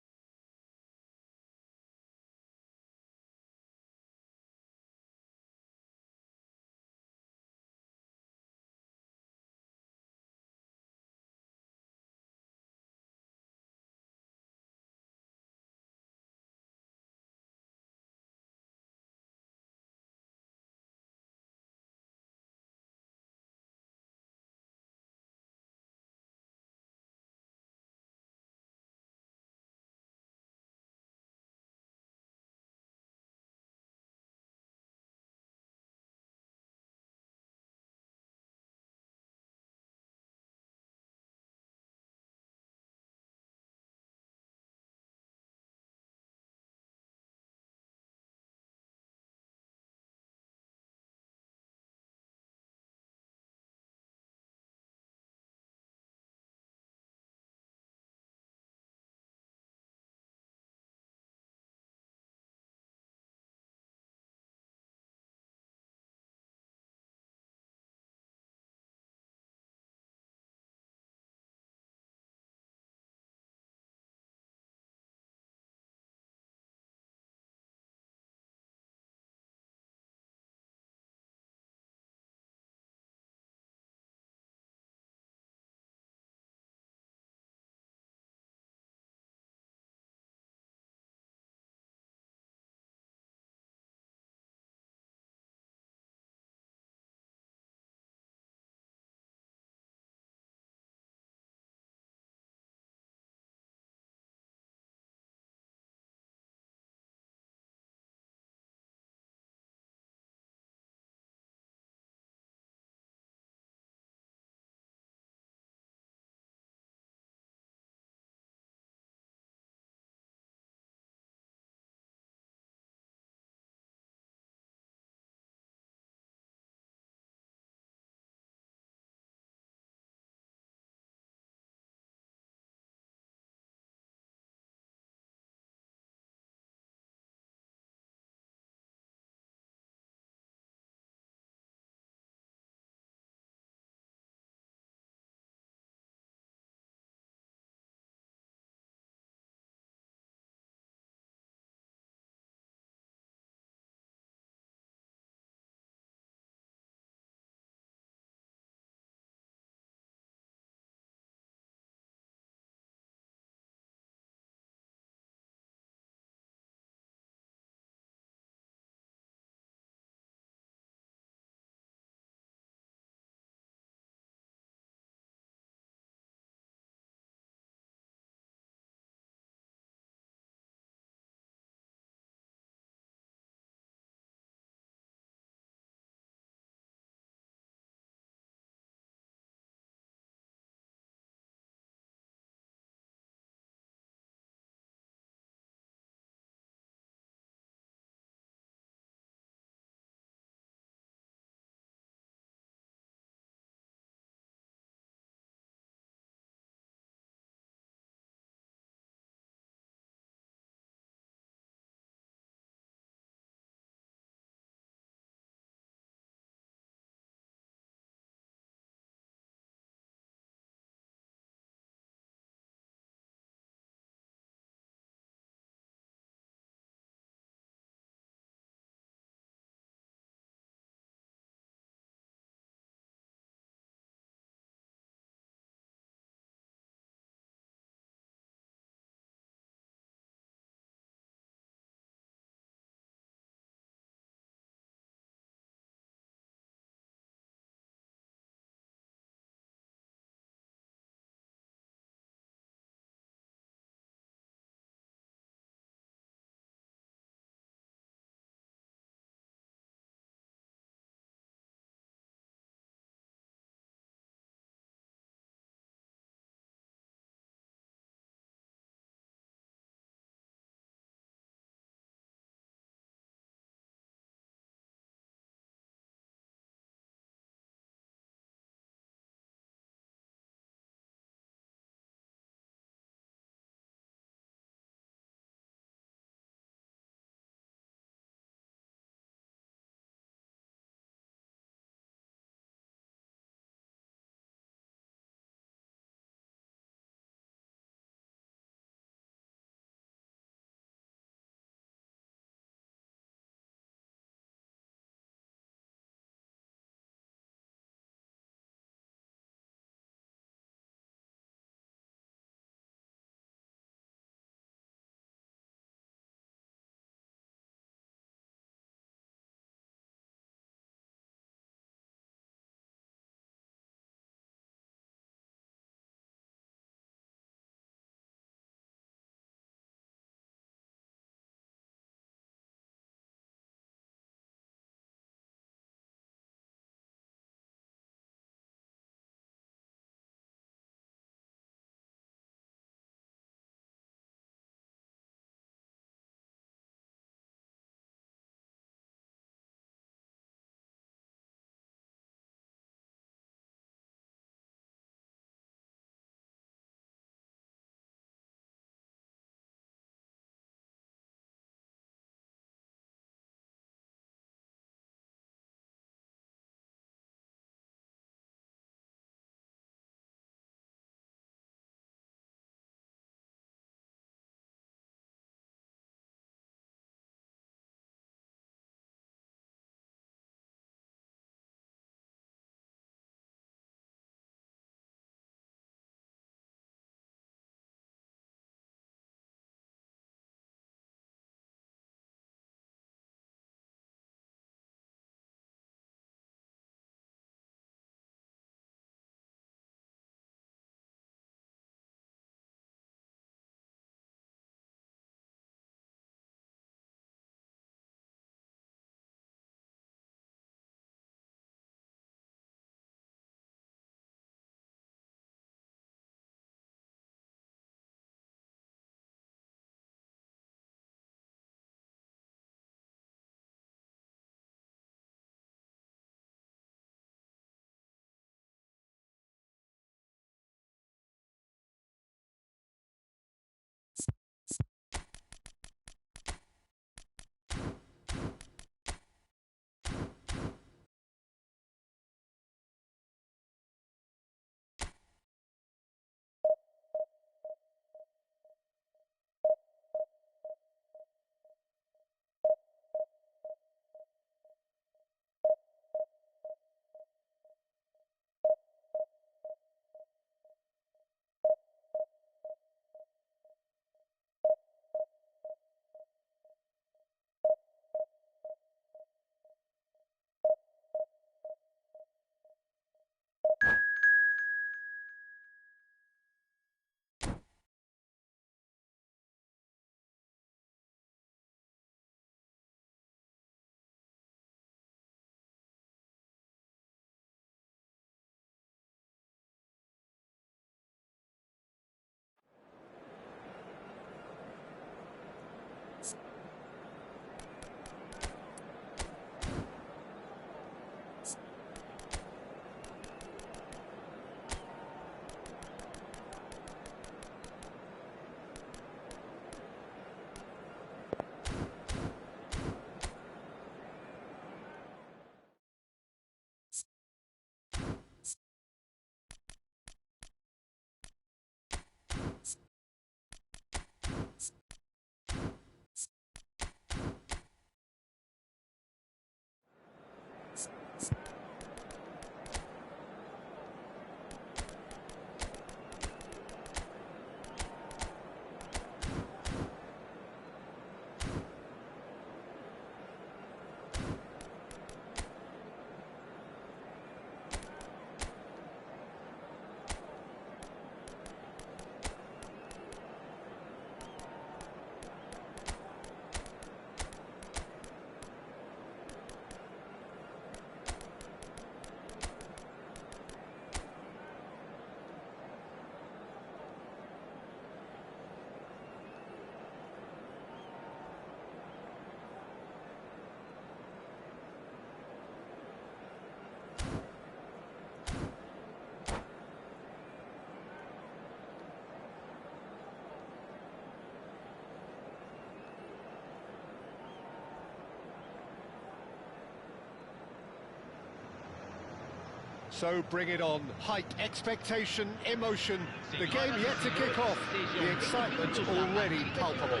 [SPEAKER 8] So bring it on. Hype, expectation, emotion. The game yet to kick off. The excitement already palpable.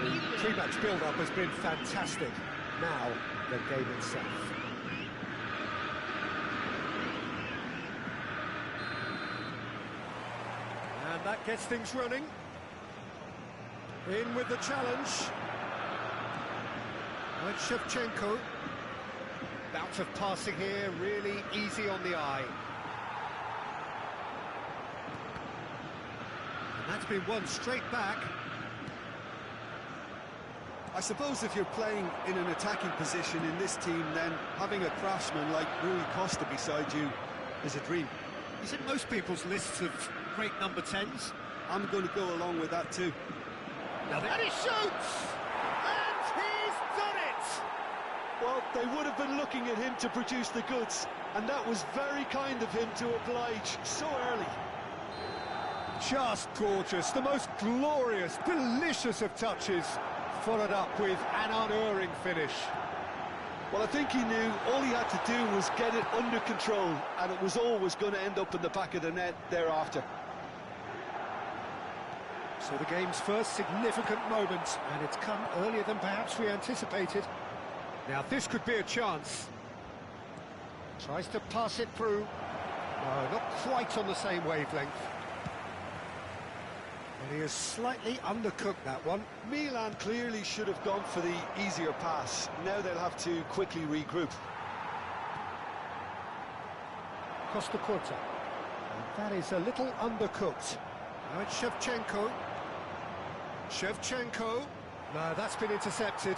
[SPEAKER 8] The pre-match build-up has been fantastic. Now, the game itself. And that gets things running. In with the challenge. And Shevchenko. Bout of passing here, really easy on the eye. And that's been won straight back.
[SPEAKER 5] I suppose if you're playing in an attacking position in this team, then having a craftsman like Rui Costa beside you is a dream.
[SPEAKER 8] Is it most people's lists of great number 10s?
[SPEAKER 5] I'm going to go along with that too.
[SPEAKER 8] Now and he shoots! And he's done it!
[SPEAKER 5] Well, they would have been looking at him to produce the goods, and that was very kind of him to oblige so early.
[SPEAKER 8] Just gorgeous, the most glorious, delicious of touches, followed up with an unerring finish.
[SPEAKER 5] Well, I think he knew all he had to do was get it under control, and it was always going to end up in the back of the net thereafter.
[SPEAKER 8] So the game's first significant moment, and it's come earlier than perhaps we anticipated. Now this could be a chance. Tries to pass it through. No, not quite on the same wavelength. And he has slightly undercooked that one.
[SPEAKER 5] Milan clearly should have gone for the easier pass. Now they'll have to quickly regroup.
[SPEAKER 8] Costa Corta. And that is a little undercooked. Now it's Shevchenko. Shevchenko. No, that's been intercepted.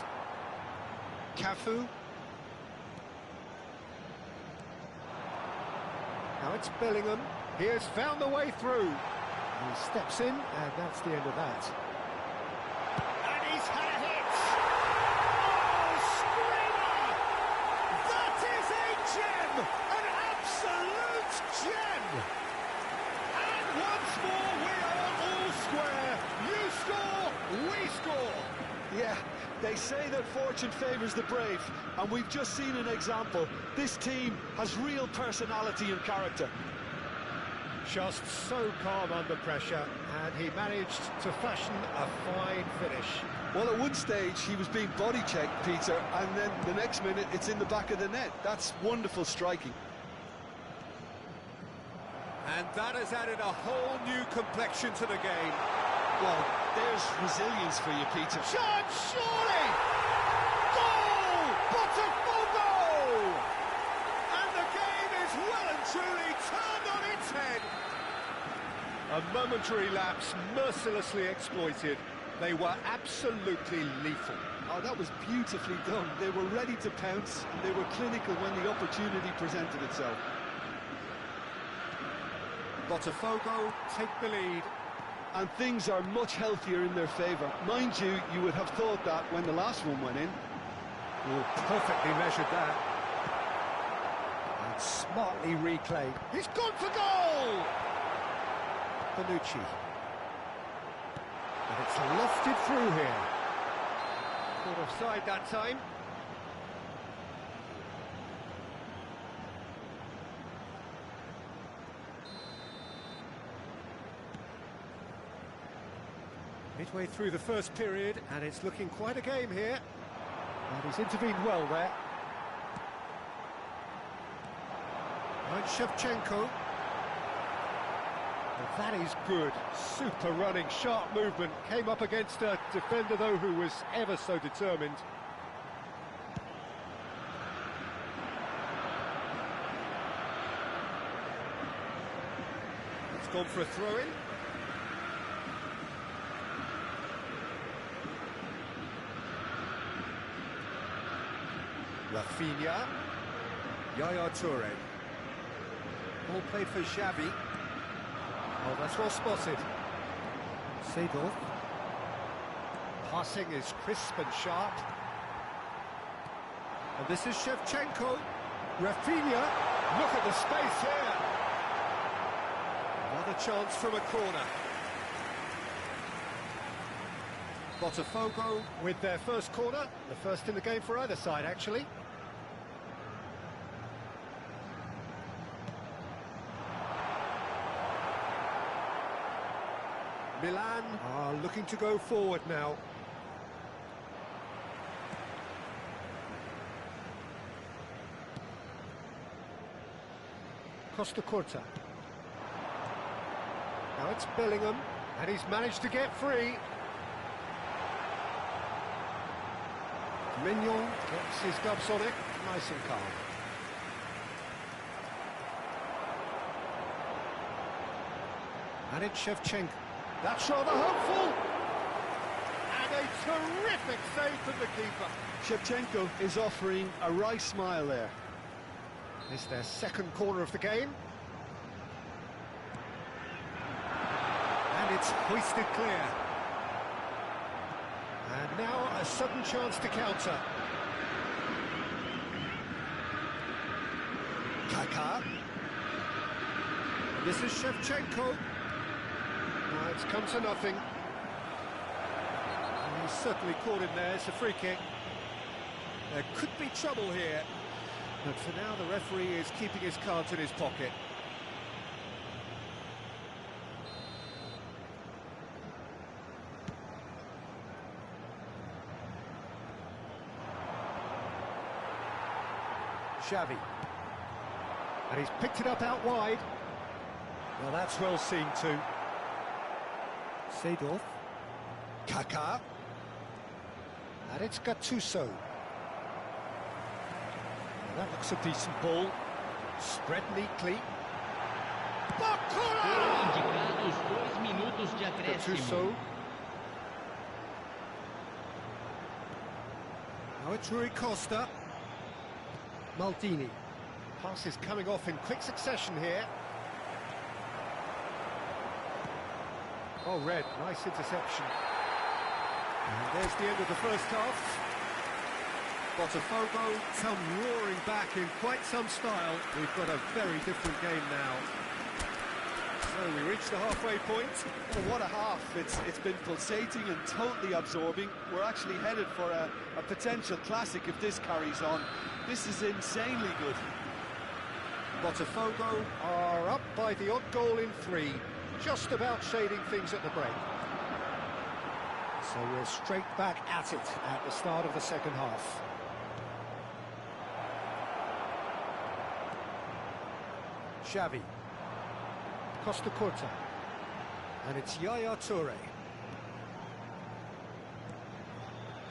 [SPEAKER 8] Cafu. Now it's Bellingham. He has found the way through. He steps in, and that's the end of that. And he's had a hit! Oh, screamer! That is a gem! An absolute gem! And once more, we are all square. You score, we score!
[SPEAKER 5] Yeah, they say that fortune favours the brave, and we've just seen an example. This team has real personality and character.
[SPEAKER 8] Just so calm under pressure, and he managed to fashion a fine finish.
[SPEAKER 5] Well, at one stage he was being body checked, Peter, and then the next minute it's in the back of the net. That's wonderful striking.
[SPEAKER 8] And that has added a whole new complexion to the game.
[SPEAKER 5] Well, there's resilience for you, Peter.
[SPEAKER 8] Shot, surely! Goal! Botafogo! And the game is well and truly turned on its head. A momentary lapse mercilessly exploited. They were absolutely lethal.
[SPEAKER 5] Oh, that was beautifully done. They were ready to pounce, and they were clinical when the opportunity presented itself.
[SPEAKER 8] Botafogo take the lead.
[SPEAKER 5] And things are much healthier in their favour. Mind you, you would have thought that when the last one went in.
[SPEAKER 8] Oh, perfectly measured that. And smartly replayed. He's gone for goal! Bonucci. And it's lofted through here. Caught offside that time. Midway through the first period, and it's looking quite a game here. And he's intervened well there. And Shevchenko. And that is good. Super running, sharp movement. Came up against a defender, though, who was ever so determined. It's gone for a throw-in. Rafinha, Yaya Toure. Ball played for Xavi. Oh, that's well spotted. Seedorf. Passing is crisp and sharp. And this is Shevchenko. Rafinha. Look at the space here. Another chance from a corner. Botafogo with their first corner. The first in the game for either side, actually. Milan are looking to go forward now. Costa Curta. Now it's Bellingham, and he's managed to get free. Mignon gets his gloves on it, nice and calm. And it's Shevchenko. That's rather hopeful. And a terrific save from the keeper.
[SPEAKER 5] Shevchenko is offering a wry smile there.
[SPEAKER 8] It's their second corner of the game. And it's hoisted clear. And now a sudden chance to counter. Kaká. This is Shevchenko. Now it's come to nothing. And he's certainly caught him there. It's a free kick. There could be trouble here. But for now, the referee is keeping his cards in his pocket. Xavi. And he's picked it up out wide. Well, that's well seen too. Seedorf. Kaká. And it's Gattuso. That looks a decent ball. Spread neatly. Gattuso. Now it's Rui Costa. Maldini. Pass is coming off in quick succession here. Oh, Red, nice interception. And there's the end of the first half. Botafogo come roaring back in quite some style. We've got a very different game now. So we reach the halfway point.
[SPEAKER 5] Oh, what a half. It's been pulsating and totally absorbing. We're actually headed for a potential classic if this carries on. This is insanely good.
[SPEAKER 8] Botafogo are up by the odd goal in 3, just about shading things at the break. So we're straight back at it at the start of the second half. Xavi. Costa Curta. And it's Yaya Toure.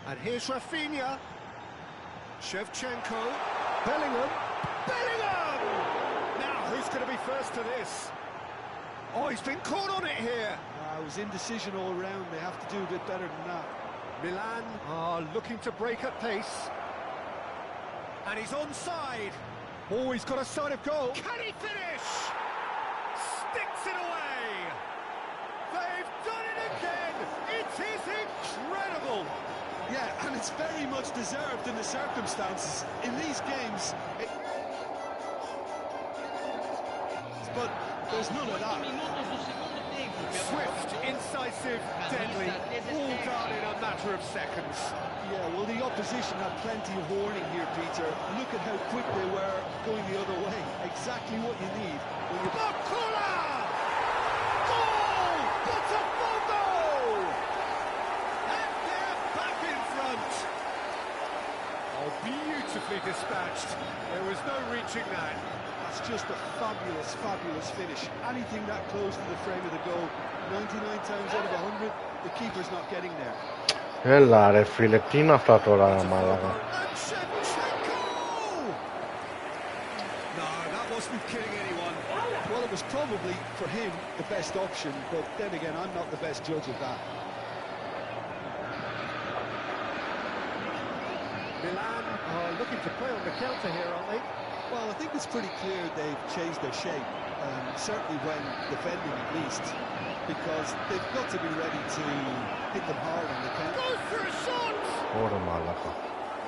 [SPEAKER 8] And here's Rafinha. Shevchenko. Bellingham. Bellingham! Now, who's going to be first to this? Oh, he's been caught on it here.
[SPEAKER 5] It was indecision all round. They have to do a bit better than that.
[SPEAKER 8] Milan are looking to break at pace. And he's onside. Oh, he's got a sight of goal. Can he finish? Sticks it away. They've done it again. It is incredible.
[SPEAKER 5] Yeah, and it's very much deserved in the circumstances. In these games, but there's none of that.
[SPEAKER 8] Swift, incisive, deadly, all done in a matter of seconds.
[SPEAKER 5] Yeah, well, the opposition had plenty of warning here, Peter. Look at how quick they were going the other way. Exactly what you need.
[SPEAKER 8] Bakula! Goal! Botafogo! And they're back in front. Oh, beautifully dispatched. There was no reaching that.
[SPEAKER 5] That's just a fabulous, fabulous finish. Anything that close to the frame of the goal, 99 times out of 100, the keeper's not getting there.
[SPEAKER 1] Έλα ρε φίλε, τι είναι αυτά τώρα μάλακα.
[SPEAKER 5] No, that wasn't kidding anyone. Well, it was probably, for him, the best option, but then again, I'm not the best judge of that.
[SPEAKER 8] Milan are looking to play on the counter here, aren't they?
[SPEAKER 5] Well, I think it's pretty clear they've changed their shape, certainly when defending at least, because they've got to be ready to hit them hard on the counter.
[SPEAKER 8] Goes for a shot!
[SPEAKER 1] Ωραία μάλακα.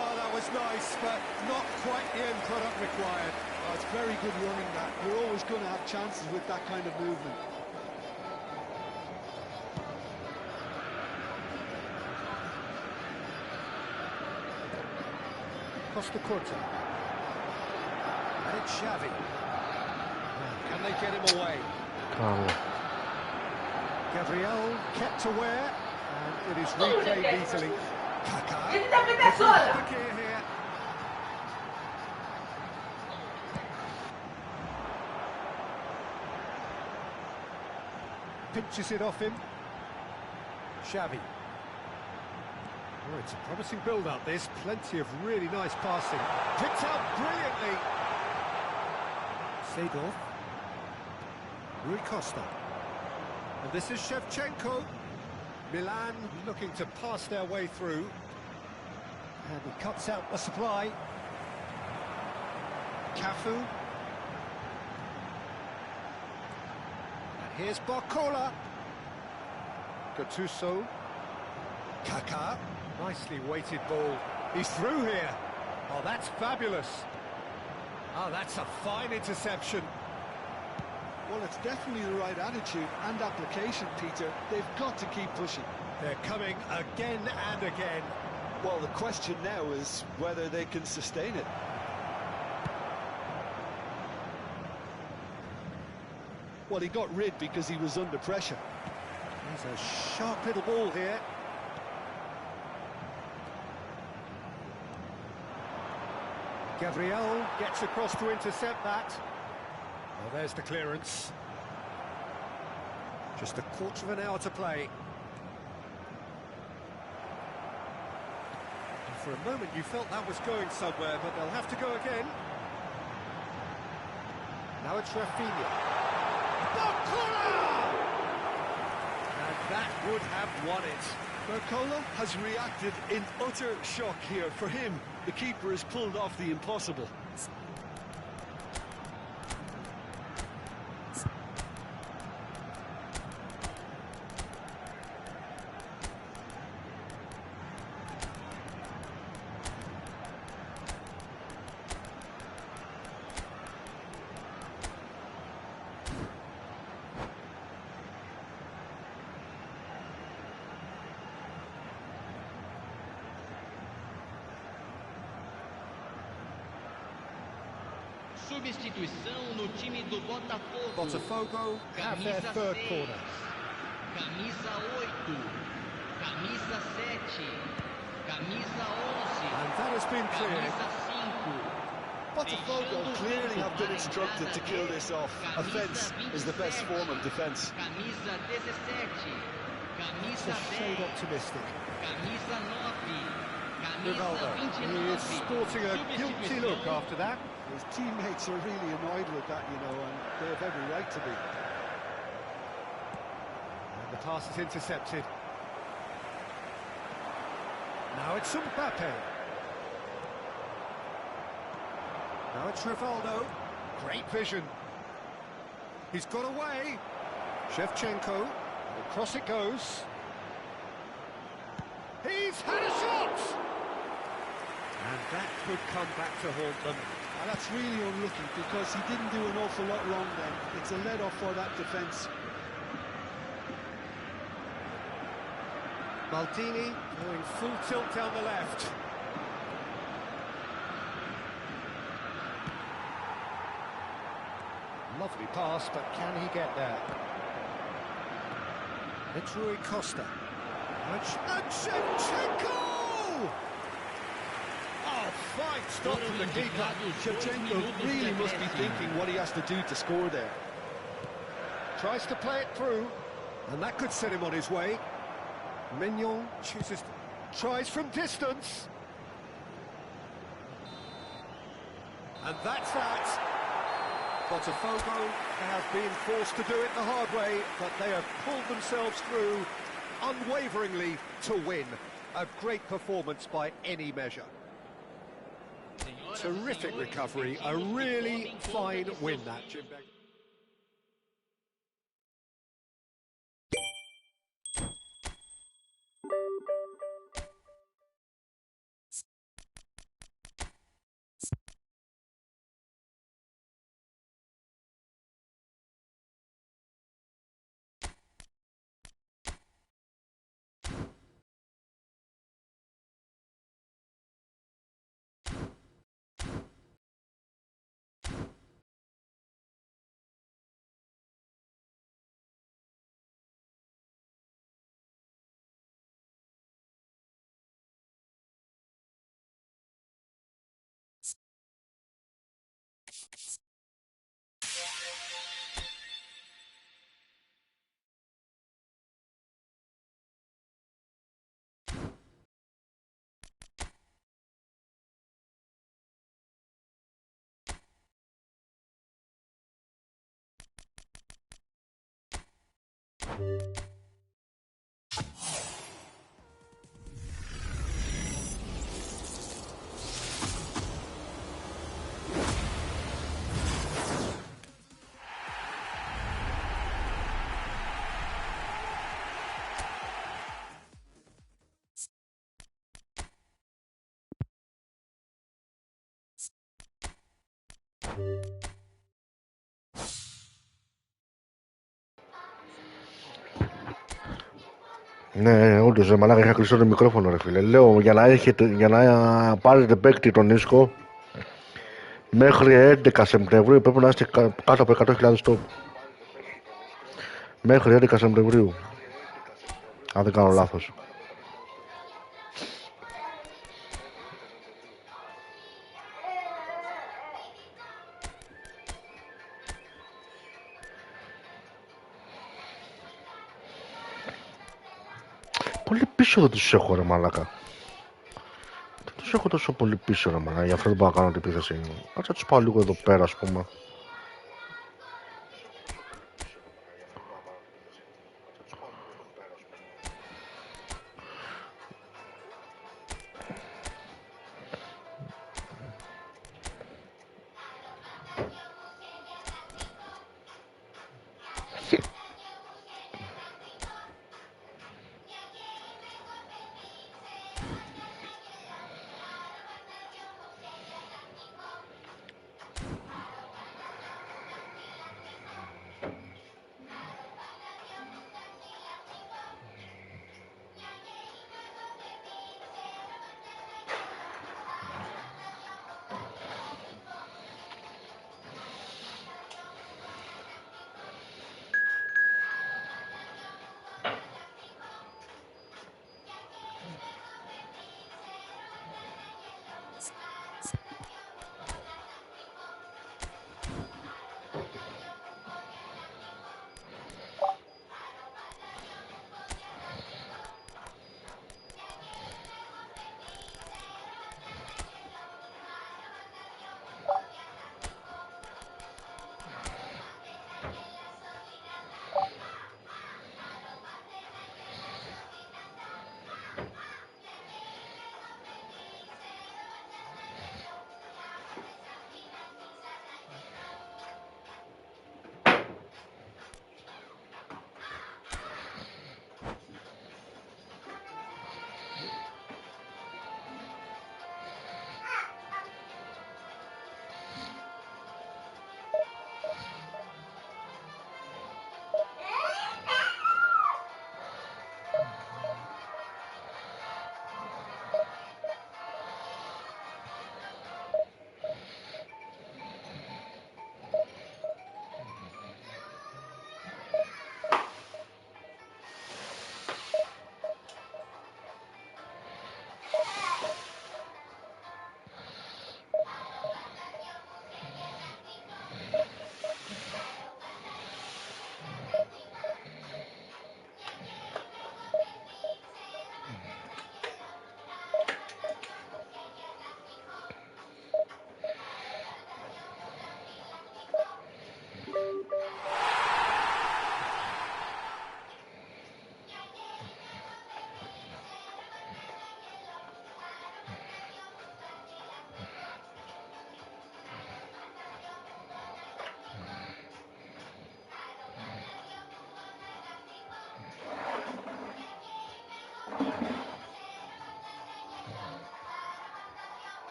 [SPEAKER 8] Oh, that was nice, but not quite the end product required.
[SPEAKER 5] Oh, it's very good running that. You're always going to have chances with that kind of movement.
[SPEAKER 8] Costa Curta. And it's Xavi. Can they get him away?
[SPEAKER 1] Καλό.
[SPEAKER 8] Gabriel kept aware, and it is replayed easily. Kaka. The gear here. Pinches it off him. Xavi. Oh, it's a promising build-up, this. Plenty of really nice passing. Picked out brilliantly. Seedorf. Rui Costa. And this is Shevchenko. Milan looking to pass their way through. And he cuts out the supply. Cafu. And here's Barcola. Gattuso. Kaká. Nicely weighted ball. He's through here. Oh, that's fabulous. Oh, that's a fine interception.
[SPEAKER 5] Well, it's definitely the right attitude and application, Peter. They've got to keep pushing.
[SPEAKER 8] They're coming again and again.
[SPEAKER 5] Well, the question now is whether they can sustain it. Well, he got rid because he was under pressure.
[SPEAKER 8] There's a sharp little ball here. Gabriel gets across to intercept that. Well, there's the clearance. Just a quarter of an hour to play. And for a moment you felt that was going somewhere, but they'll have to go again. Now it's Rafinha. Barcola! And that would have won it.
[SPEAKER 5] Barcola has reacted in utter shock here. For him, the keeper has pulled off the impossible.
[SPEAKER 3] Substituição no time do Botafogo.
[SPEAKER 8] Botafogo have their third corner.
[SPEAKER 3] Camisa 8, camisa 7, camisa 11,
[SPEAKER 8] And that has been cleared.
[SPEAKER 3] camisa 5.
[SPEAKER 5] Botafogo clearly have been instructed to kill this off. Offence is the best form of defence.
[SPEAKER 3] Camisa 17,
[SPEAKER 8] It's
[SPEAKER 3] camisa
[SPEAKER 8] a shade
[SPEAKER 3] 10,
[SPEAKER 8] optimistic.
[SPEAKER 3] camisa 9,
[SPEAKER 8] Rivaldo,
[SPEAKER 3] camisa
[SPEAKER 8] he is
[SPEAKER 3] 29.
[SPEAKER 8] sporting a guilty look after that.
[SPEAKER 5] His teammates are really annoyed with that, you know, and they have every right to be.
[SPEAKER 8] And the pass is intercepted. Now it's Mbappe. Now it's Rivaldo. Great vision. He's got away. Shevchenko. Across it goes. He's had a shot! And that could come back to haunt them.
[SPEAKER 5] And that's really unlucky because he didn't do an awful lot wrong then. It's a let-off for that defence.
[SPEAKER 8] Maldini going full tilt down the left. Lovely pass, but can he get there? It's Rui Costa. And Shevchenko! Oh, fine stop from the keeper.
[SPEAKER 5] Shevchenko really must be thinking what he has to do to score there.
[SPEAKER 8] Tries to play it through, and that could set him on his way. Mignon tries from distance. And that's that. Botafogo have been forced to do it the hard way, but they have pulled themselves through unwaveringly to win. A great performance by any measure. Terrific recovery, a really fine win that, Jim.
[SPEAKER 1] Ναι, όντως ρε μαλάκα, είχα κλειστό το μικρόφωνο ρε φίλε. Λέω για να πάρετε παίκτη τον ίσκο μέχρι 11 Σεπτεμβρίου πρέπει να είστε κάτω από 100.000 top. Μέχρι 11 Σεπτεμβρίου. Αν δεν κάνω λάθος. Πολύ πίσω δεν τους έχω ρε μαλάκα. Δεν τους έχω τόσο πολύ πίσω ρε μαλάκα. Γι' αυτό δεν μπορώ να κάνω την επίθεση. Κάτσε να τους πάω λίγο εδώ πέρα ας πούμε.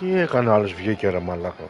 [SPEAKER 1] Τι έκανε ο άλλος, βγήκε ρε μαλάκα.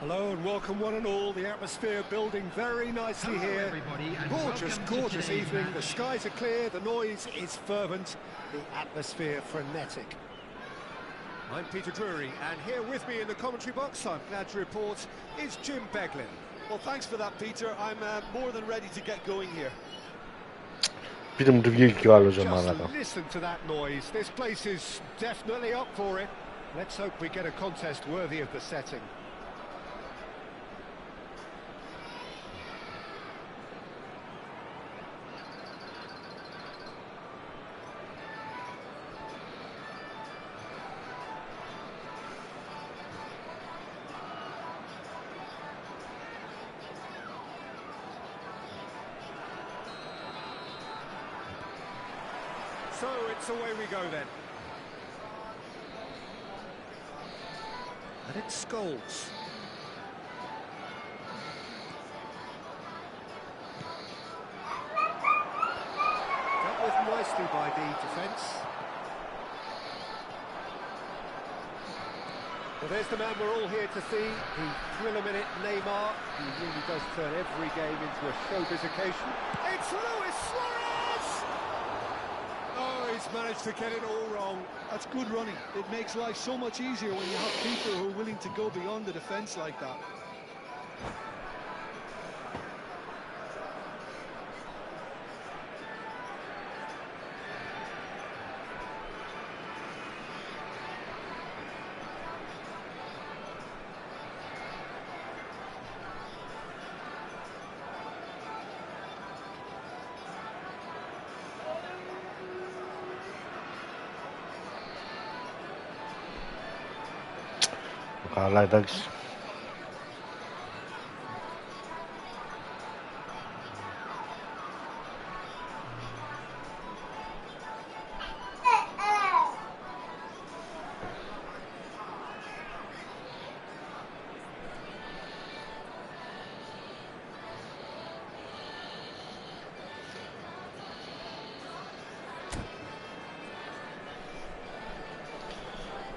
[SPEAKER 8] Hello and welcome one and all. The atmosphere building very nicely here. Gorgeous, gorgeous evening. The skies are clear, the noise is fervent, the atmosphere frenetic. I'm Peter Drury, and here with me in the commentary box, I'm glad to report, is Jim Beglin.
[SPEAKER 5] Well, thanks for that, Peter. I'm more than ready to get going here.
[SPEAKER 1] Πείτε μου τι βγήκε κι ο άλλος, μαλάκα.
[SPEAKER 8] Just listen to that noise. This place is definitely up for it. Let's hope we get a contest worthy of the setting. So it's away we go then. And it's Scholes. Dealt with nicely by the defence. Well, there's the man we're all here to see, the thrill-a-minute Neymar. He really does turn every game into a showbiz occasion. It's Luis Suarez! Oh, he's managed to get it all wrong.
[SPEAKER 5] That's good running. It makes life so much easier when you have people who are willing to go beyond the defence like that.
[SPEAKER 1] Καλά, εντάξει.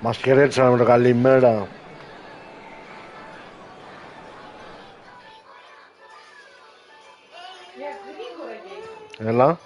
[SPEAKER 1] Μας χαιρέτησαν με το καλημέρα. Έλα.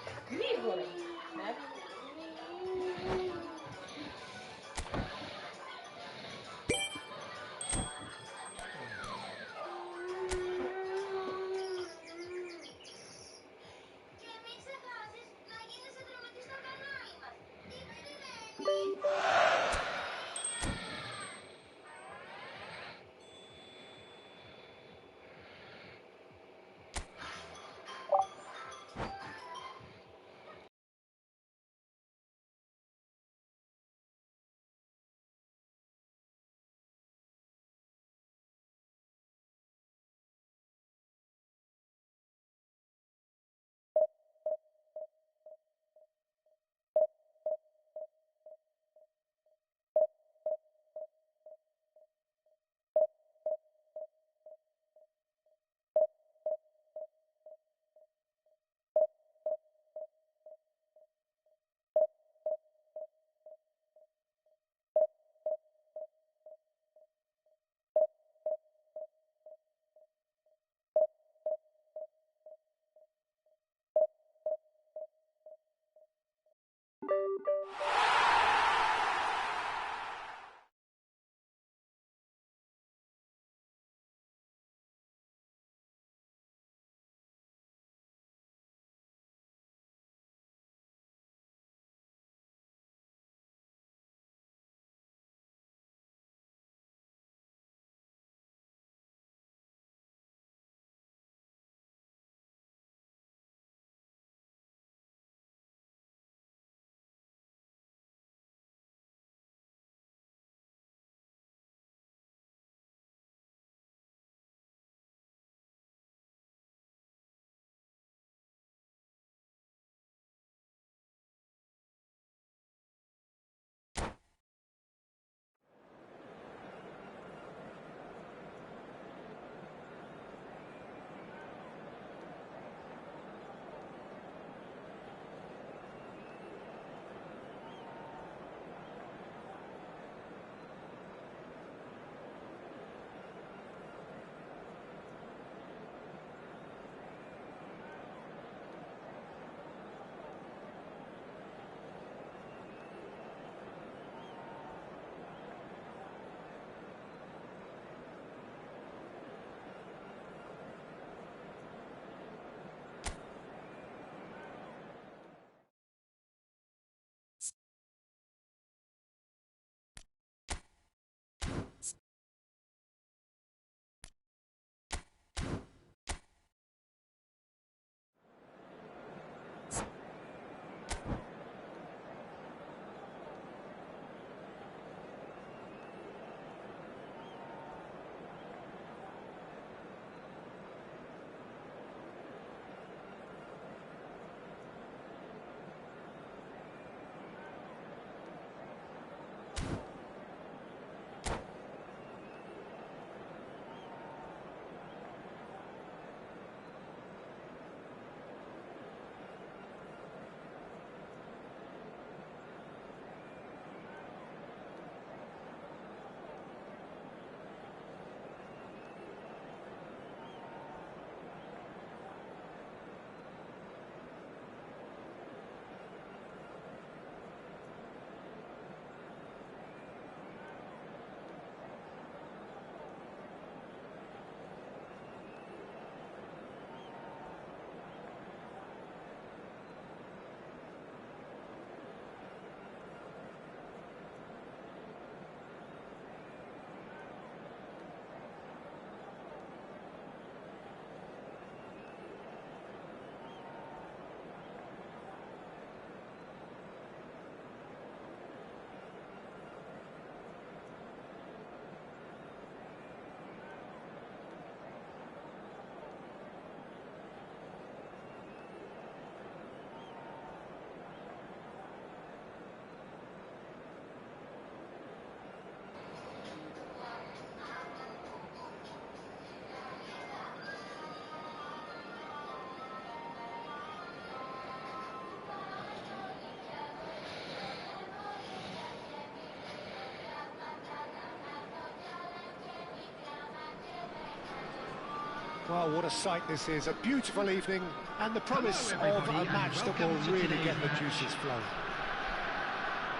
[SPEAKER 8] Well, what a sight this is. A beautiful evening and the promise of a match that will really get the juices flowing.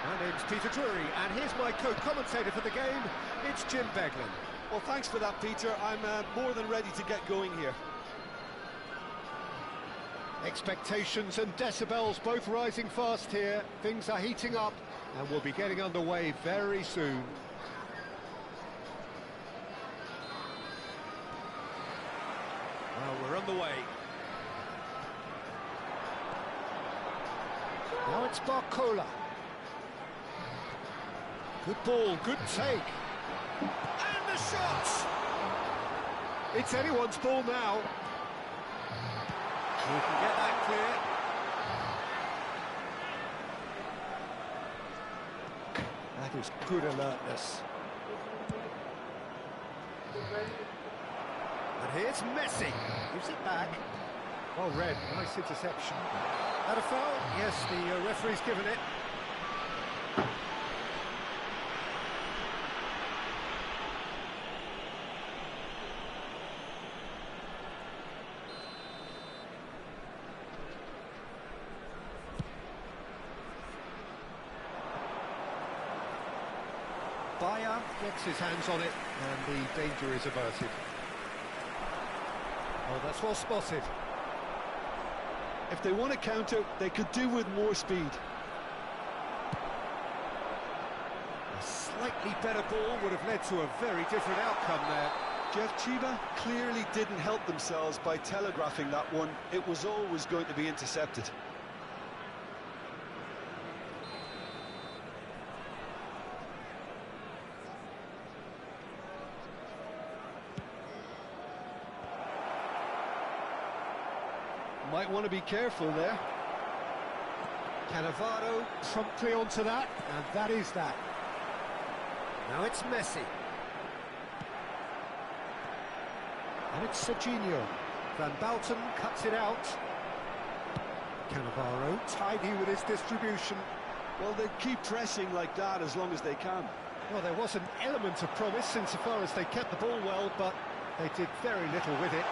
[SPEAKER 8] My name's Peter Drury, and here's my co-commentator for the game. It's Jim Beglin.
[SPEAKER 5] Well, thanks for that, Peter. I'm more than ready to get going here.
[SPEAKER 8] Expectations and decibels both rising fast here. Things are heating up, and we'll be getting underway very soon. Well, we're on the way. Now it's Barcola. Good ball, good take. And the shot! It's anyone's ball now. We can get that clear. That is good alertness. And here's Messi. Gives it back. Well read, nice interception. That a foul? Yes, the referee's given it. Bayer gets his hands on it, and the danger is averted. Oh, that's well spotted.
[SPEAKER 5] If they want to counter, they could do with more speed.
[SPEAKER 8] A slightly better ball would have led to a very different outcome there.
[SPEAKER 5] Jeff, Chiba clearly didn't help themselves by telegraphing that one. It was always going to be intercepted. Might want to be careful there.
[SPEAKER 8] Cannavaro promptly onto that, and that is that. Now it's Messi. And it's Serginho. Van Bouten cuts it out. Cannavaro tidy with his distribution.
[SPEAKER 5] Well, they keep pressing like that as long as they can.
[SPEAKER 8] Well, there was an element of promise insofar as they kept the ball well, but they did very little with it.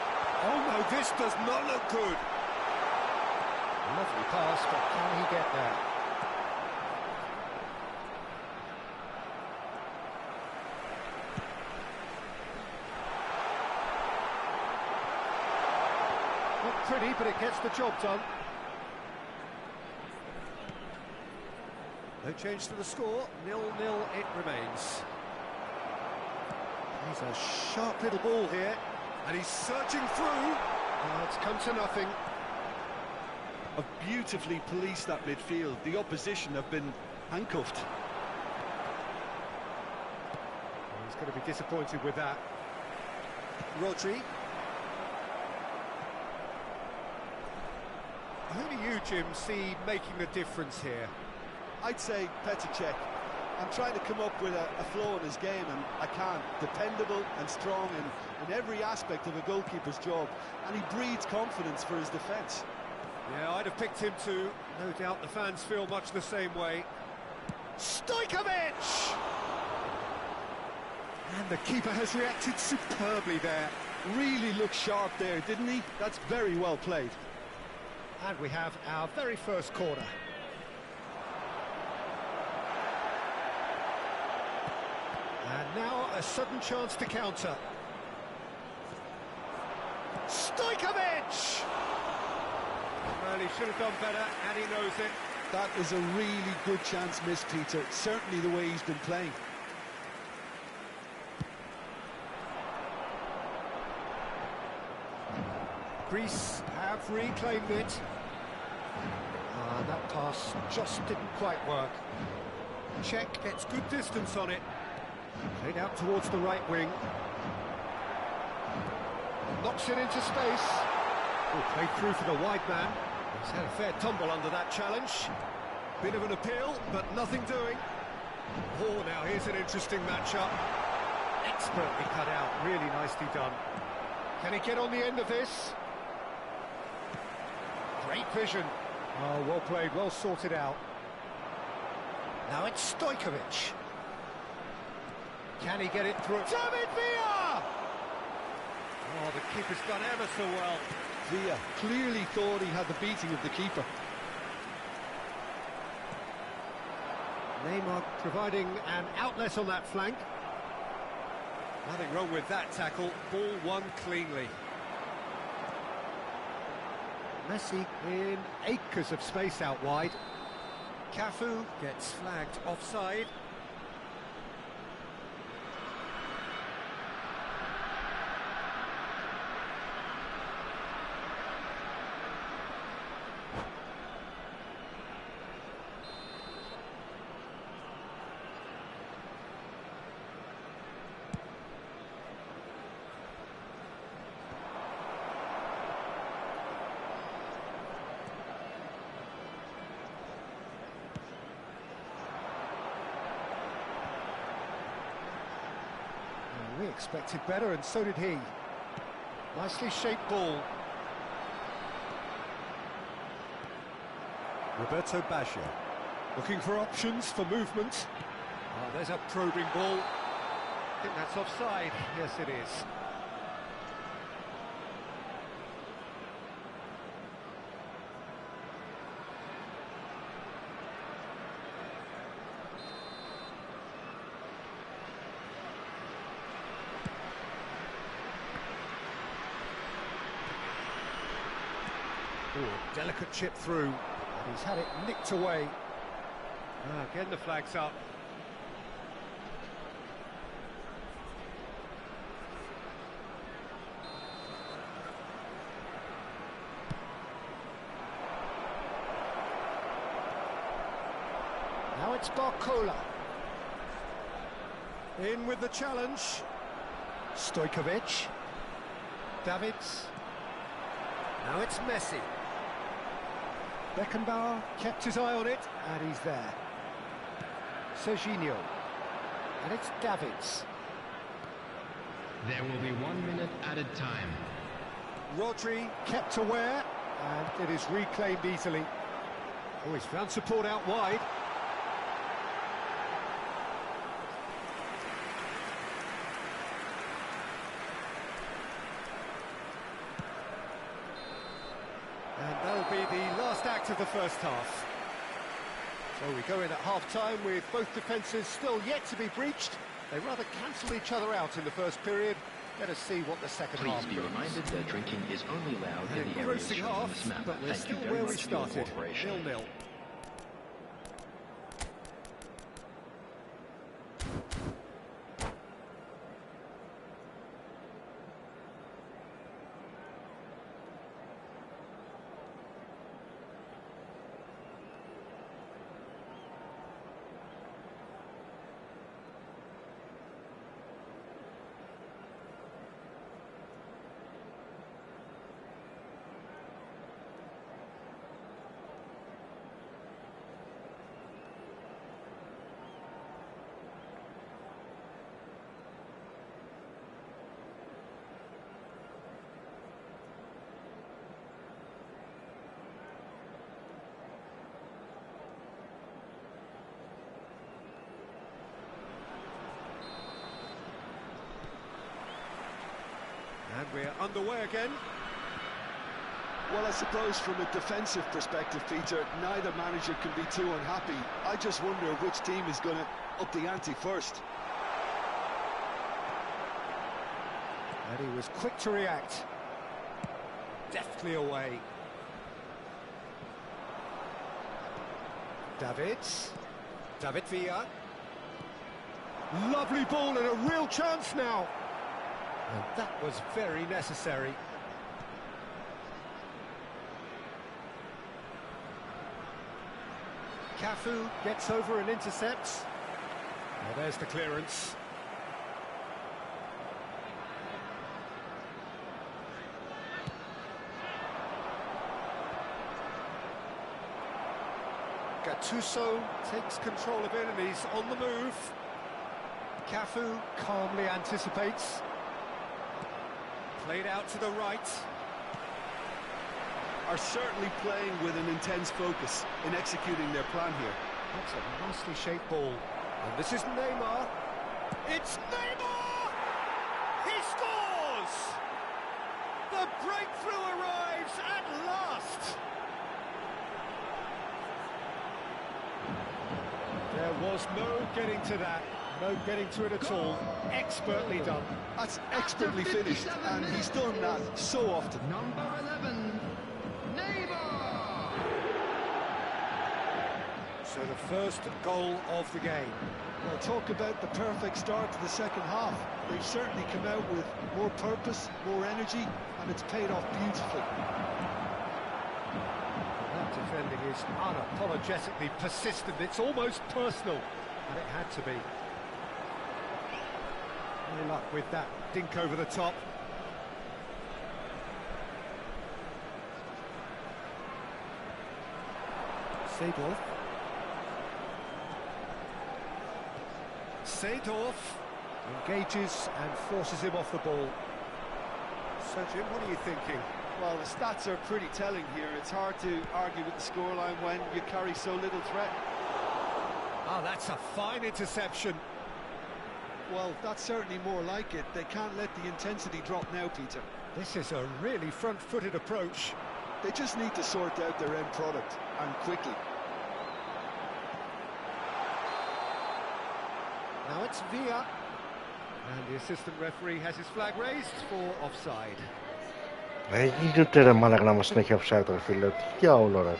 [SPEAKER 8] Oh no, this does not look good. Lovely pass, but can he get there? Not pretty, but it gets the job done. No change to the score, 0-0 it remains. He's a sharp little ball here, and he's searching through. Oh, it's come to nothing.
[SPEAKER 5] Have beautifully policed that midfield. The opposition have been handcuffed.
[SPEAKER 8] He's going to be disappointed with that. Rodri. Who do you, Jim, see making the difference here?
[SPEAKER 5] I'd say Petr Cech. I'm trying to come up with a flaw in his game, and I can't. Dependable and strong in every aspect of a goalkeeper's job, and he breeds confidence for his defence.
[SPEAKER 8] Yeah, I'd have picked him too. No doubt the fans feel much the same way. Stojkovic! And the keeper has reacted superbly there.
[SPEAKER 5] Really looked sharp there, didn't he? That's very well played.
[SPEAKER 8] And we have our very first corner. And now a sudden chance to counter. Stojkovic! Well, he should have done better, and he knows it.
[SPEAKER 5] That is a really good chance missed, Peter. Certainly the way he's been playing.
[SPEAKER 8] Greece have reclaimed it. That pass just didn't quite work. Cech gets good distance on it. Played out towards the right wing. Knocks it into space. Oh, played through for the wide man. He's had a fair tumble under that challenge. Bit of an appeal, but nothing doing. Oh, now here's an interesting matchup. Expertly cut out, really nicely done. Can he get on the end of this? Great vision. Oh, well played, well sorted out. Now it's Stojkovic. Can he get it through? David Villa! Oh, the keeper's done ever so well.
[SPEAKER 5] Villa clearly thought he had the beating of the keeper.
[SPEAKER 8] Neymar providing an outlet on that flank. Nothing wrong with that tackle. Ball won cleanly. Messi in acres of space out wide. Cafu gets flagged offside. We expected better, and so did he. Nicely shaped ball. Roberto Baggio looking for options for movement. Oh, there's a probing ball. I think that's offside. Yes, it is. Ooh, delicate chip through, and he's had it nicked away. Again the flag's up. Now it's Barcola. In with the challenge. Stojkovic. Davids. Now it's Messi. Beckenbauer kept his eye on it, and he's there. Serginho. And it's Davids.
[SPEAKER 3] There will be 1 minute added time.
[SPEAKER 8] Rodri kept aware, and it is reclaimed easily. Oh, he's found support out wide. And that'll be the last act of the first half. So we go in at half-time with both defences still yet to be breached. They rather cancelled each other out in the first period. Let us see what the second half brings.
[SPEAKER 9] Please be reminded that drinking is only allowed in the areas
[SPEAKER 8] Engrossing
[SPEAKER 9] shown on
[SPEAKER 8] half,
[SPEAKER 9] this map.
[SPEAKER 8] but we're
[SPEAKER 9] Thank
[SPEAKER 8] still
[SPEAKER 9] you very
[SPEAKER 8] where we
[SPEAKER 9] much for your
[SPEAKER 8] started,
[SPEAKER 9] cooperation.
[SPEAKER 8] 0-0. And we're underway again.
[SPEAKER 5] Well, I suppose from a defensive perspective, Peter, neither manager can be too unhappy. I just wonder which team is going to up the ante first.
[SPEAKER 8] And he was quick to react. Deftly away. Davids. David Villa. Lovely ball and a real chance now. And that was very necessary. Cafu gets over and intercepts. Now there's the clearance. Gattuso takes control of it and he's on the move. Cafu calmly anticipates. Played out to the right.
[SPEAKER 5] Are certainly playing with an intense focus in executing their plan here.
[SPEAKER 8] That's a nicely shaped ball. And this is Neymar. It's Neymar! He scores! getting to that. No getting to it at all. Expertly done.
[SPEAKER 5] That's expertly finished, and he's done that so often.
[SPEAKER 2] Number 11,
[SPEAKER 8] So the first goal of the game.
[SPEAKER 5] Well, talk about the perfect start to the second half. They've certainly come out with more purpose, more energy, and it's paid off beautifully.
[SPEAKER 8] That defending is unapologetically persistent. It's almost personal, and it had to be. Any luck with that dink over the top. Seedorf engages and forces him off the ball. So Jim, what are you thinking?
[SPEAKER 5] Well, the stats are pretty telling here. It's hard to argue with the scoreline when you carry so little threat.
[SPEAKER 8] Ah, that's a fine interception.
[SPEAKER 5] Well, that's certainly more like it. They can't let the intensity drop now, Peter.
[SPEAKER 8] This is a really front-footed approach.
[SPEAKER 5] They just need to sort out their end product, and quickly.
[SPEAKER 8] Now it's Villa. And the assistant referee has his flag raised for offside.
[SPEAKER 1] Γίνεται ρε μάλακα να μας συνέχεια offside ρε φίλε. Τι για όλο ρε.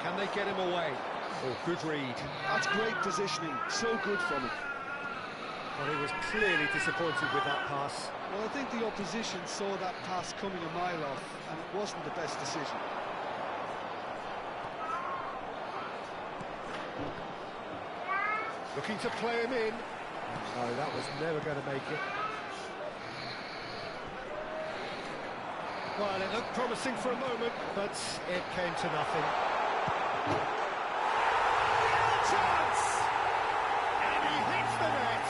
[SPEAKER 8] Can they get him away? Oh, good read.
[SPEAKER 5] That's great positioning. So good from him.
[SPEAKER 8] Well, he was clearly disappointed with that pass.
[SPEAKER 5] Well, I think the opposition saw that pass coming a mile off, and it wasn't the best decision.
[SPEAKER 8] Looking to play him in. No, that was never going to make it. Well, it looked promising for a moment, but it came to nothing. Chance! And he hits the net.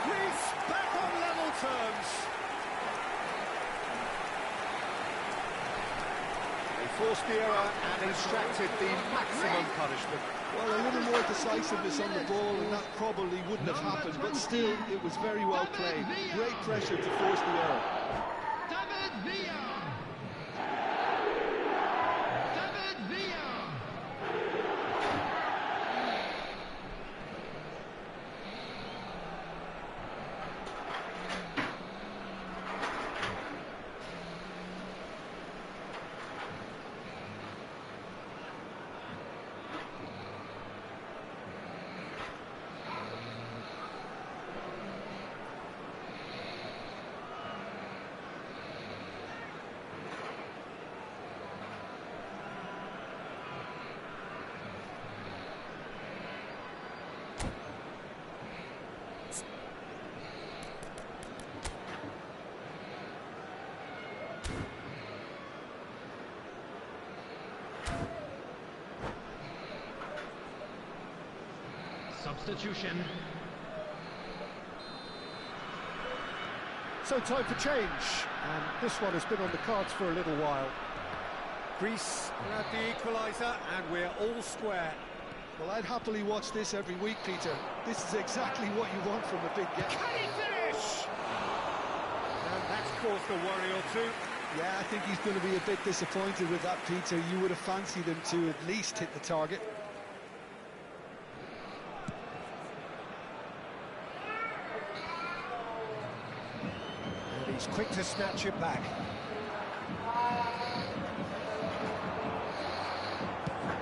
[SPEAKER 8] Greece back on level terms. They forced the error and extracted the maximum punishment.
[SPEAKER 5] Well, a little more decisiveness on the ball, and that probably wouldn't have happened, but still, it was very well played. Great pressure to force the error.
[SPEAKER 3] Substitution.
[SPEAKER 8] So time for change, and this one has been on the cards for a little while. Greece grab the equaliser, and we're all square.
[SPEAKER 5] Well, I'd happily watch this every week, Peter. This is exactly what you want from a big game.
[SPEAKER 8] Can he finish? And that's caused a worry or two.
[SPEAKER 5] Yeah, I think he's going to be a bit disappointed with that, Peter. You would have fancied him to at least hit the target.
[SPEAKER 8] And he's quick to snatch it back.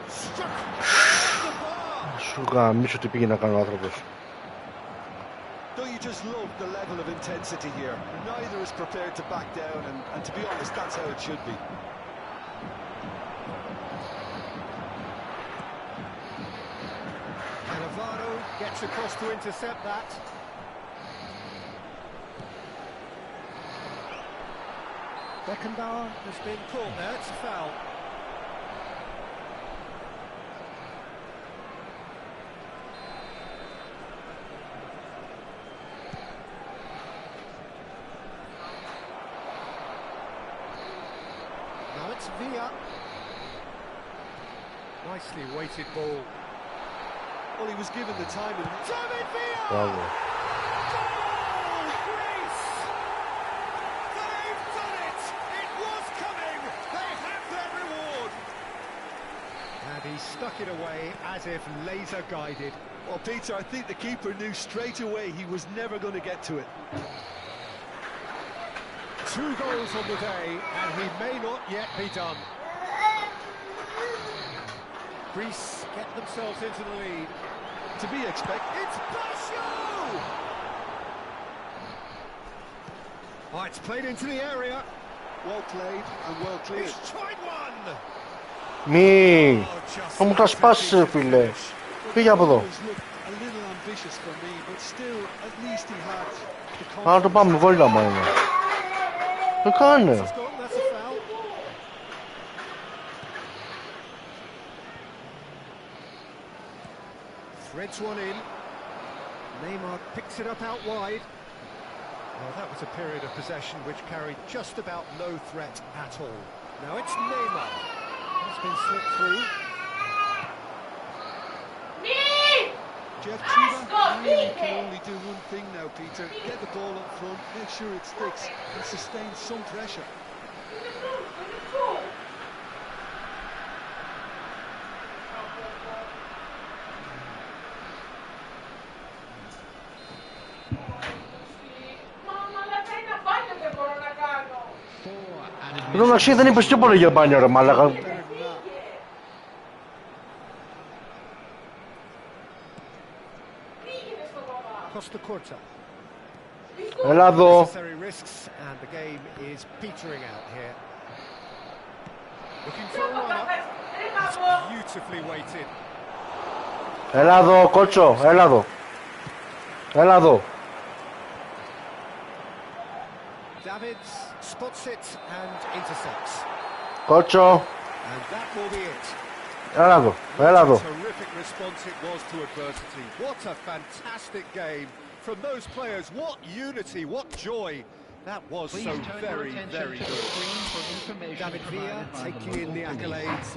[SPEAKER 8] Struck off the bar.
[SPEAKER 1] Σου γαμίσω τι πήγε να κάνει ο άνθρωπος.
[SPEAKER 5] Don't you just love the level of intensity here? Neither is prepared to back down, and to be honest, that's how it should be.
[SPEAKER 8] Cannavaro gets across to intercept that. Beckenbauer has been caught there, it's a foul. Now it's Villa. Nicely weighted ball.
[SPEAKER 5] Well, he was given the time.
[SPEAKER 8] David Villa!
[SPEAKER 1] Bravo.
[SPEAKER 8] Goal, Greece! They've done it! It And he stuck it away as if laser guided.
[SPEAKER 5] Well, Peter, I think the keeper knew straight away he was never going to get to it.
[SPEAKER 8] 2 goals on the day, and he may not yet be done. Greece get themselves into the lead.
[SPEAKER 5] To be expected.
[SPEAKER 8] It's Pablo! Oh, it's played into the area.
[SPEAKER 5] Well played and well cleared.
[SPEAKER 8] He's tried one!
[SPEAKER 1] Μη! Θα μου τα σπάσεις ρε φίλε. Πήγε από εδώ. Να το πάμε, βόλτα μου είναι. Το κάνε.
[SPEAKER 8] Threads one in. Neymar picks it up out wide. Well, that was a period of possession which carried just about no threat at all. Now it's Neymar. It's been slipped through.
[SPEAKER 5] Jeff Chuba can only do one thing now, Peter. Get the ball up front, make sure it sticks, and sustain some pressure.
[SPEAKER 1] Εδώ μεταξύ δεν είπες τίποτα για μπάνιο ρε μάλακα. Έλα εδώ. Έλα εδώ κότσο, έλα εδώ. Έλα εδώ. Κότσο. Έλα εδώ, έλα εδώ.
[SPEAKER 8] From those players, what unity, what joy. That was so very, very good. David Villa taking in the accolades.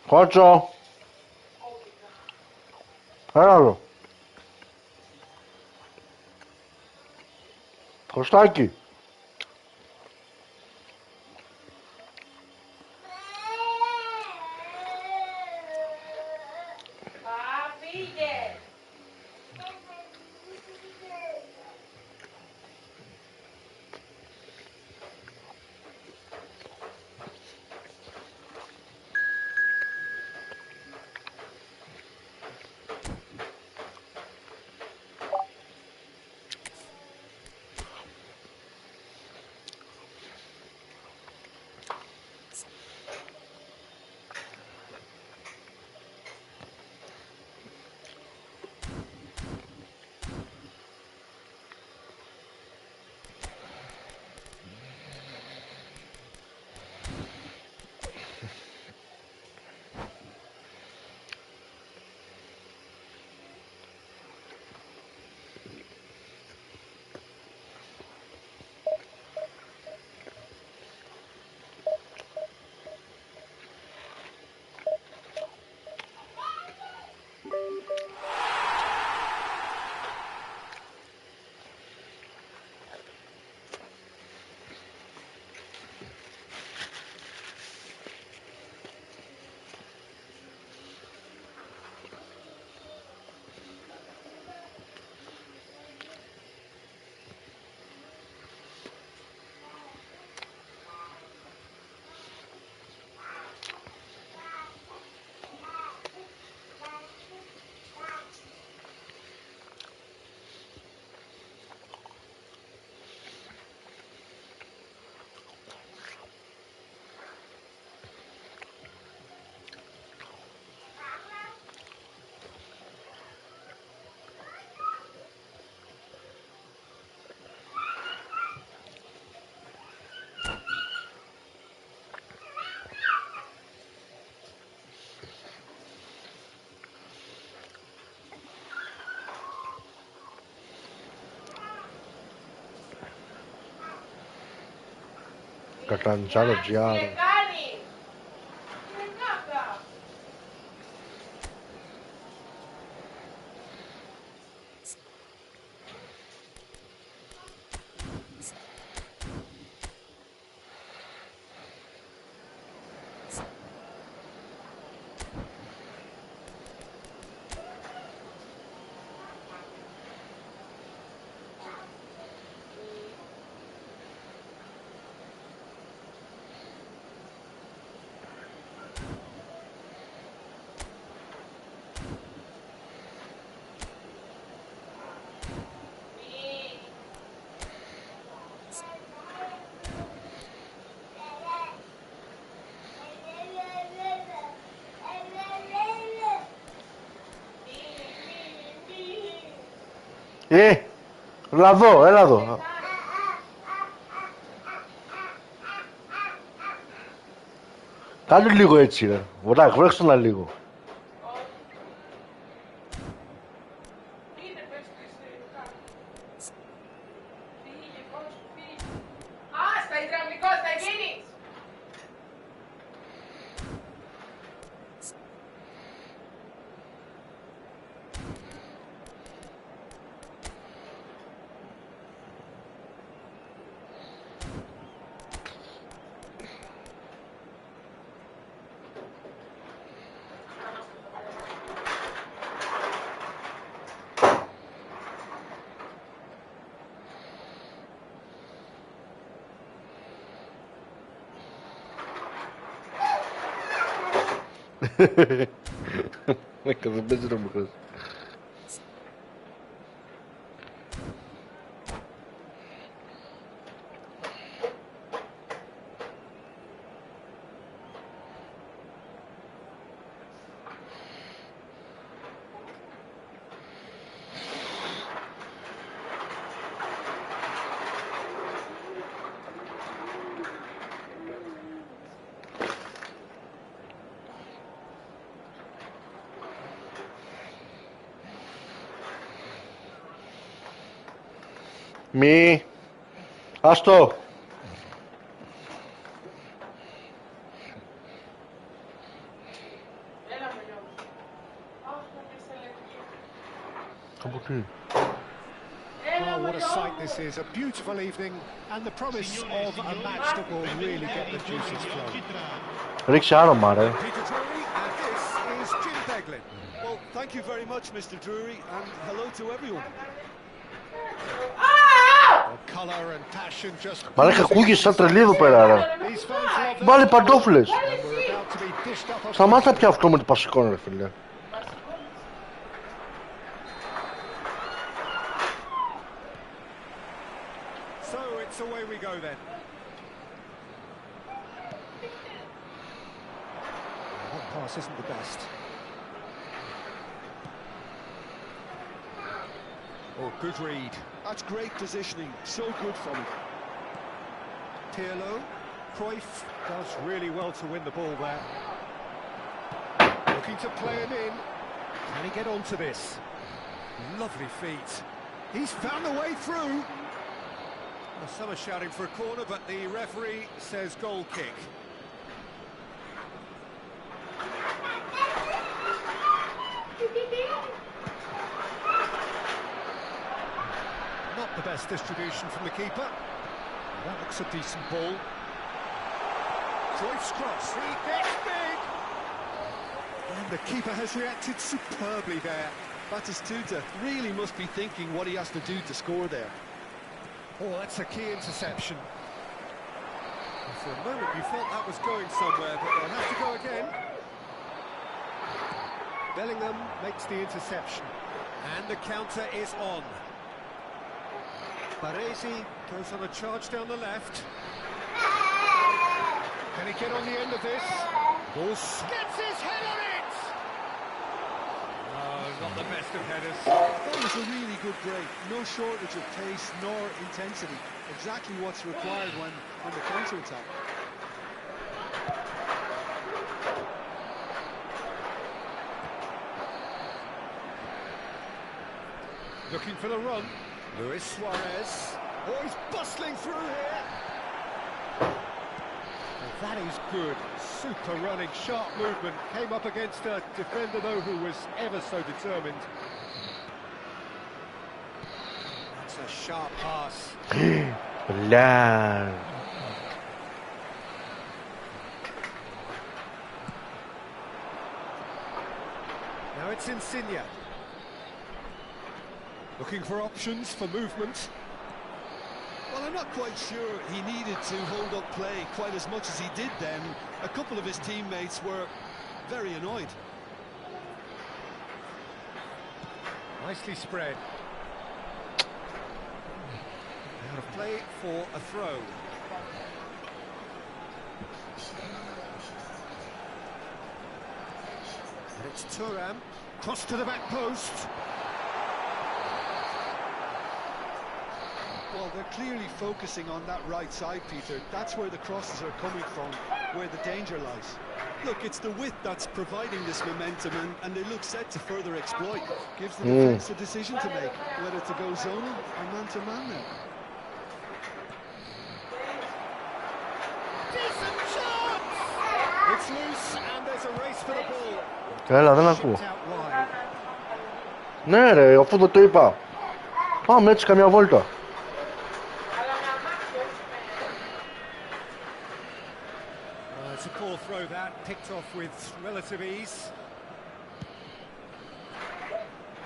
[SPEAKER 1] Κότσο. Έλα εδώ. Κωστάκι. Καταντσάλο-GR. Έλα εδώ, έλα εδώ. Κάνε λίγο έτσι ρε. Βρέξτε ένα λίγο. Δεν παίζει το μικρός. Μη. Άστο. Από τι.
[SPEAKER 8] Oh, what a sight this is. A beautiful evening and the promise of a match that will really get the juices flowing.
[SPEAKER 1] Ρίξε άρωμα ρε.
[SPEAKER 8] Peter Drury, and this is Jim Beglin. Well, thank you very much, Mr. Drury, and hello to everyone.
[SPEAKER 1] Μα είχα ακούγεις σαν τρελή εδώ πέρα ρε. Βάλε παντόφλες. Σταμάτα πια αυτό με το πασικό ρε φίλε.
[SPEAKER 8] So it's away we go then. That pass isn't the best. Oh, good read.
[SPEAKER 5] That's great positioning. So good from him.
[SPEAKER 8] Pirlo. Cruyff does really well to win the ball there. Looking to play him in. Can he get onto this? Lovely feet. He's found a way through. Well, some are shouting for a corner, but the referee says goal kick. Not the best distribution from the keeper. That looks a decent ball. Cruyff's cross. He gets big. And the keeper has reacted superbly there.
[SPEAKER 5] Batistuta really must be thinking what he has to do to score there.
[SPEAKER 8] Oh, that's a key interception. And for a moment you thought that was going somewhere, but they'll have to go again. Bellingham makes the interception. And the counter is on. Baresi goes on a charge down the left. Can he get on the end of this? Bus gets his head on it! No, not the best of headers.
[SPEAKER 5] That was a really good break. No shortage of pace nor intensity. Exactly what's required when the counter-attack.
[SPEAKER 8] Looking for the run. Luis Suarez. Oh, he's bustling through here. That is good. Super running, sharp movement. Came up against a defender, though, who was ever so determined. That's a sharp pass.
[SPEAKER 1] Blah.
[SPEAKER 8] Now it's Insigne. Looking for options for movement.
[SPEAKER 5] Well, I'm not quite sure he needed to hold up play quite as much as he did then. A couple of his teammates were very annoyed.
[SPEAKER 8] Nicely spread. Out of play for a throw. And it's Thuram. Cross to the back post.
[SPEAKER 5] Well, they're clearly focusing on that right side, Peter. That's where the crosses are coming from, where the danger lies. Look, it's the width that's providing this momentum, and they look set to further exploit. Gives the defence a decision to make, whether to go zonal or man-to-man now.
[SPEAKER 8] Decent shot! It's loose, and there's a race for the ball.
[SPEAKER 1] Έλα, δεν ακούω.
[SPEAKER 8] Shipped out wide.
[SPEAKER 1] Ναι ρε, αφού δεν το είπα. Πάμε έτσι καμιά βόλτα.
[SPEAKER 8] It's a poor throw that, picked off with relative ease.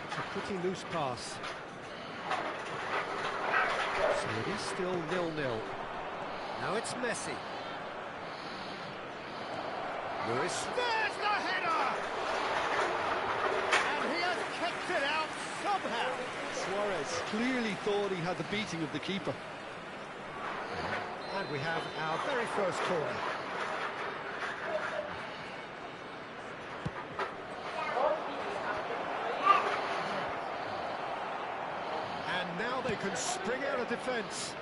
[SPEAKER 8] It's a pretty loose pass. So it is still 0-0. Now it's Messi. Lewis. There's the header! And he has kicked it out somehow.
[SPEAKER 5] Suarez clearly thought he had the beating of the keeper.
[SPEAKER 8] And we have our very first corner. And now they can spring out of defence.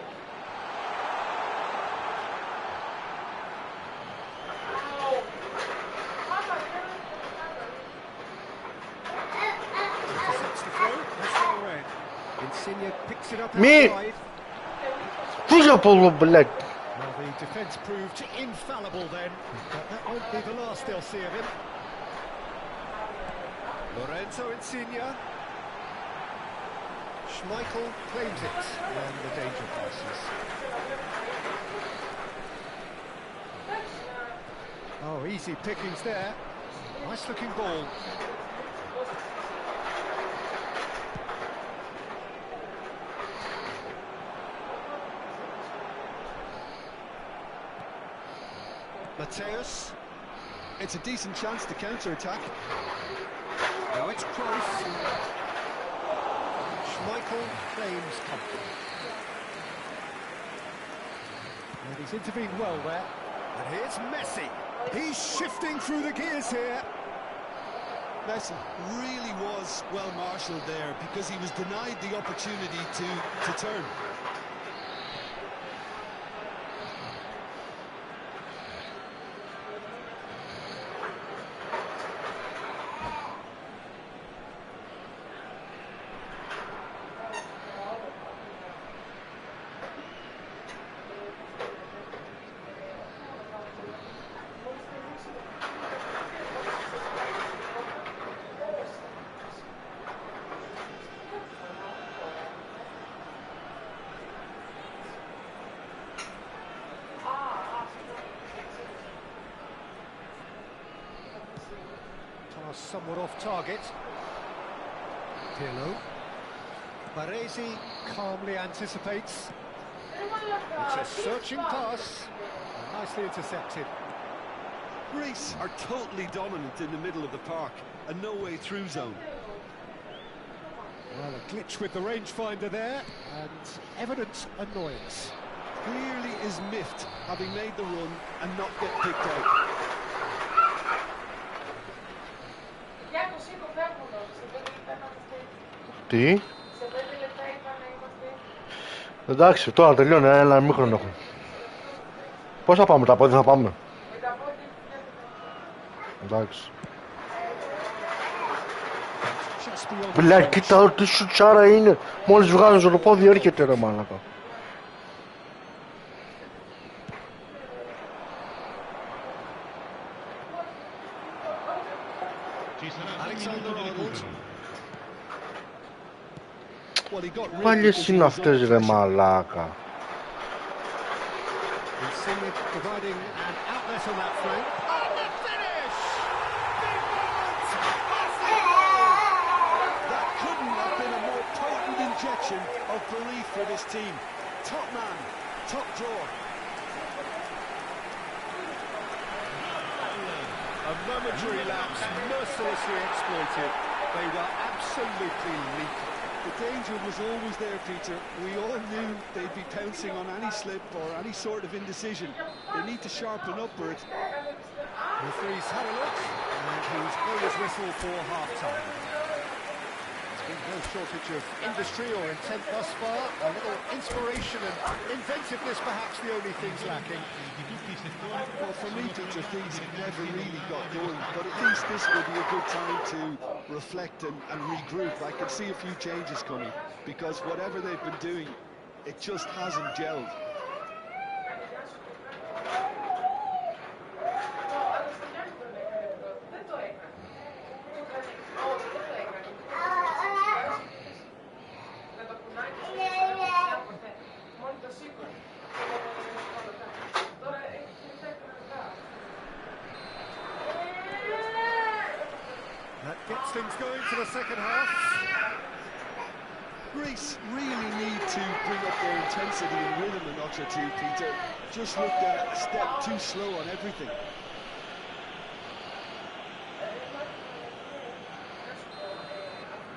[SPEAKER 8] Intercepts the throw. That's well read. Insigne picks it up outside. Well, the defence proved infallible then, but that won't be the last they'll see of him. Lorenzo Insigne. Schmeichel claims it, and the danger passes. Oh, easy pickings there. Nice looking ball.
[SPEAKER 5] Mateus. It's a decent chance to counter-attack.
[SPEAKER 8] Now it's Kroos. Schmeichel claims comfort. And he's intervened well there. And here's Messi. He's shifting through the gears here.
[SPEAKER 5] Messi really was well marshalled there because he was denied the opportunity to turn.
[SPEAKER 8] Somewhat off target. Pirlo. Baresi calmly anticipates. It's a searching pass. Nicely intercepted.
[SPEAKER 5] Greece are totally dominant in the middle of the park and no way through zone.
[SPEAKER 8] Well, a glitch with the rangefinder there and evident annoyance.
[SPEAKER 5] Clearly is miffed having made the run and not get picked out.
[SPEAKER 1] Τι? Εντάξει, τώρα τελειώνει, ένα ημίχρονο έχουμε. Πώς θα πάμε, τα πόδια θα πάμε? Εντάξει. Μπλε, κοίτα τι σουτσάρα είναι. Μόλις βγάζω το πόδι έρχεται ρε μάλακα.
[SPEAKER 5] Well, he got rid
[SPEAKER 1] Πάλιες είναι αυτές ρε μαλάκα.
[SPEAKER 8] Insigne providing an outlet on that flank. Oh, the finish! Big moment! Massive goal!
[SPEAKER 5] That couldn't have been a more potent injection of belief for this team. Top man, top drawer.
[SPEAKER 8] A momentary lapse, mercilessly exploited. They were absolutely lethal.
[SPEAKER 5] The danger was always there, Peter. We all knew they'd be pouncing on any slip or any sort of indecision. They need to sharpen up, Bert.
[SPEAKER 8] The referee's had a look, and he's blown his whistle for half-time. There's been no shortage of industry or intent thus far. A little inspiration and inventiveness, perhaps the only things lacking.
[SPEAKER 5] Well, for me, Peter, things never really got going, but at least this will be a good time to reflect and regroup. I can see a few changes coming, because whatever they've been doing, it just hasn't gelled.
[SPEAKER 8] That gets things going for the second half.
[SPEAKER 5] Greece really need to bring up their intensity and rhythm a notch or two, Peter. Just looked a step too slow on everything.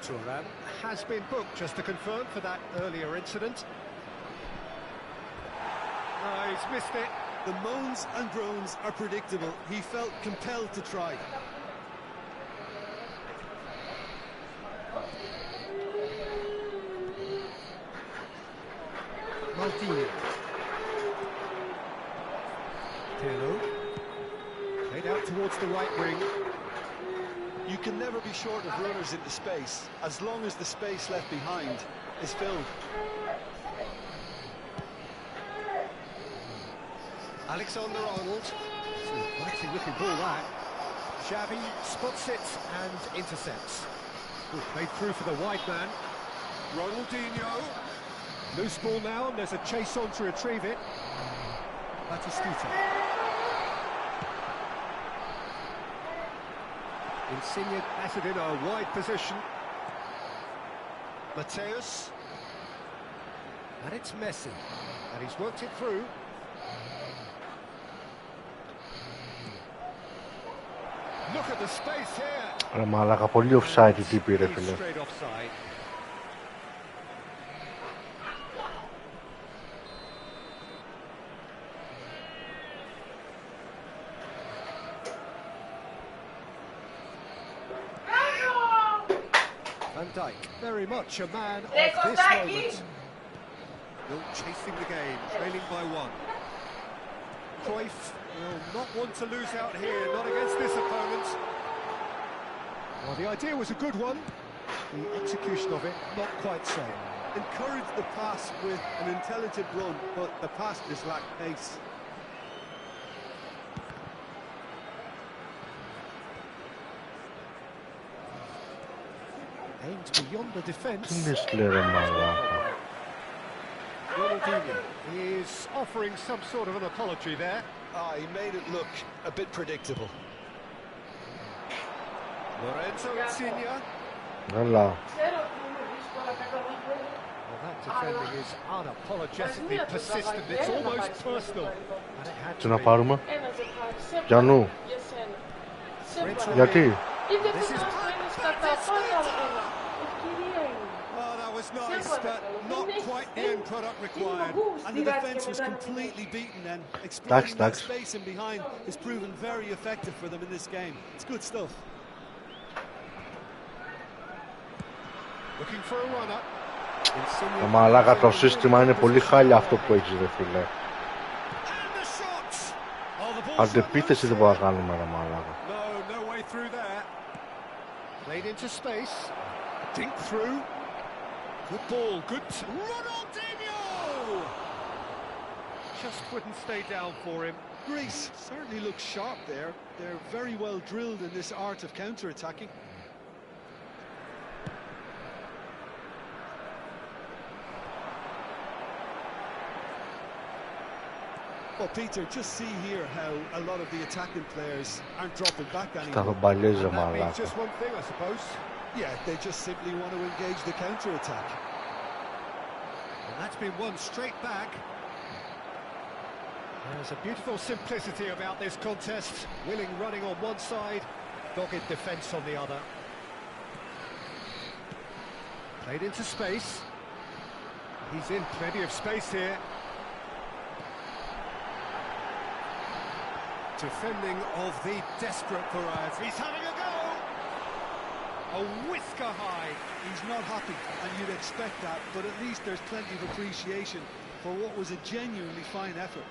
[SPEAKER 8] Turan has been booked, just to confirm, for that earlier incident. Oh, he's missed it.
[SPEAKER 5] The moans and groans are predictable. He felt compelled to try.
[SPEAKER 8] Maldini. Pirlo. Played out towards the right wing.
[SPEAKER 5] You can never be short of runners into space, as long as the space left behind is filled.
[SPEAKER 8] Alexander-Arnold. Mighty looking ball that. Xavi spots it and intercepts. Good, played through for the wide man. Ronaldinho. Loose ball now, and there's a chase on to retrieve it. Batistuta. Insigne has it in a wide position. Mateus. And it's Messi. And he's worked it through. Look at the space here.
[SPEAKER 1] Ρε μαλάκα, πολύ offside η τύπη ρε φίλε.
[SPEAKER 8] Straight offside. Van Dijk, very much a man of this moment. Still chasing the game, trailing by one. Cruyff will not want to lose out here, not against this opponent. Well, the idea was a good one. The execution of it, not quite so.
[SPEAKER 5] Encourage the pass with an intelligent run, but the pass just lacked pace.
[SPEAKER 8] Aimed beyond the defence.
[SPEAKER 1] Τι είναι σκληρό μαλάκα.
[SPEAKER 8] Ronaldinho is offering some sort of an apology there.
[SPEAKER 5] He made it look a bit predictable.
[SPEAKER 8] Lorenzo Insigne.
[SPEAKER 1] Έλα.
[SPEAKER 8] Well, that defending is unapologetically persistent. It's almost personal. And it had
[SPEAKER 1] Τι
[SPEAKER 8] to
[SPEAKER 1] να
[SPEAKER 8] be.
[SPEAKER 1] πάρουμε. Γιαννού. Γιατί.
[SPEAKER 8] This is Oh, that was nice, but not quite the end product required.
[SPEAKER 5] And the defence was completely beaten then. Exploiting that space in behind has proven very effective for them in this game. It's good stuff.
[SPEAKER 8] Looking for a runner.
[SPEAKER 1] Το μαλάκα το σύστημα είναι πολύ χάλια αυτό που έχεις ρε φίλε. Αντεπίθεση δεν μπορούμε να κάνουμε ρε μαλάκα.
[SPEAKER 8] No way through there. Played into space. Dink through. Good ball, good. Ronaldinho! Just wouldn't stay down for him.
[SPEAKER 5] Greece certainly looks sharp there. They're very well drilled in this art of counter-attacking. Well, Peter, just see here how a lot of the attacking players aren't dropping back anymore.
[SPEAKER 8] That means just one thing, I suppose.
[SPEAKER 5] Yeah, they just simply want to engage the counter-attack.
[SPEAKER 8] And that's been won straight back. There's a beautiful simplicity about this contest. Willing running on one side, dogged defence on the other. Played into space. He's in plenty of space here. Defending of the desperate variety. He's having a go! A whisker high.
[SPEAKER 5] He's not happy, and you'd expect that, but at least there's plenty of appreciation for what was a genuinely fine effort.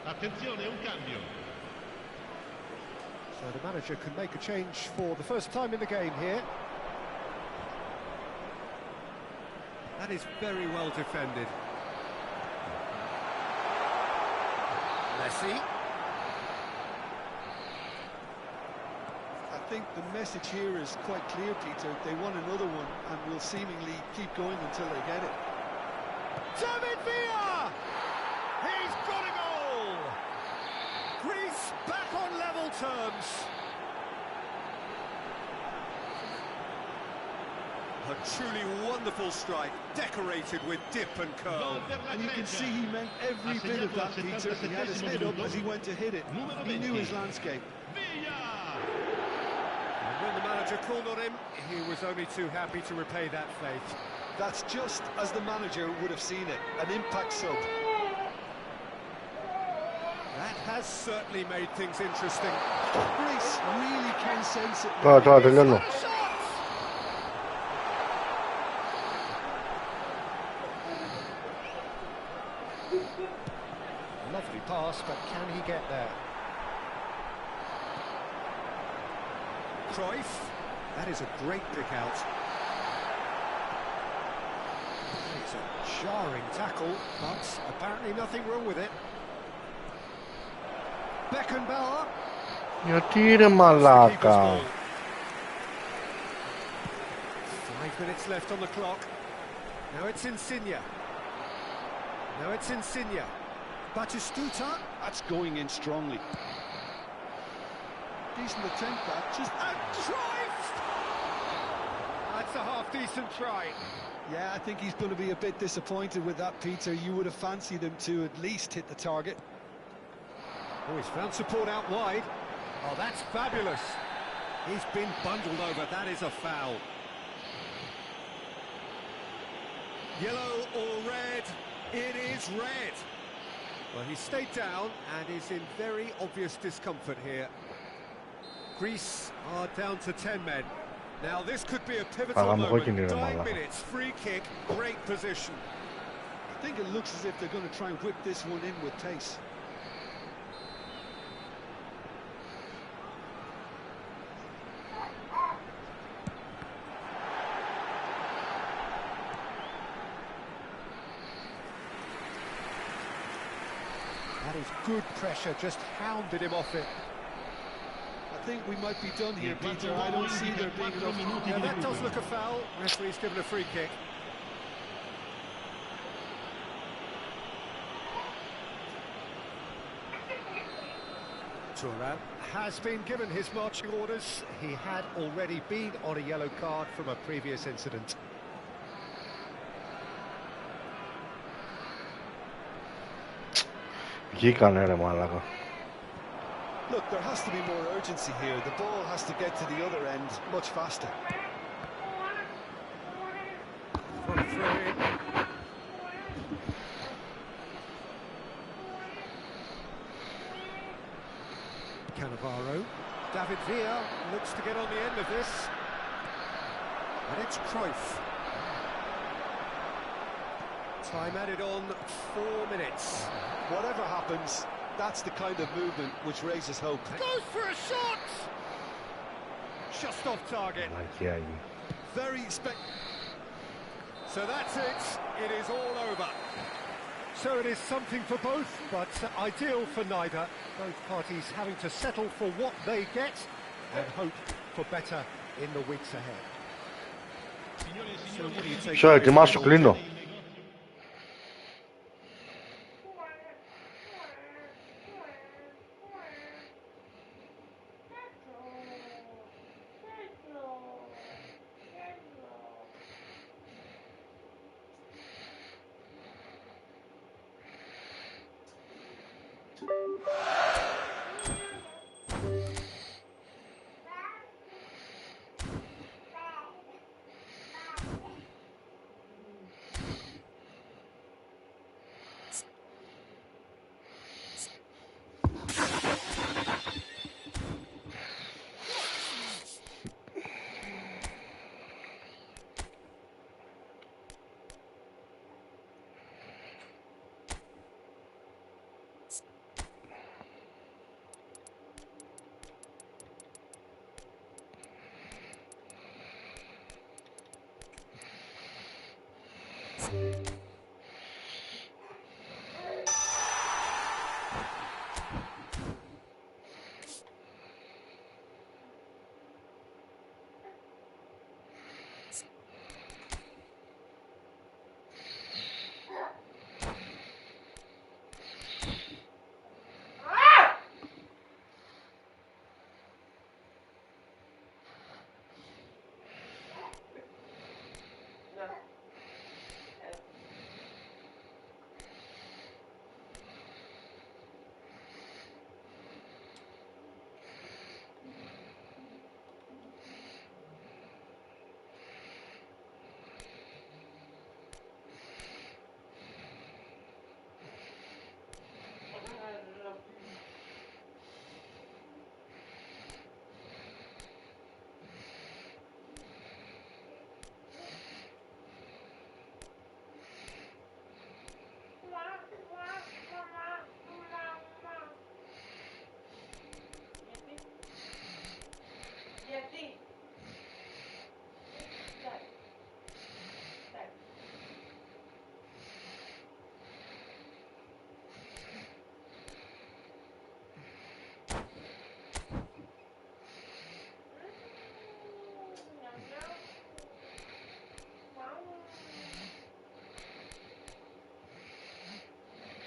[SPEAKER 2] Attenzione, un cambio.
[SPEAKER 8] So the manager can make a change for the first time in the game here. That is very well defended. Messi.
[SPEAKER 5] I think the message here is quite clear, Peter. They want another one and will seemingly keep going until they get it.
[SPEAKER 8] David Villa! He's got a goal! Greece back on level terms. A truly wonderful strike, decorated with dip and curl.
[SPEAKER 5] And you can see he meant every bit of that, Peter. He had his head up as he went to hit it. He knew his landscape.
[SPEAKER 8] And when the manager called on him, he was only too happy to repay that faith.
[SPEAKER 5] That's just as the manager would have seen it, an impact sub.
[SPEAKER 8] That has certainly made things interesting.
[SPEAKER 5] Greece really can sense it.
[SPEAKER 8] Lovely pass, but can he get there? Cruyff, that is a great pick out. It's a jarring tackle, but apparently nothing wrong with it. Beckenbauer.
[SPEAKER 1] Γιατί ρε μαλάκα.
[SPEAKER 8] 5 minutes left on the clock. Now it's Insigne. Now it's Insigne. Batistuta.
[SPEAKER 5] That's going in strongly. Decent attempt, that. Just
[SPEAKER 8] and Cruyff! That's a half-decent try.
[SPEAKER 5] Yeah, I think he's going to be a bit disappointed with that, Peter. You would have fancied him to at least hit the target.
[SPEAKER 8] Oh, he's found support out wide. Oh, that's fabulous. He's been bundled over. That is a foul. Yellow or red? It is red. Well, he stayed down and is in very obvious discomfort here. Greece are down to 10 men. Now, this could be a pivotal moment. 9 minutes, free kick, great position.
[SPEAKER 5] I think it looks as if they're going to try and whip this one in with pace.
[SPEAKER 8] That is good pressure, just hounded him off it.
[SPEAKER 5] I think we might be done here, Peter. I don't see there being enough.
[SPEAKER 8] Yeah, that does look a foul. Referee's given a free kick. Thuram has been given his marching orders. He had already been on a yellow card from a previous incident.
[SPEAKER 5] Look, there has to be more urgency here. The ball has to get to the other end much faster.
[SPEAKER 8] Cannavaro, David Villa looks to get on the end of this. And it's Cruyff. Time added on 4 minutes.
[SPEAKER 5] Whatever happens, that's the kind of movement which raises hope.
[SPEAKER 8] Goes for a shot! Just off target. Very so that's it. It is all over. So it is something for both, but ideal for neither. Both parties having to settle for what they get and hope for better in the weeks ahead. So what do you take?
[SPEAKER 1] Σω, ετοιμάσου, κλείνω.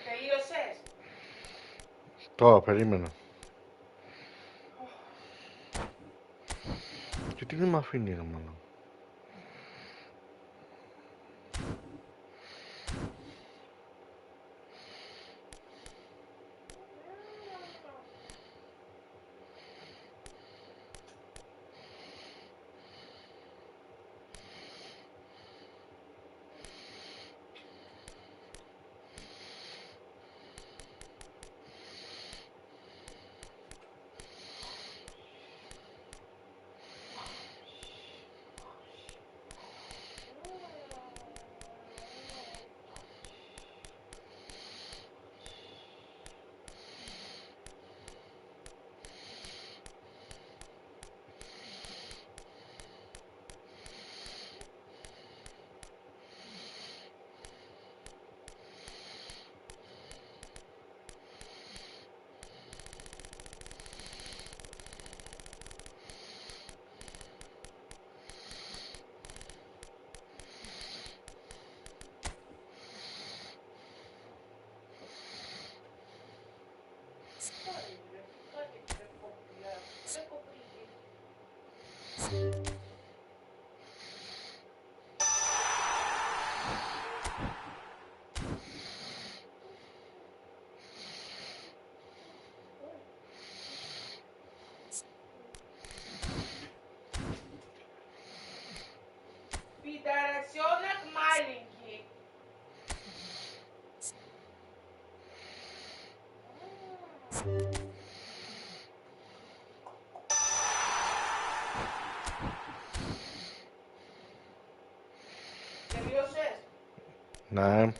[SPEAKER 4] Τελείωσες.
[SPEAKER 1] Τώρα, περίμενα. Και τι δεν με αφήνει, ρε μάνα.
[SPEAKER 4] Federazione malinchi.
[SPEAKER 1] Ναι.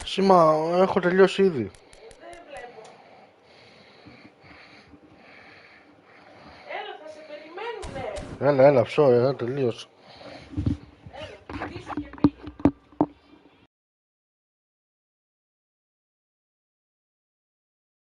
[SPEAKER 1] Σήμα, έχω τελειώσει ήδη.
[SPEAKER 4] Δεν βλέπω. Έλα, θα σε περιμένουνε.
[SPEAKER 1] Έλα, ψώ, τελείωσε.